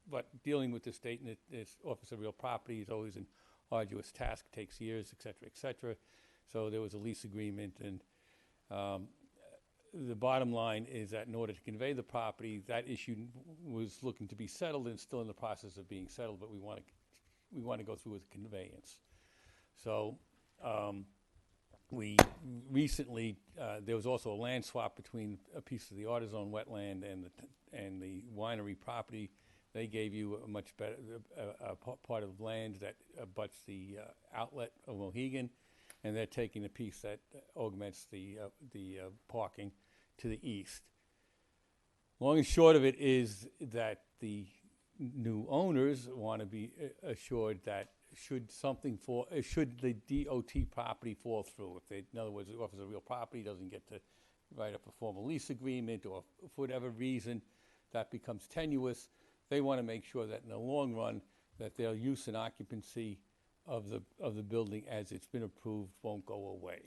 but dealing with the state and this Office of Real Property is always an arduous task, takes years, et cetera, et cetera. So there was a lease agreement, and the bottom line is that in order to convey the property, that issue was looking to be settled and still in the process of being settled, but we want to go through with the conveyance. So we recently, there was also a land swap between a piece of the Artizone wetland and the winery property. They gave you a much better part of land that abuts the outlet of Mohegan, and they're taking a piece that augments the parking to the east. Long and short of it is that the new owners want to be assured that should the DOT property fall through, in other words, the Office of Real Property doesn't get to write up a formal lease agreement, or for whatever reason that becomes tenuous, they want to make sure that in the long run that their use and occupancy of the building as it's been approved won't go away.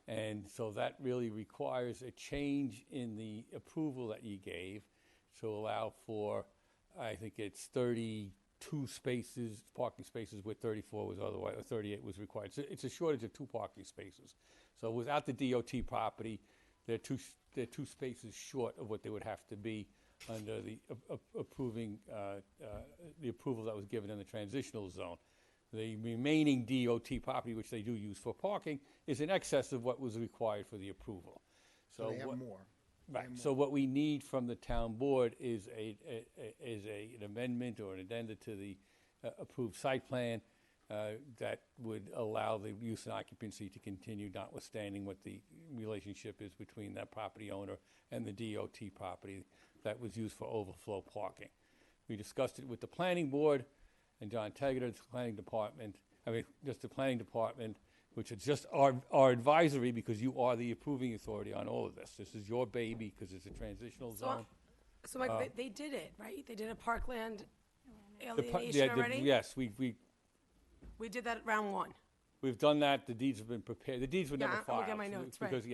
And so that really requires a change in the approval that you gave to allow for, I think it's 32 spaces, parking spaces, where 34 was otherwise, or 38 was required. So it's a shortage of 2 parking spaces. So without the DOT property, they're 2 spaces short of what they would have to be under the the approval that was given in the transitional zone. The remaining DOT property, which they do use for parking, is in excess of what was required for the approval. So they have more. Right. So what we need from the town board is an amendment or an addenda to the approved site plan that would allow the use and occupancy to continue, notwithstanding what the relationship is between that property owner and the DOT property that was used for overflow parking. We discussed it with the planning board and John Tegeter, the planning department, just the planning department, which is just our advisory, because you are the approving authority on all of this. This is your baby, because it's a transitional zone. So Mike, they did it, right? They did a parkland alienation already? Yes, we did that at round 1. We've done that. The deeds have been prepared. The deeds were never I'm filed. looking at my notes, because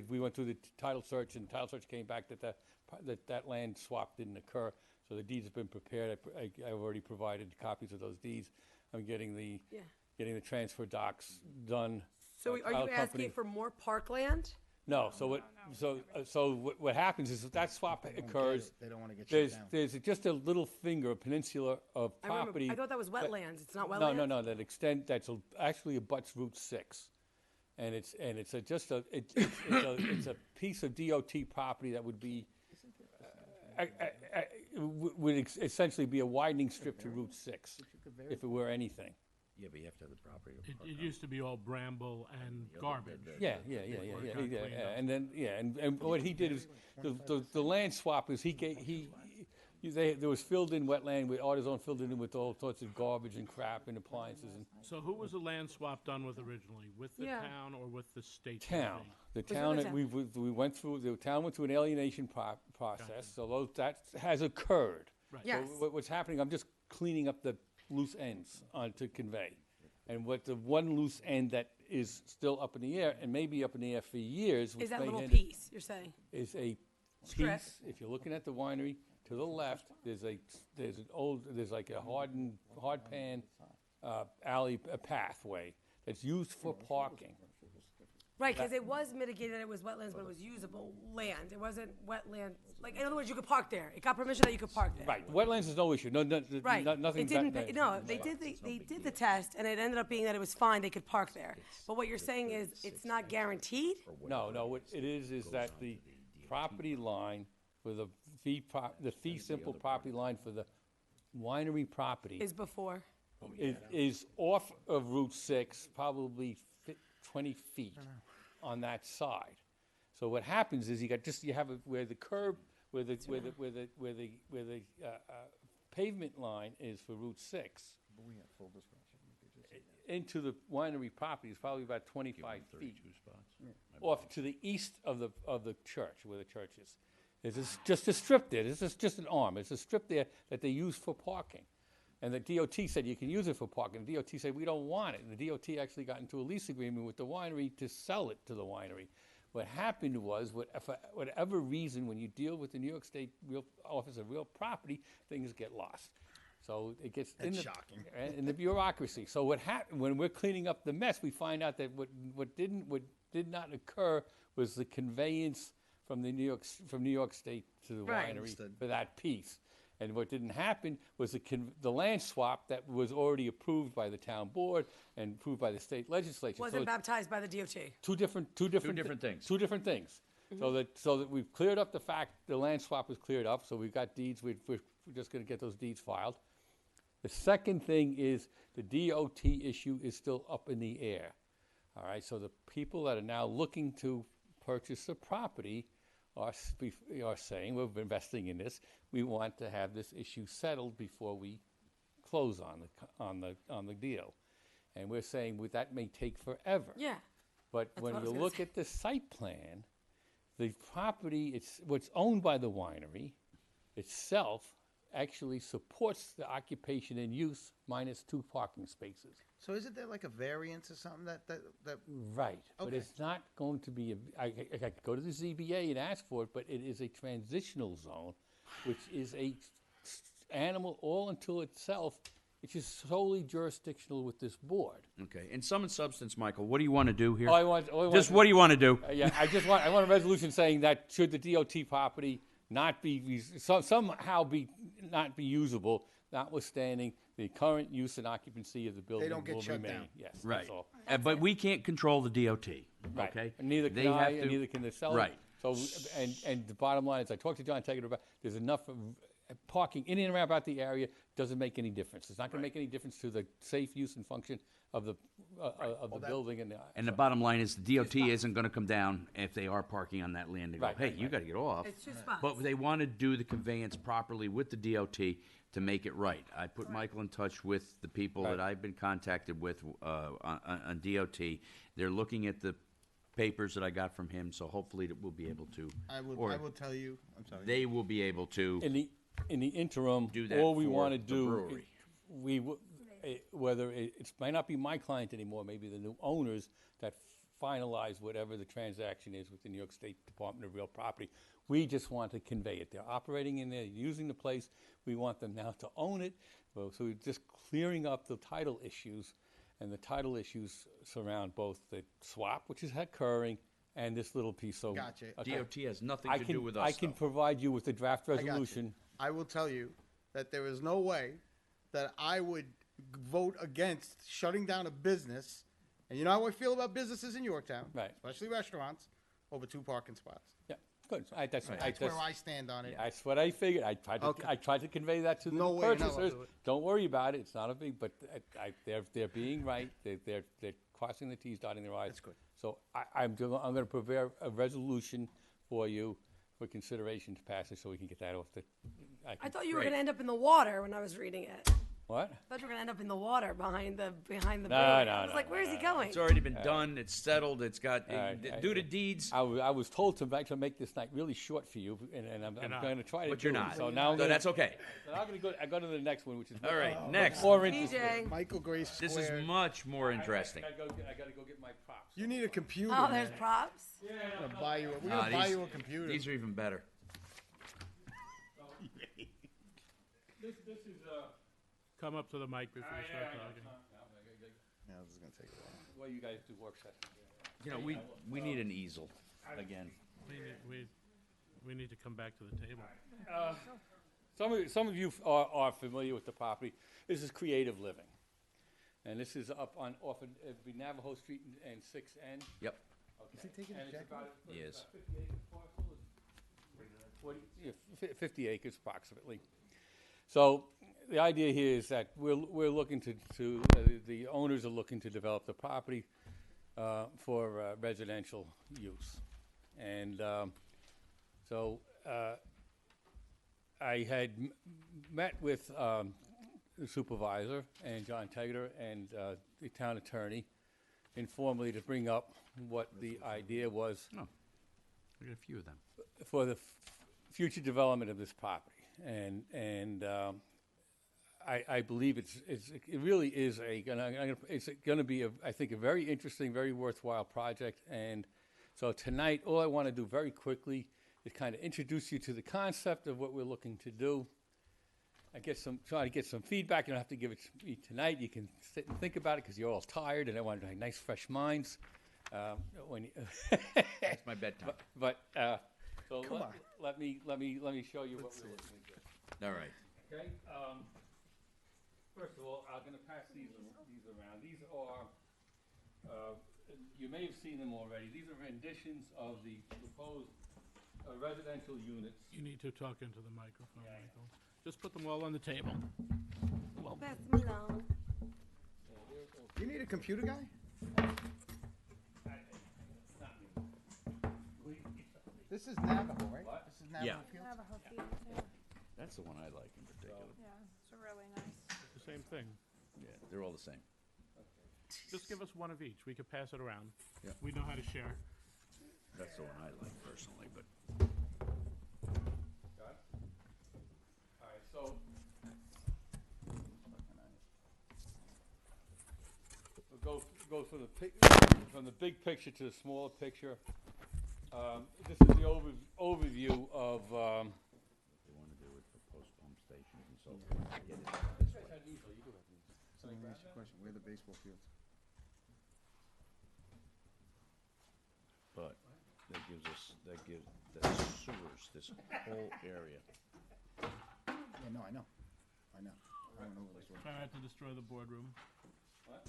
we went through the title search, and the title search came back that land swap didn't occur. So the deeds have been prepared. I've already provided copies of those deeds. I'm getting the transfer docs done. So are you asking for more parkland? No. So what happens is that swap occurs. They don't want to get shut down. There's just a little finger, a peninsula of property. I thought that was wetlands. It's not wetlands. No. That's actually abuts Route 6, and it's a piece of DOT property that would be would essentially be a widening strip to Route 6, if it were anything. Yeah, but you have to have the property. It used to be all bramble and garbage. Yeah. And what he did is the land swap is there was filled in wetland with Artizone filled in with all sorts of garbage and crap and appliances. And So who was the land swap done with originally? With the town or with the state? town. The town that we went through. The town went through an alienation process. So that has occurred. Right. Yes. So what's happening? I'm just cleaning up the loose ends to convey, And what the one loose end that is still up in the air, and may be up in the air for years. which Is that may little end- piece, you're saying? Is a Strip. piece, if you're looking at the winery, to the left, there's like a hard pan alley, a pathway that's used for parking. Right, because it was mitigated that it was wetlands, but it was usable land. It wasn't wetland, like, in other words, you could park there. It got permission that you could park there. Right, wetlands is no issue, Right. nothing. It didn't, they did the test, and it ended up being that it was fine, they could park there. But what you're saying is, it's not guaranteed? No, what it is that the property line for the fee simple property line for the winery property. Is before? Is off of Route 6, probably 20 feet on that side. So what happens is you have where the curb, where the pavement line is for Route 6. Into the winery property is probably about 25 feet. Off to the east of the church, where the church is. There's just a strip there. This is just an arm. It's a strip there that they use for parking. And the DOT said you can use it for parking. The DOT said we don't want it. And the DOT actually got into a lease agreement with the winery to sell it to the winery. What happened was, for whatever reason, when you deal with the New York State Office of Real Property, things get lost. So it gets shocking. In the bureaucracy. So what happened when we're cleaning up the mess, we find out that what did not occur was the conveyance from New York State to the Right. winery Understood. for that piece. And what didn't happen was the land swap that was already approved by the town board and approved by the state legislature. Wasn't baptized by the DOT. Two different things. Two different things. Mm-hmm. So that we've cleared up the fact the land swap was cleared up. So we've got deeds. We're just going to get those deeds filed. The second thing is the DOT issue is still up in the air. All right. So the people that are now looking to purchase the property are saying we're investing in this. We want to have this issue settled before we close on the deal, and we're saying that may take forever. Yeah. But That's when what I was you gonna look say. at the site plan, the property it's what's owned by the winery itself actually supports the occupation and use minus 2 parking spaces. So isn't there like a variance or something that Right, but Okay. it's not going to be, I could go to the ZBA and ask for it, but it is a transitional zone, which is animal all until itself, which is solely jurisdictional with this board. Okay, in sum and substance, Michael, what do you want to do here? All I want- Just what do you want to do? I want a resolution saying that should the DOT property not be, somehow not be usable, notwithstanding the current use and occupancy of the building don't get will shut remain. down. Yes, Right. that's all. But we can't control the DOT, Right. okay? And neither can They I, have and to- neither can the seller. Right. So, and the bottom line is, I talked to John Taggart about, there's enough of parking in and around about the area, doesn't make any difference. It's not gonna make any difference to the safe use and function of the building and the. And the bottom line is the DOT isn't going to come down if they are parking on that land and go, Right, hey, right, you right. got to get off. It's 2 spots. But they want to do the conveyance properly with the DOT to make it right. I put Michael in touch with the people that I've been contacted with on DOT. They're looking at the papers that I got from him, so hopefully that we'll be able to. I will tell you. I'm sorry. They will be able to. In the interim, Do that all we for want to the do, brewery. whether it might not be my client anymore, maybe the new owners that finalize whatever the transaction is with the New York State Department of Real Property. We just want to convey it. They're operating in there, using the place. We want them now to own it. So we're just clearing up the title issues, and the title issues surround both the swap, which is occurring, and this little piece. So Gotcha. DOT has nothing to do with us, I can though. provide you with the draft I got you. resolution. I will tell you that there is no way that I would vote against shutting down a business, and you know how I feel about businesses in Yorktown, Right. especially restaurants, over 2 parking spots. Yeah, good. That's where I stand on it. That's what I figured. I tried to convey that to the No way in hell I'll purchasers. do it. Don't worry about it. It's not a big, but they're being right. They're crossing the T's, dotting their I's. That's good. So I'm going to prepare a resolution for you for consideration to pass it, so we can get that off the. I thought you were going to end up in the water when I was reading it. What? I thought you were gonna end up in the water behind the No, building. no, I was no, like, no, where's he no, going? It's already been done, it's settled, it's got, due to I- deeds. I was told to actually make this night really short for you, and I'm not. going to try to But do you're it. not. So now I'm So gonna- that's okay. So now I'm going to go. I go to the next one, which is All right, much next. more PJ. interesting. Michael Grace This Square. is much more interesting. I got to go get my props. You need a computer. Oh, there's man. props. We're gonna buy you. We're Ah, gonna buy these- you a computer. These are even better. This is Come up to the mic before you start talking. Yeah, this is gonna take a while. Well, you guys do work sessions. You know, we need an easel again. We need to come back to the table. Some of you are familiar with the property. This is Creative Living, and this is up on off of Navajo Street and 6th N. Yep. Is he taking And his it's jacket about off? a- He is. 50 acre parcel. 50 acres approximately. So the idea here is that we're looking the owners are looking to develop the property for residential use. And so I had met with the supervisor and John Tegeter and the town attorney informally to bring up what the idea was Oh, I got a few of them. for the future development of this property. And I believe it really is it's going to be, I think, a very interesting, very worthwhile project. And so tonight, all I want to do very quickly is kind of introduce you to the concept of what we're looking to do. Try to get some feedback. You don't have to give it to me tonight. You can sit and think about it because you're all tired and I want to have nice, fresh minds. That's my bedtime. So Come on. let me show you what we're looking to do. All right. Okay. First of all, I'm going to pass these around. These are you may have seen them already. These are renditions of the proposed residential units. You need to talk into the microphone, Michael. Just put them all on the table. Pass me along. You need a computer guy? This is Navajo, right? What? This is Navajo Yeah. Fields? Navajo Fields, yeah. That's the one I like in particular. Yeah, it's a really nice. The same thing. Yeah, they're all the same. Just give us one of each. We could pass it around. Yeah. We know how to share. That's the one I like personally, but Got it? All right, so we'll go from the big picture to the smaller picture. This is the overview of. what they want to do is propose pump stations and so forth. Get it this way. Someone asked you a question, where are the baseball fields? But that gives the sewers, this whole area. Yeah, no, I know. I know. I don't know where this was. Try not to destroy the boardroom. What?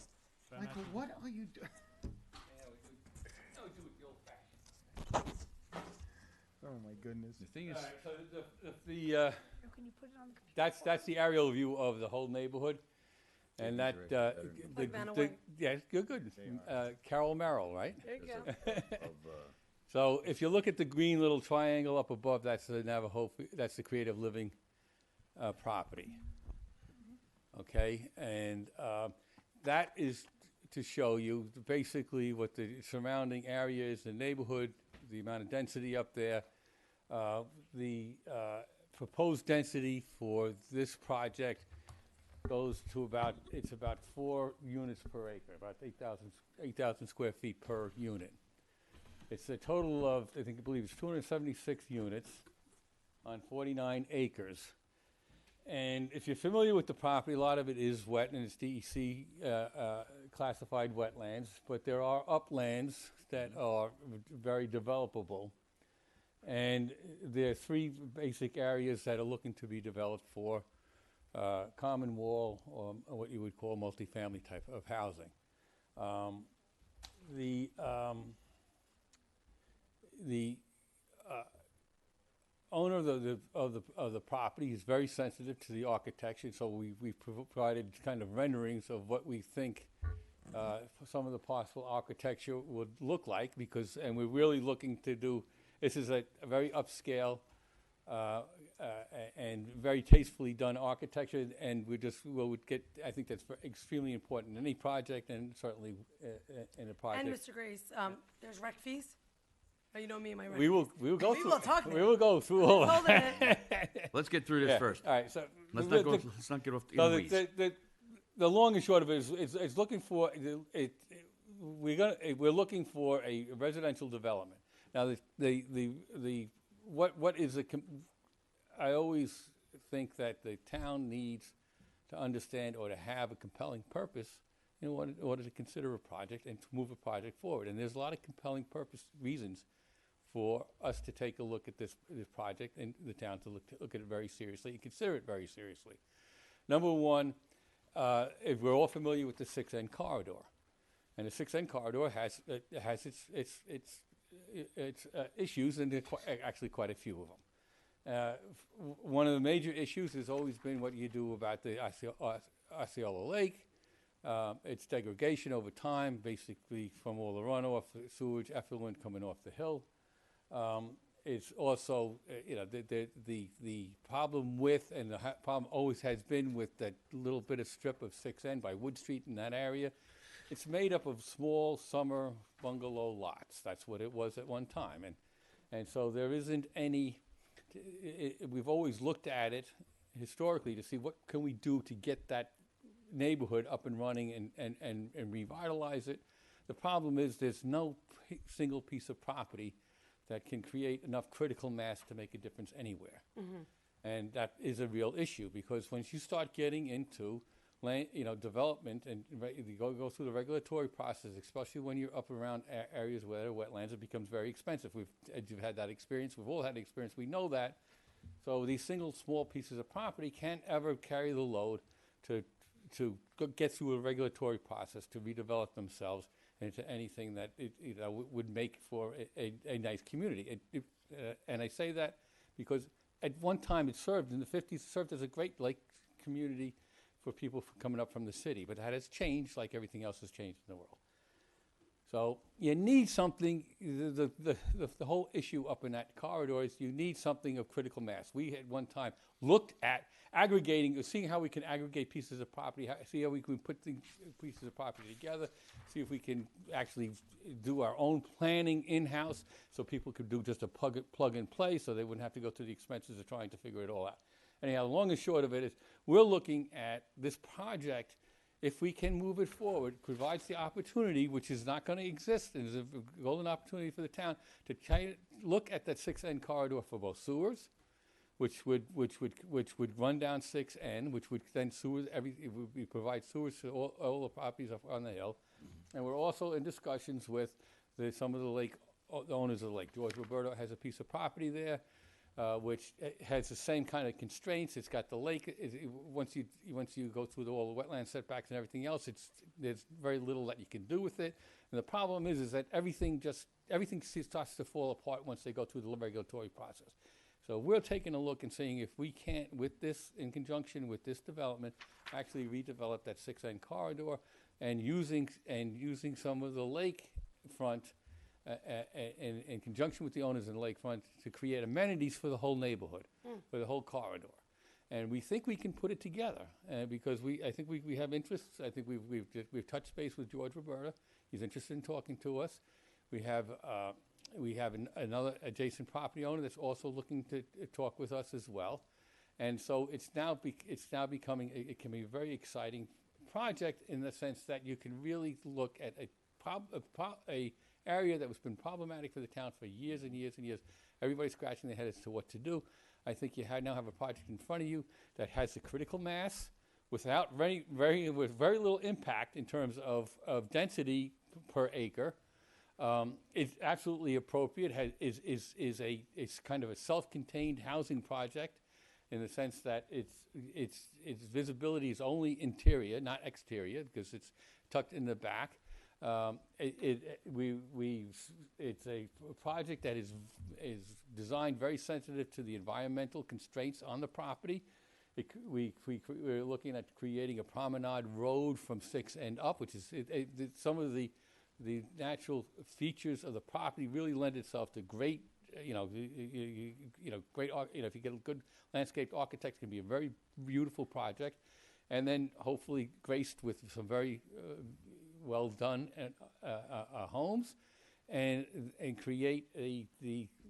Try not Michael, to- what are you doing? No, do it the old-fashioned. Oh, my goodness. The thing is, All right, so Can you put it on the computer? that's the aerial view of the whole neighborhood, and that Like Vanna White. yeah, good. Carol Merrill, right? There you go. So if you look at the green little triangle up above, that's the that's the Creative Living property. Okay, and that is to show you basically what the surrounding area is, the neighborhood, the amount of density up there. The proposed density for this project goes to about 4 units per acre, about 8,000 square feet per unit. It's a total of, I believe it's 276 units on 49 acres. And if you're familiar with the property, a lot of it is wet and it's DEC classified wetlands, but there are uplands that are very developable. And there are 3 basic areas that are looking to be developed for common wall or what you would call multifamily type of housing. The owner of the property is very sensitive to the architecture, so we provided kind of renderings of what we think some of the possible architecture would look like, and we're really looking to do. This is a very upscale and very tastefully done architecture, and would get, I think that's extremely important in any project, and certainly in a project. And Mr. Grace, there's rec fees? Oh, you know me and my rec We will fees. go We through. will talk We then. will go through all Hold of it. Let's get through this Yeah. first. All right, so Let's the- not get off so in the weeds. the long and short of it is looking for we're looking for a residential development. Now what is I always think that the town needs to understand or to have a compelling purpose in order to consider a project and to move a project forward. And there's a lot of compelling reasons for us to take a look at this project and the town to look at it very seriously and consider it very seriously. Number one, if we're all familiar with the 6N corridor, and the 6N corridor has its issues, and there are actually quite a few of them. One of the major issues has always been what you do about the Osceola Lake. Its degradation over time, basically from all the runoff, the sewage effluent coming off the hill. It's also, the problem with, and the problem always has been with that little bit of strip of 6N by Wood Street in that area. It's made up of small summer bungalow lots. That's what it was at one time. And so there isn't any, we've always looked at it historically to see what can we do to get that neighborhood up and running and revitalize it. The problem is there's no single piece of property that can create enough critical mass to make a difference anywhere. And that is a real issue, because once you start getting into land, development and you go through the regulatory process, especially when you're up around areas where there are wetlands, it becomes very expensive. You've had that experience. We've all had the experience. We know that. So these single small pieces of property can't ever carry the load to get through a regulatory process to redevelop themselves into anything that would make for a nice community. And I say that because at one time it served, in the 50s, it served as a great lake community for people coming up from the city. But that has changed like everything else has changed in the world. So you need something, the whole issue up in that corridor is you need something of critical mass. We at one time looked at aggregating, seeing how we can aggregate pieces of property, see how we can put the pieces of property together, see if we can actually do our own planning in-house so people could do just a plug and play so they wouldn't have to go through the expenses of trying to figure it all out. Anyhow, the long and short of it is we're looking at this project. If we can move it forward, provides the opportunity, which is not going to exist, and is a golden opportunity for the town to try to look at that 6N corridor for both sewers, which would run down 6N, which would then provide sewers to all the properties up on the hill, and we're also in discussions with some of the owners of the lake. George Roberto has a piece of property there. Which has the same kind of constraints. It's got the lake. Once you go through all the wetland setbacks and everything else, there's very little that you can do with it. And the problem is that everything starts to fall apart once they go through the regulatory process. So we're taking a look and seeing if we can't, with this, in conjunction with this development, actually redevelop that 6N corridor and using some of the lakefront. In conjunction with the owners in the lakefront to create amenities for the whole neighborhood, for the whole corridor. And we think we can put it together because I think we have interests. I think we've touched base with George Roberta. He's interested in talking to us. We have another adjacent property owner that's also looking to talk with us as well. And so it's now becoming it can be a very exciting project in the sense that you can really look at a area that has been problematic for the town for years and years and years. Everybody's scratching their head as to what to do. I think you now have a project in front of you that has the critical mass without with very little impact in terms of density per acre. It's absolutely appropriate. It's kind of a self-contained housing project in the sense that its visibility is only interior, not exterior, because it's tucked in the back. It's a project that is designed very sensitive to the environmental constraints on the property. We're looking at creating a promenade road from 6N up, which is some of the natural features of the property really lend itself to great great, if you get a good landscape architect, it can be a very beautiful project. And then hopefully graced with some very well done homes, and create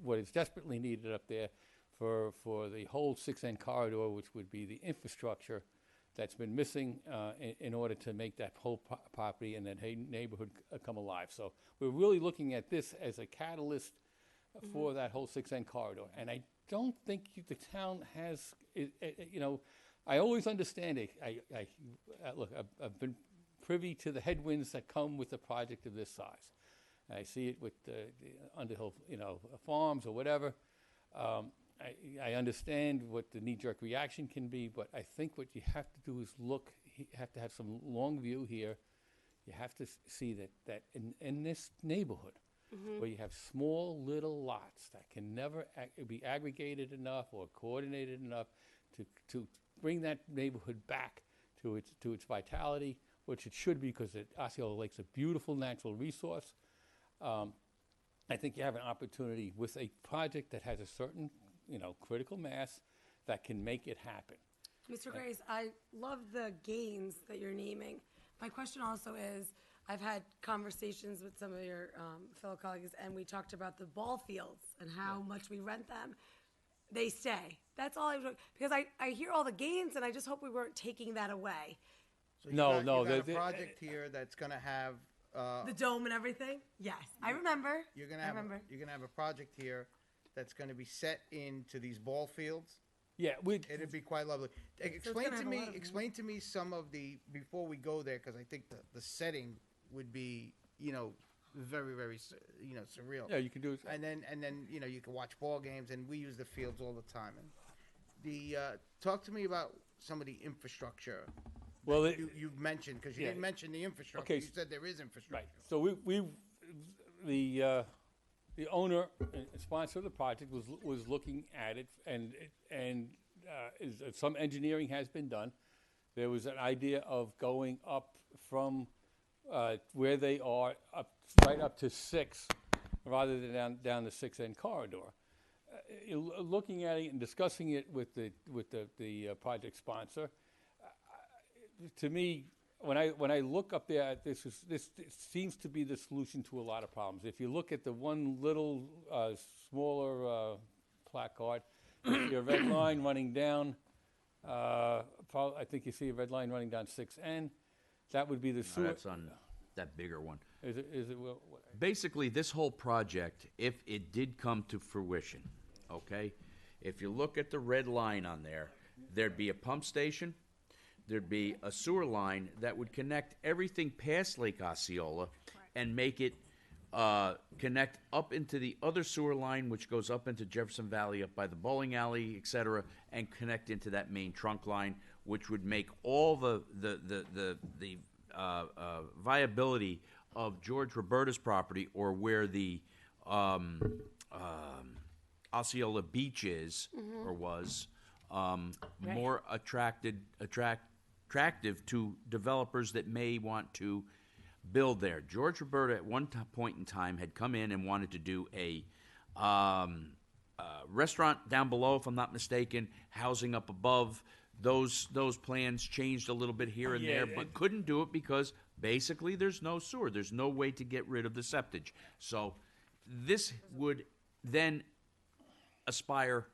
what is desperately needed up there for the whole 6N corridor, which would be the infrastructure that's been missing in order to make that whole property and that neighborhood come alive. So we're really looking at this as a catalyst for that whole 6N corridor. And I don't think the town has, I always understand it. Look, I've been privy to the headwinds that come with a project of this size. I see it with the Underhill, farms or whatever. I understand what the knee-jerk reaction can be, but I think what you have to do is look. You have to have some long view here. You have to see that in this neighborhood, where you have small little lots that can never be aggregated enough or coordinated enough to bring that neighborhood back to its vitality, which it should be, because Osceola Lake's a beautiful natural resource. I think you have an opportunity with a project that has a certain critical mass that can make it happen. Mr. Grace, I love the gains that you're naming. My question also is, I've had conversations with some of your fellow colleagues, and we talked about the ball fields and how much we rent them. They stay. That's all because I hear all the gains, and I just hope we weren't taking that away. So you got a project here that's going to have the dome and everything. Yes, I remember. You're going to have a project here that's going to be set into these ball fields. Yeah, it'd be quite lovely. Explain to me some of the, before we go there, because I think the setting would be very, very surreal. Yeah, you can do it. And then you can watch ball games, and we use the fields all the time. And talk to me about some of the infrastructure. Well, you've mentioned, because you didn't mention the infrastructure. Okay, you said there is infrastructure. Right. So the owner and sponsor of the project was looking at it, and some engineering has been done. There was an idea of going up from where they are right up to 6, rather than down the 6N corridor. Looking at it and discussing it with the project sponsor, to me, when I look up there, this seems to be the solution to a lot of problems. If you look at the one little smaller placard, you see a red line running down. I think you see a red line running down 6N. That would be the sewer. That's on that bigger one. Is it? Basically, this whole project, if it did come to fruition, okay, if you look at the red line on there, there'd be a pump station. There'd be a sewer line that would connect everything past Lake Osceola and make it connect up into the other sewer line, which goes up into Jefferson Valley, up by the bowling alley, et cetera, and connect into that main trunk line, which would make all the viability of George Roberta's property, or where the Osceola Beach is or was, more attractive to developers that may want to build there. George Roberta at one point in time had come in and wanted to do a restaurant down below, if I'm not mistaken, housing up above. Those plans changed a little bit here and there, but couldn't do it because basically there's no sewer. There's no way to get rid of the septage. So this would then aspire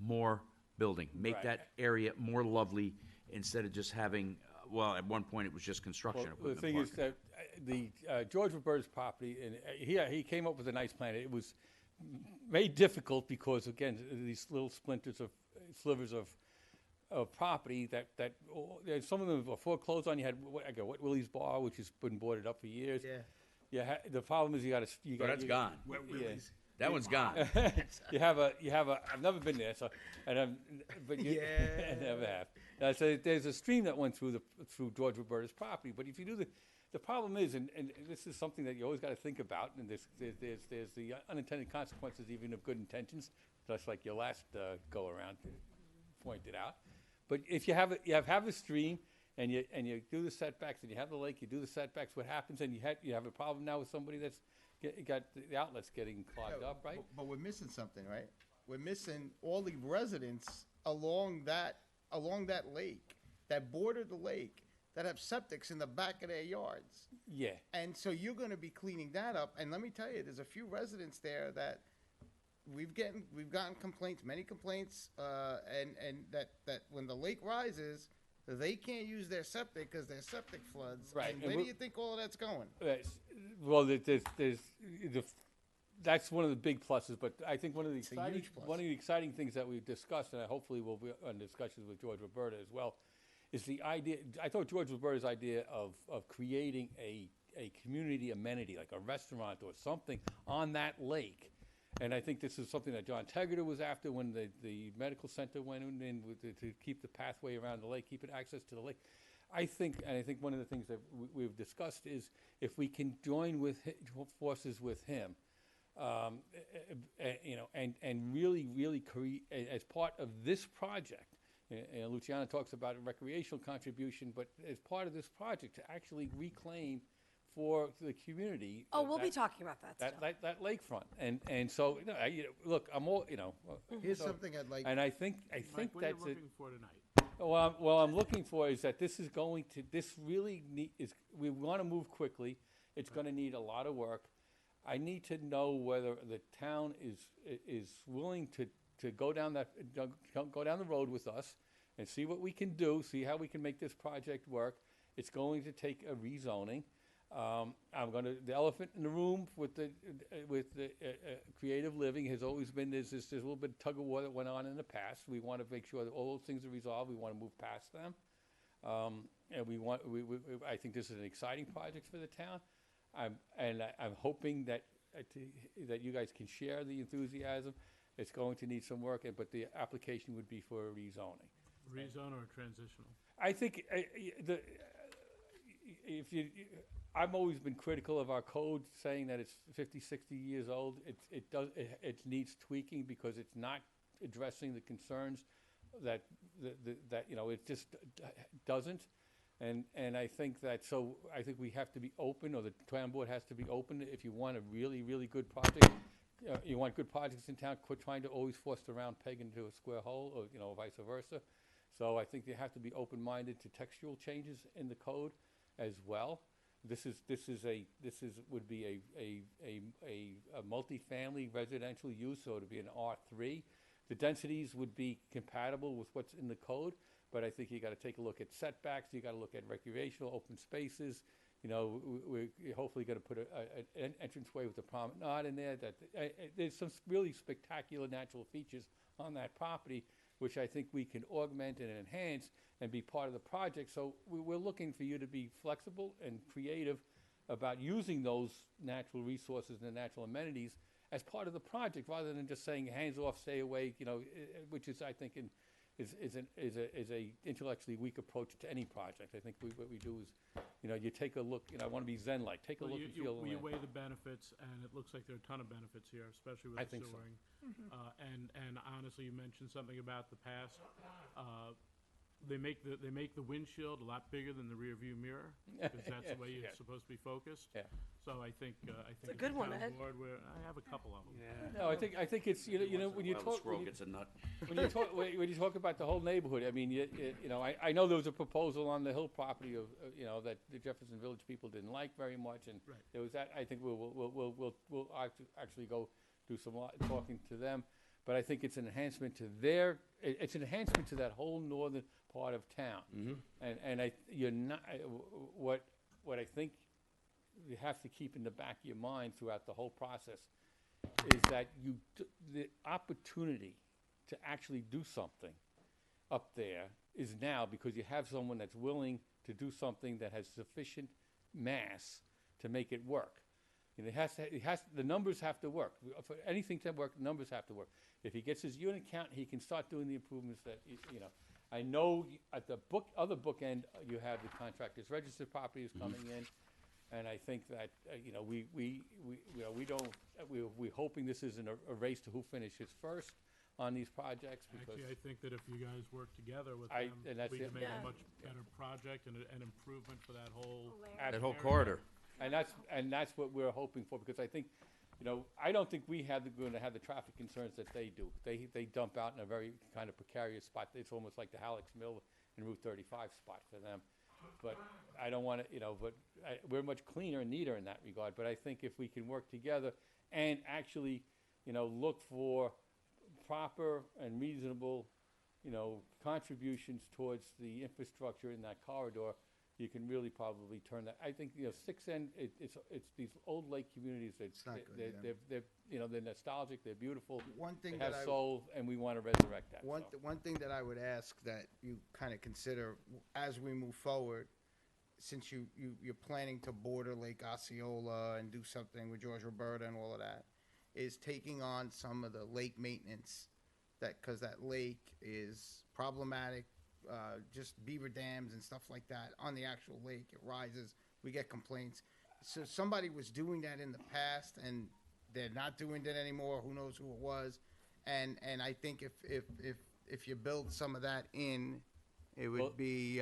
more building, make that area more lovely, instead of just having, at one point it was just construction Well, the thing is that the George Roberta's property, and he came up with a nice plan. It was made difficult because, again, these little slivers of property that some of them were foreclosed on. You had what Willie's Bar, which has been boarded up for years. Yeah. The problem is that's gone. That one's gone. You have a. I've never been there, I never have. So there's a stream that went through George Roberta's property. But if you do the problem is, and this is something that you always got to think about, and there's the unintended consequences even of good intentions, just like your last go around pointed out. But if you have a stream and you do the setbacks, and you have the lake, you do the setbacks, what happens? And you have a problem now with somebody that's got the outlets getting clogged up, right? But we're missing something, right? We're missing all the residents along that lake, that border the lake, that have septics in the back of their yards. Yeah. And so you're gonna be cleaning that up, and let me tell you, there's a few residents there that we've gotten complaints, many complaints, and that when the lake rises, they can't use their septic because their septic floods. Right, And and where do we're- you think all of that's going? Well, that's one of the big pluses, but I think one of the a huge plus. one of the exciting things that we've discussed, and I hopefully will be on discussions with George Roberta as well, is the idea. I thought George Roberta's idea of creating a community amenity, like a restaurant or something on that lake. And I think this is something that John Tegeter was after when the medical center went in to keep the pathway around the lake, keeping access to the lake. I think one of the things that we've discussed is if we can join forces with him, and really create as part of this project. Luciana talks about a recreational contribution, but as part of this project to actually reclaim for the community. Oh, we'll be talking about that still. That lakefront, and so look, I'm all Here's something I'd like. And I think Mike, what are you that's looking for tonight? Well, I'm looking for is that this is going to, this really we want to move quickly. It's going to need a lot of work. I need to know whether the town is willing to go down the road with us and see what we can do, see how we can make this project work. It's going to take a rezoning. The elephant in the room with the creative living has always been there's a little bit of tug of war that went on in the past. We want to make sure that all those things are resolved. We want to move past them, and I think this is an exciting project for the town. I'm hoping that you guys can share the enthusiasm. It's going to need some work, but the application would be for a rezoning. Rezone or transitional? I think I've always been critical of our code, saying that it's 50, 60 years old. It needs tweaking because it's not addressing the concerns that it just doesn't. And I think that, so I think we have to be open, or the town board has to be open if you want a really, really good project. You want good projects in town, quit trying to always force the round peg into a square hole, or vice versa. So I think you have to be open-minded to textual changes in the code as well. This would be a multifamily residential use, so it would be an R3. The densities would be compatible with what's in the code, but I think you got to take a look at setbacks. You got to look at recreational open spaces. We're hopefully going to put an entranceway with a promenade in there. There's some really spectacular natural features on that property, which I think we can augment and enhance and be part of the project. So we're looking for you to be flexible and creative about using those natural resources and the natural amenities as part of the project, rather than just saying hands off, stay away. Which is, I think, is a intellectually weak approach to any project. I think what we do is, you take a look. I want to be Zen-like. Take a look and feel the land. You weigh the benefits, and it looks like there are a ton of benefits here, especially with I the think so. sewering. And honestly, you mentioned something about the past. They make the windshield a lot bigger than the rear view mirror, because that's the way you're supposed to be focused. Yeah. So I think a good one, Ed. I have a couple of them. Yeah. No, I think it's when you talk squirrel gets a nut. when you talk about the whole neighborhood. I mean, I know there was a proposal on the Hill property of that the Jefferson Village people didn't like very much, and there was that. I think we'll actually go do some talking to them. But I think it's an enhancement to it's an enhancement to that whole northern part of town. And you're not what I think you have to keep in the back of your mind throughout the whole process is that the opportunity to actually do something up there is now, because you have someone that's willing to do something that has sufficient mass to make it work. The numbers have to work. For anything to work, the numbers have to work. If he gets his unit count, he can start doing the improvements that, I know at the other bookend, you have the contractors registered properties coming in. And I think that, we're hoping this isn't a race to who finishes first on these projects. Because Actually, I think that if you guys work together with them, we can make a much better project and an improvement for that whole That whole corridor. And that's what we're hoping for, because I think, I don't think we have going to have the traffic concerns that they do. They dump out in a very kind of precarious spot. It's almost like the Halleck's Mill and Route 35 spot for them. But I don't want to, we're much cleaner and neater in that regard. But I think if we can work together and actually, look for proper and reasonable, contributions towards the infrastructure in that corridor, you can really probably turn that. I think, 6N, it's these old lake communities that they're nostalgic, they're beautiful. One thing they that have I- soul, and we want to resurrect that. One thing that I would ask that you kind of consider as we move forward, since you're planning to border Lake Osceola and do something with George Roberta and all of that, is taking on some of the lake maintenance, because that lake is problematic. Just beaver dams and stuff like that on the actual lake. It rises. We get complaints. So somebody was doing that in the past, and they're not doing that anymore. Who knows who it was? And I think if you build some of that in, it would be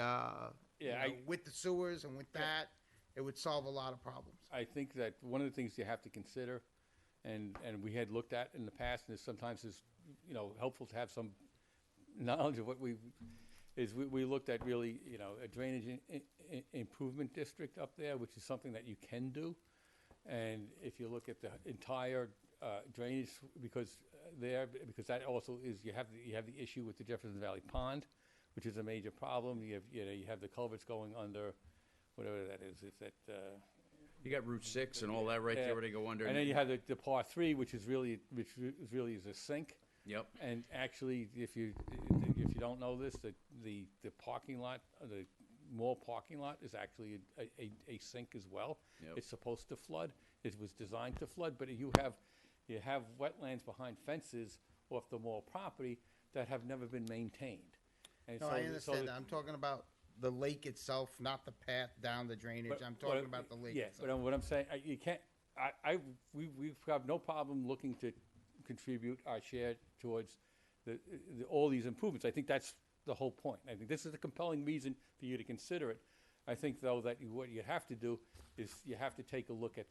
with the sewers and with that, it would solve a lot of problems. I think that one of the things you have to consider, and we had looked at in the past, and sometimes is helpful to have some knowledge of what we looked at really, a drainage improvement district up there, which is something that you can do. And if you look at the entire drainage, because that also is, you have the issue with the Jefferson Valley Pond, which is a major problem. You have the culverts going under, whatever that is. It's that. You got Route 6 and all that right there where they go under. And then you have the Part 3, which really is a sink. Yep. And actually, if you don't know this, the parking lot, the mall parking lot is actually a sink as well. Yep. It's supposed to flood. It was designed to flood, but you have wetlands behind fences off the mall property that have never been maintained. And No, I understand that. I'm talking about the lake itself, not the path down the drainage. I'm talking about the lake Yes, itself. but what I'm saying, you can't. We have no problem looking to contribute our share towards all these improvements. I think that's the whole point. I think this is a compelling reason for you to consider it. I think, though, that what you have to do is you have to take a look at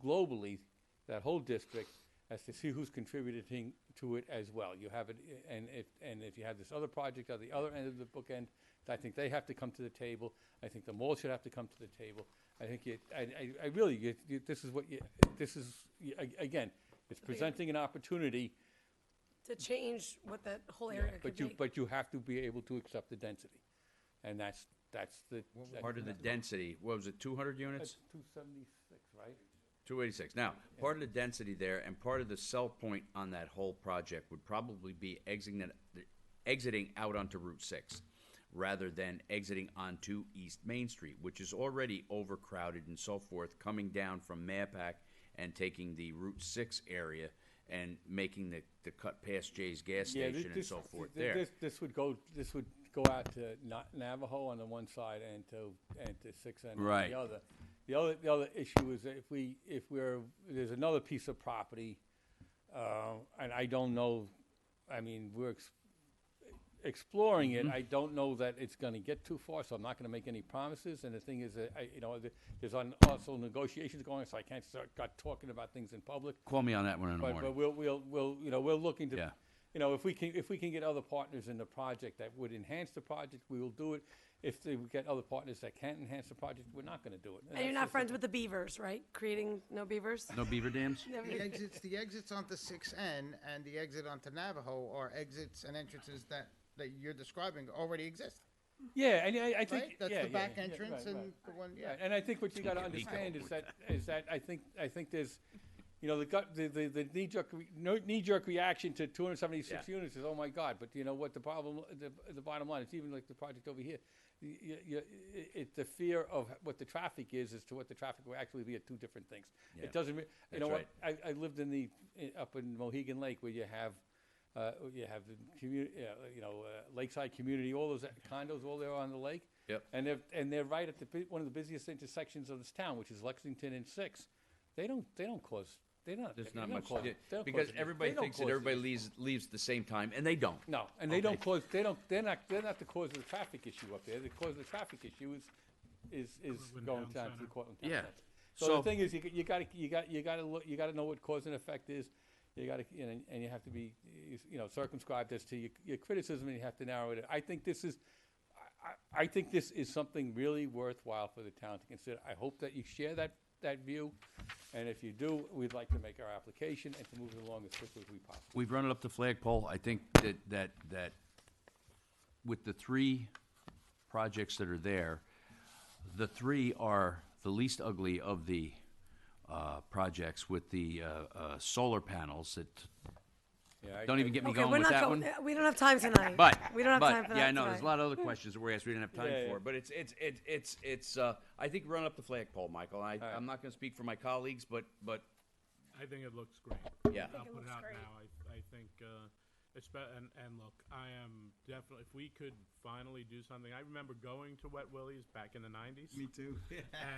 globally, that whole district, as to see who's contributing to it as well. You have it, and if you have this other project at the other end of the bookend, I think they have to come to the table. I think the mall should have to come to the table. I think again, it's presenting an opportunity. To change what that whole area could be. But you have to be able to accept the density, and that's the Part of the density, what was it, 200 units? That's 276, right? 286. Now, part of the density there and part of the sell point on that whole project would probably be exiting out onto Route 6 rather than exiting onto East Main Street, which is already overcrowded and so forth, coming down from Mapac and taking the Route 6 area and making the cut past Jay's gas station and so forth there. This would go out to Navajo on the one side and to 6N Right. on the other. The other issue is that there's another piece of property, and I don't know. I mean, we're exploring it. I don't know that it's going to get too far, so I'm not going to make any promises. And the thing is that there's also negotiations going, so I can't start talking about things in public. Call me on that one in the morning. But we're looking to. Yeah. If we can get other partners in the project that would enhance the project, we will do it. If we get other partners that can't enhance the project, we're not going to do it. And you're not friends with the beavers, right? Creating no beavers? No beaver dams? The exits onto 6N and the exit onto Navajo are exits and entrances that you're describing already exist. Yeah, and I think Right? That's the back entrance and the one. Yeah. And I think what you got to understand is that I think there's, the knee-jerk reaction to 276 units is, oh my God! But you know what the problem? The bottom line, it's even like the project over here. It's the fear of what the traffic is as to what the traffic will actually be at two different things. Yeah. It doesn't. That's What? I lived up in Mohegan Lake where you have the community, lakeside community, all those condos, all there on the lake. Yep. And they're right at one of the busiest intersections of this town, which is Lexington and 6. They don't cause. They're not. There's they not don't much cause- to- they don't because cause- everybody they don't thinks that cause everybody this. leaves at the same time, and they don't. No, and they don't cause. They're not the cause of the traffic issue up there. The cause of the traffic issue is going down to the Cortland Town Yeah. Center. So the thing is, you gotta know what cause and effect is. You gotta, and you have to be, circumscribed as to your criticism, and you have to narrow it. I think this is something really worthwhile for the town to consider. I hope that you share that view, and if you do, we'd like to make our application and to move it along as quickly as we possibly. We've run it up the flagpole. I think that with the 3 projects that are there, the 3 are the least ugly of the projects with the solar panels that don't even get me going with that one. We don't have time tonight. But we don't have time for that. Yeah, I know. tonight. There's a lot of other questions that were asked. We didn't have time Yeah, for. yeah. But it's. I think run up the flagpole, Michael. I'm not going to speak for my colleagues, but I think it looks great. Yeah. I'll put it out now. I think, and look, I am definitely, if we could finally do something, I remember going to Wet Willie's back in the 90s. Me too.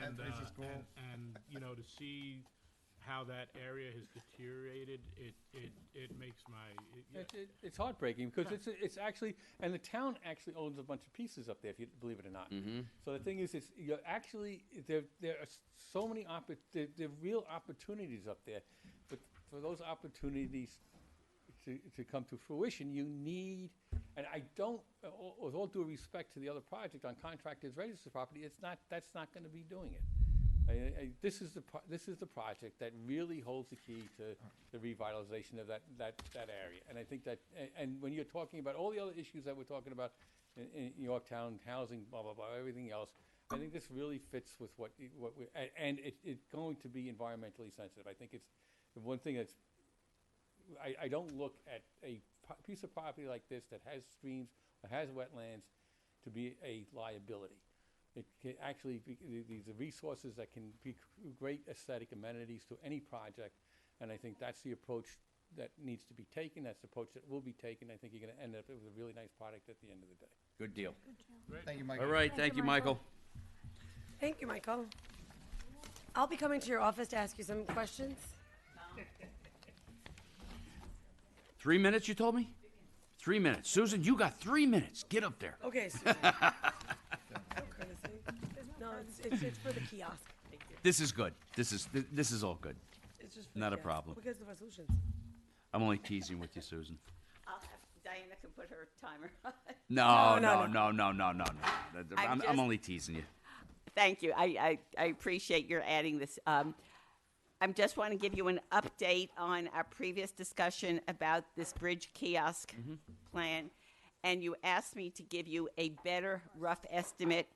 And, That place is cool. and to see how that area has deteriorated, it makes my... It's heartbreaking because it's actually, and the town actually owns a bunch of pieces up there, if you believe it or not. Mm-hmm. So the thing is, you're actually there are so many there are real opportunities up there, but for those opportunities to come to fruition, you need, and I don't, with all due respect to the other project on contractors registered property, that's not going to be doing it. This is the project that really holds the key to the revitalization of that area. And I think that, and when you're talking about all the other issues that we're talking about in Yorktown, housing, blah, blah, blah, everything else, I think this really fits with what we, and it's going to be environmentally sensitive. I think it's the one thing that's, I don't look at a piece of property like this that has streams, that has wetlands, to be a liability. It can actually be, these are resources that can be great aesthetic amenities to any project, and I think that's the approach that needs to be taken. That's the approach that will be taken. I think you're going to end up with a really nice product at the end of the day. Good deal. Thank you, Michael. All right, thank you, Michael. Thank you, Michael. I'll be coming to your office to ask you some questions. 3 minutes, you told me? 3 minutes. Susan, you got 3 minutes. Get up there. Okay, Susan. No, it's for the kiosk. This is good. This is all good. It's just for Not the a kiosk. problem. Because of the resolutions. I'm only teasing with you, Susan. Diana can put her timer on. No. I'm I'm only teasing you. Thank you. I appreciate your adding this. I just want to give you an update on our previous discussion about this bridge kiosk plan. And you asked me to give you a better rough estimate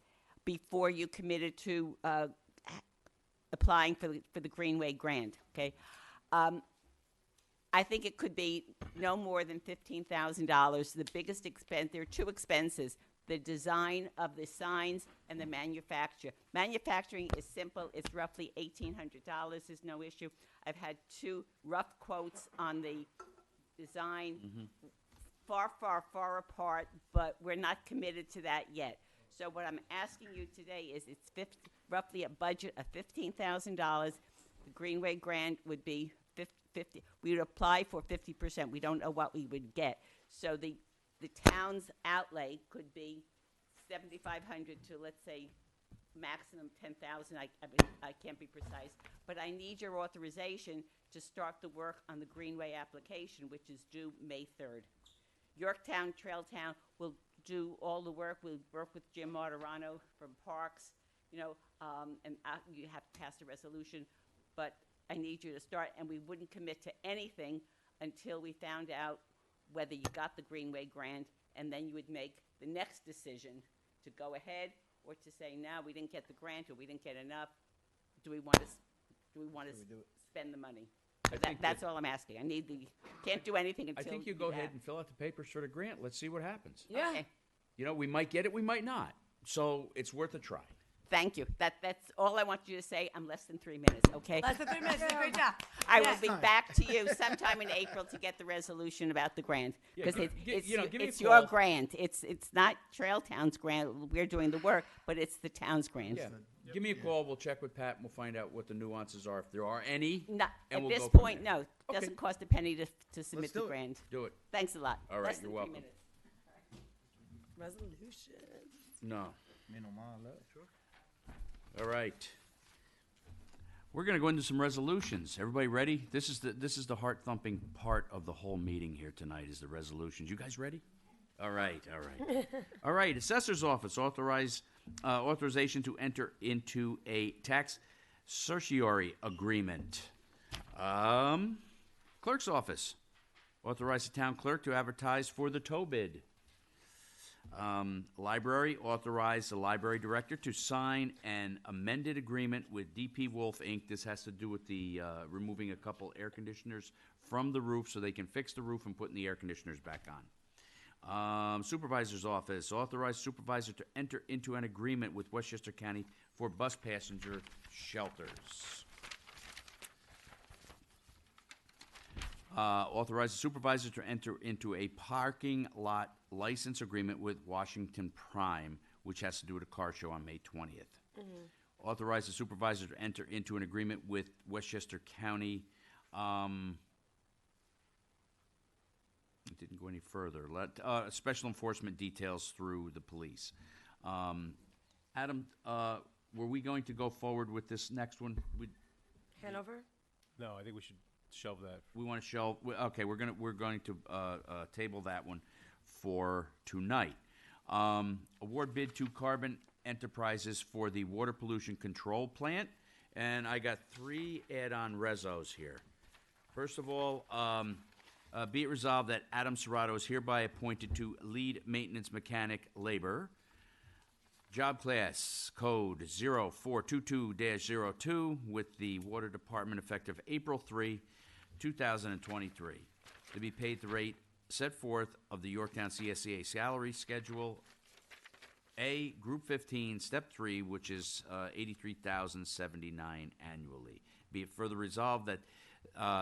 before you committed to applying for the Greenway grant, okay? I think it could be no more than $15,000. The biggest expense, there are 2 expenses, the design of the signs and the manufacture. Manufacturing is simple. It's roughly $1,800. There's no issue. I've had 2 rough quotes on the design, far, far, far apart, but we're not committed to that yet. So what I'm asking you today is it's roughly a budget of $15,000. The Greenway grant would be 50. We would apply for 50%. We don't know what we would get. So the town's outlay could be $7,500 to, let's say, maximum $10,000. I can't be precise, but I need your authorization to start the work on the Greenway application, which is due May 3rd. Yorktown Trailtown will do all the work. We'll work with Jim Martirano from Parks, and you have to pass a resolution, but I need you to start, and we wouldn't commit to anything until we found out whether you got the Greenway grant, and then you would make the next decision to go ahead or to say, no, we didn't get the grant or we didn't get enough. Do we want to spend the money? That's all I'm asking. Can't do anything until I think you go ahead and fill out the papers for the grant. Let's see what happens. Yeah. Okay. We might get it, we might not. So it's worth a try. Thank you. That's all I want you to say. I'm less than 3 minutes, okay? Less than 3 minutes. You did a great job. I will be back to you sometime in April to get the resolution about the grant. Because give me a it's your call. grant. It's not Trailtown's grant. We're doing the work, but it's the town's grant. Yeah. Give me a call. We'll check with Pat and we'll find out what the nuances are, if there are any. Not, and at we'll this go from point, there. no. It doesn't cost a penny to submit the do it. grant. Do it. Thanks a lot. All right, Less than you're 3 welcome. minutes. Resolution. No. All right. We're going to go into some resolutions. Everybody ready? This is the heart-thumping part of the whole meeting here tonight, is the resolutions. You guys ready? All right. All right, Assessor's Office, authorization to enter into a tax certiorari agreement. Clerk's Office, authorize the town clerk to advertise for the tow bid. Library, authorize the library director to sign an amended agreement with DP Wolf, Inc. This has to do with the removing a couple air conditioners from the roof so they can fix the roof and putting the air conditioners back on. Supervisor's Office, authorize supervisor to enter into an agreement with Westchester County for bus passenger shelters. Authorize the supervisor to enter into a parking lot license agreement with Washington Prime, which has to do with a car show on May 20th. Authorize the supervisor to enter into an agreement with Westchester County. It didn't go any further. Special enforcement details through the police. Adam, were we going to go forward with this next one? Hanover? No, I think we should shelve that. We want to shelve. Okay, we're going to table that one for tonight. Award bid to Carbon Enterprises for the water pollution control plant, and I got 3 add-on rezos here. First of all, be it resolved that Adam Serrato is hereby appointed to lead maintenance mechanic labor. Job class code 0422-02 with the Water Department effective April 3, 2023. To be paid the rate set forth of the Yorktown CSEA salary schedule A, Group 15, Step 3, which is $83,079 annually. Be it further resolved that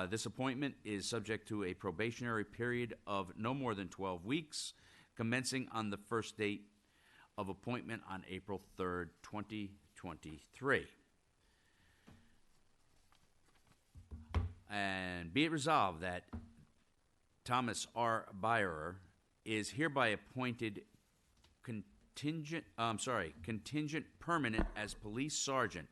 this appointment is subject to a probationary period of no more than 12 weeks, commencing on the first date of appointment on April 3rd, 2023. And be it resolved that Thomas R. Byer is hereby appointed contingent permanent as police sergeant.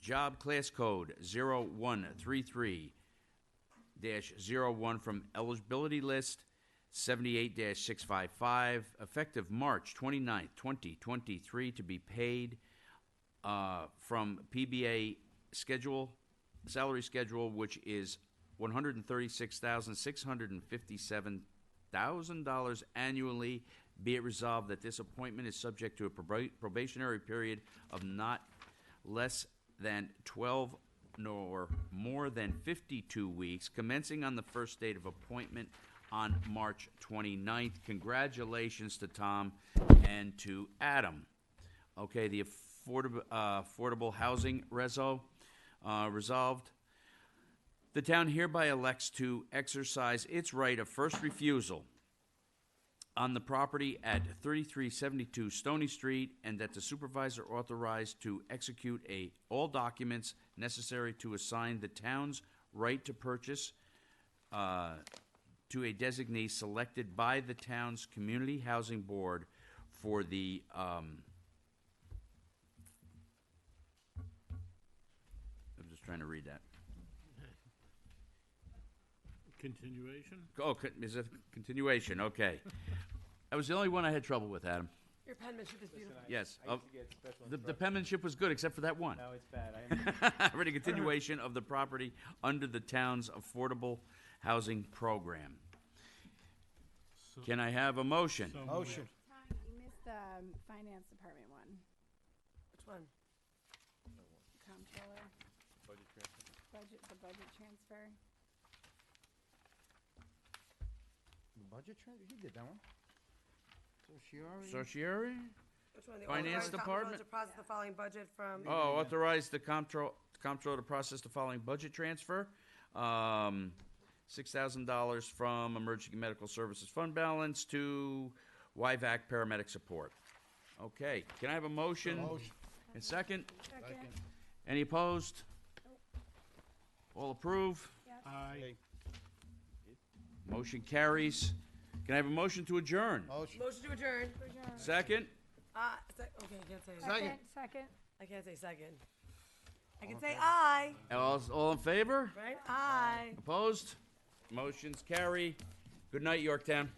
Job class code 0133-01 from eligibility list 78-655, effective March 29th, 2023, to be paid from PBA salary schedule, which is $136,657,000 annually. Be it resolved that this appointment is subject to a probationary period of not less than 12 nor more than 52 weeks, commencing on the first date of appointment on March 29th. Congratulations to Tom and to Adam. Okay, the affordable housing resolved. The town hereby elects to exercise its right of first refusal on the property at 3372 Stony Street, and that the supervisor authorized to execute all documents necessary to assign the town's right to purchase to a designee selected by the town's Community Housing Board for the I'm just trying to read that. Continuation? Oh, is it continuation? Okay. That was the only one I had trouble with, Adam. Your penmanship is beautiful. Yes. I used to get special The penmanship was good, except for that one. No, it's bad. Ready, continuation of the property under the town's affordable housing program. Can I have a motion? Motion. Tom, you missed the finance department one. Which one? Comptroller. The budget transfer. The budget transfer? You did that one. Certiorari? Which one? The Finance authorized Department? To process the following budget from. Oh, authorize the comptroller to process the following budget transfer. $6,000 from Emergency Medical Services Fund balance to YVAC paramedic support. Okay, can I have a motion? Motion. And second? Second. Any opposed? All approve? Yes. Aye. Motion carries. Can I have a motion to adjourn? Motion. Motion to adjourn. Second? Okay, I can't say. Second. Second. I can't say second. I can say aye, All in favor? right? Aye. Opposed? Motion's carry. Good night, Yorktown.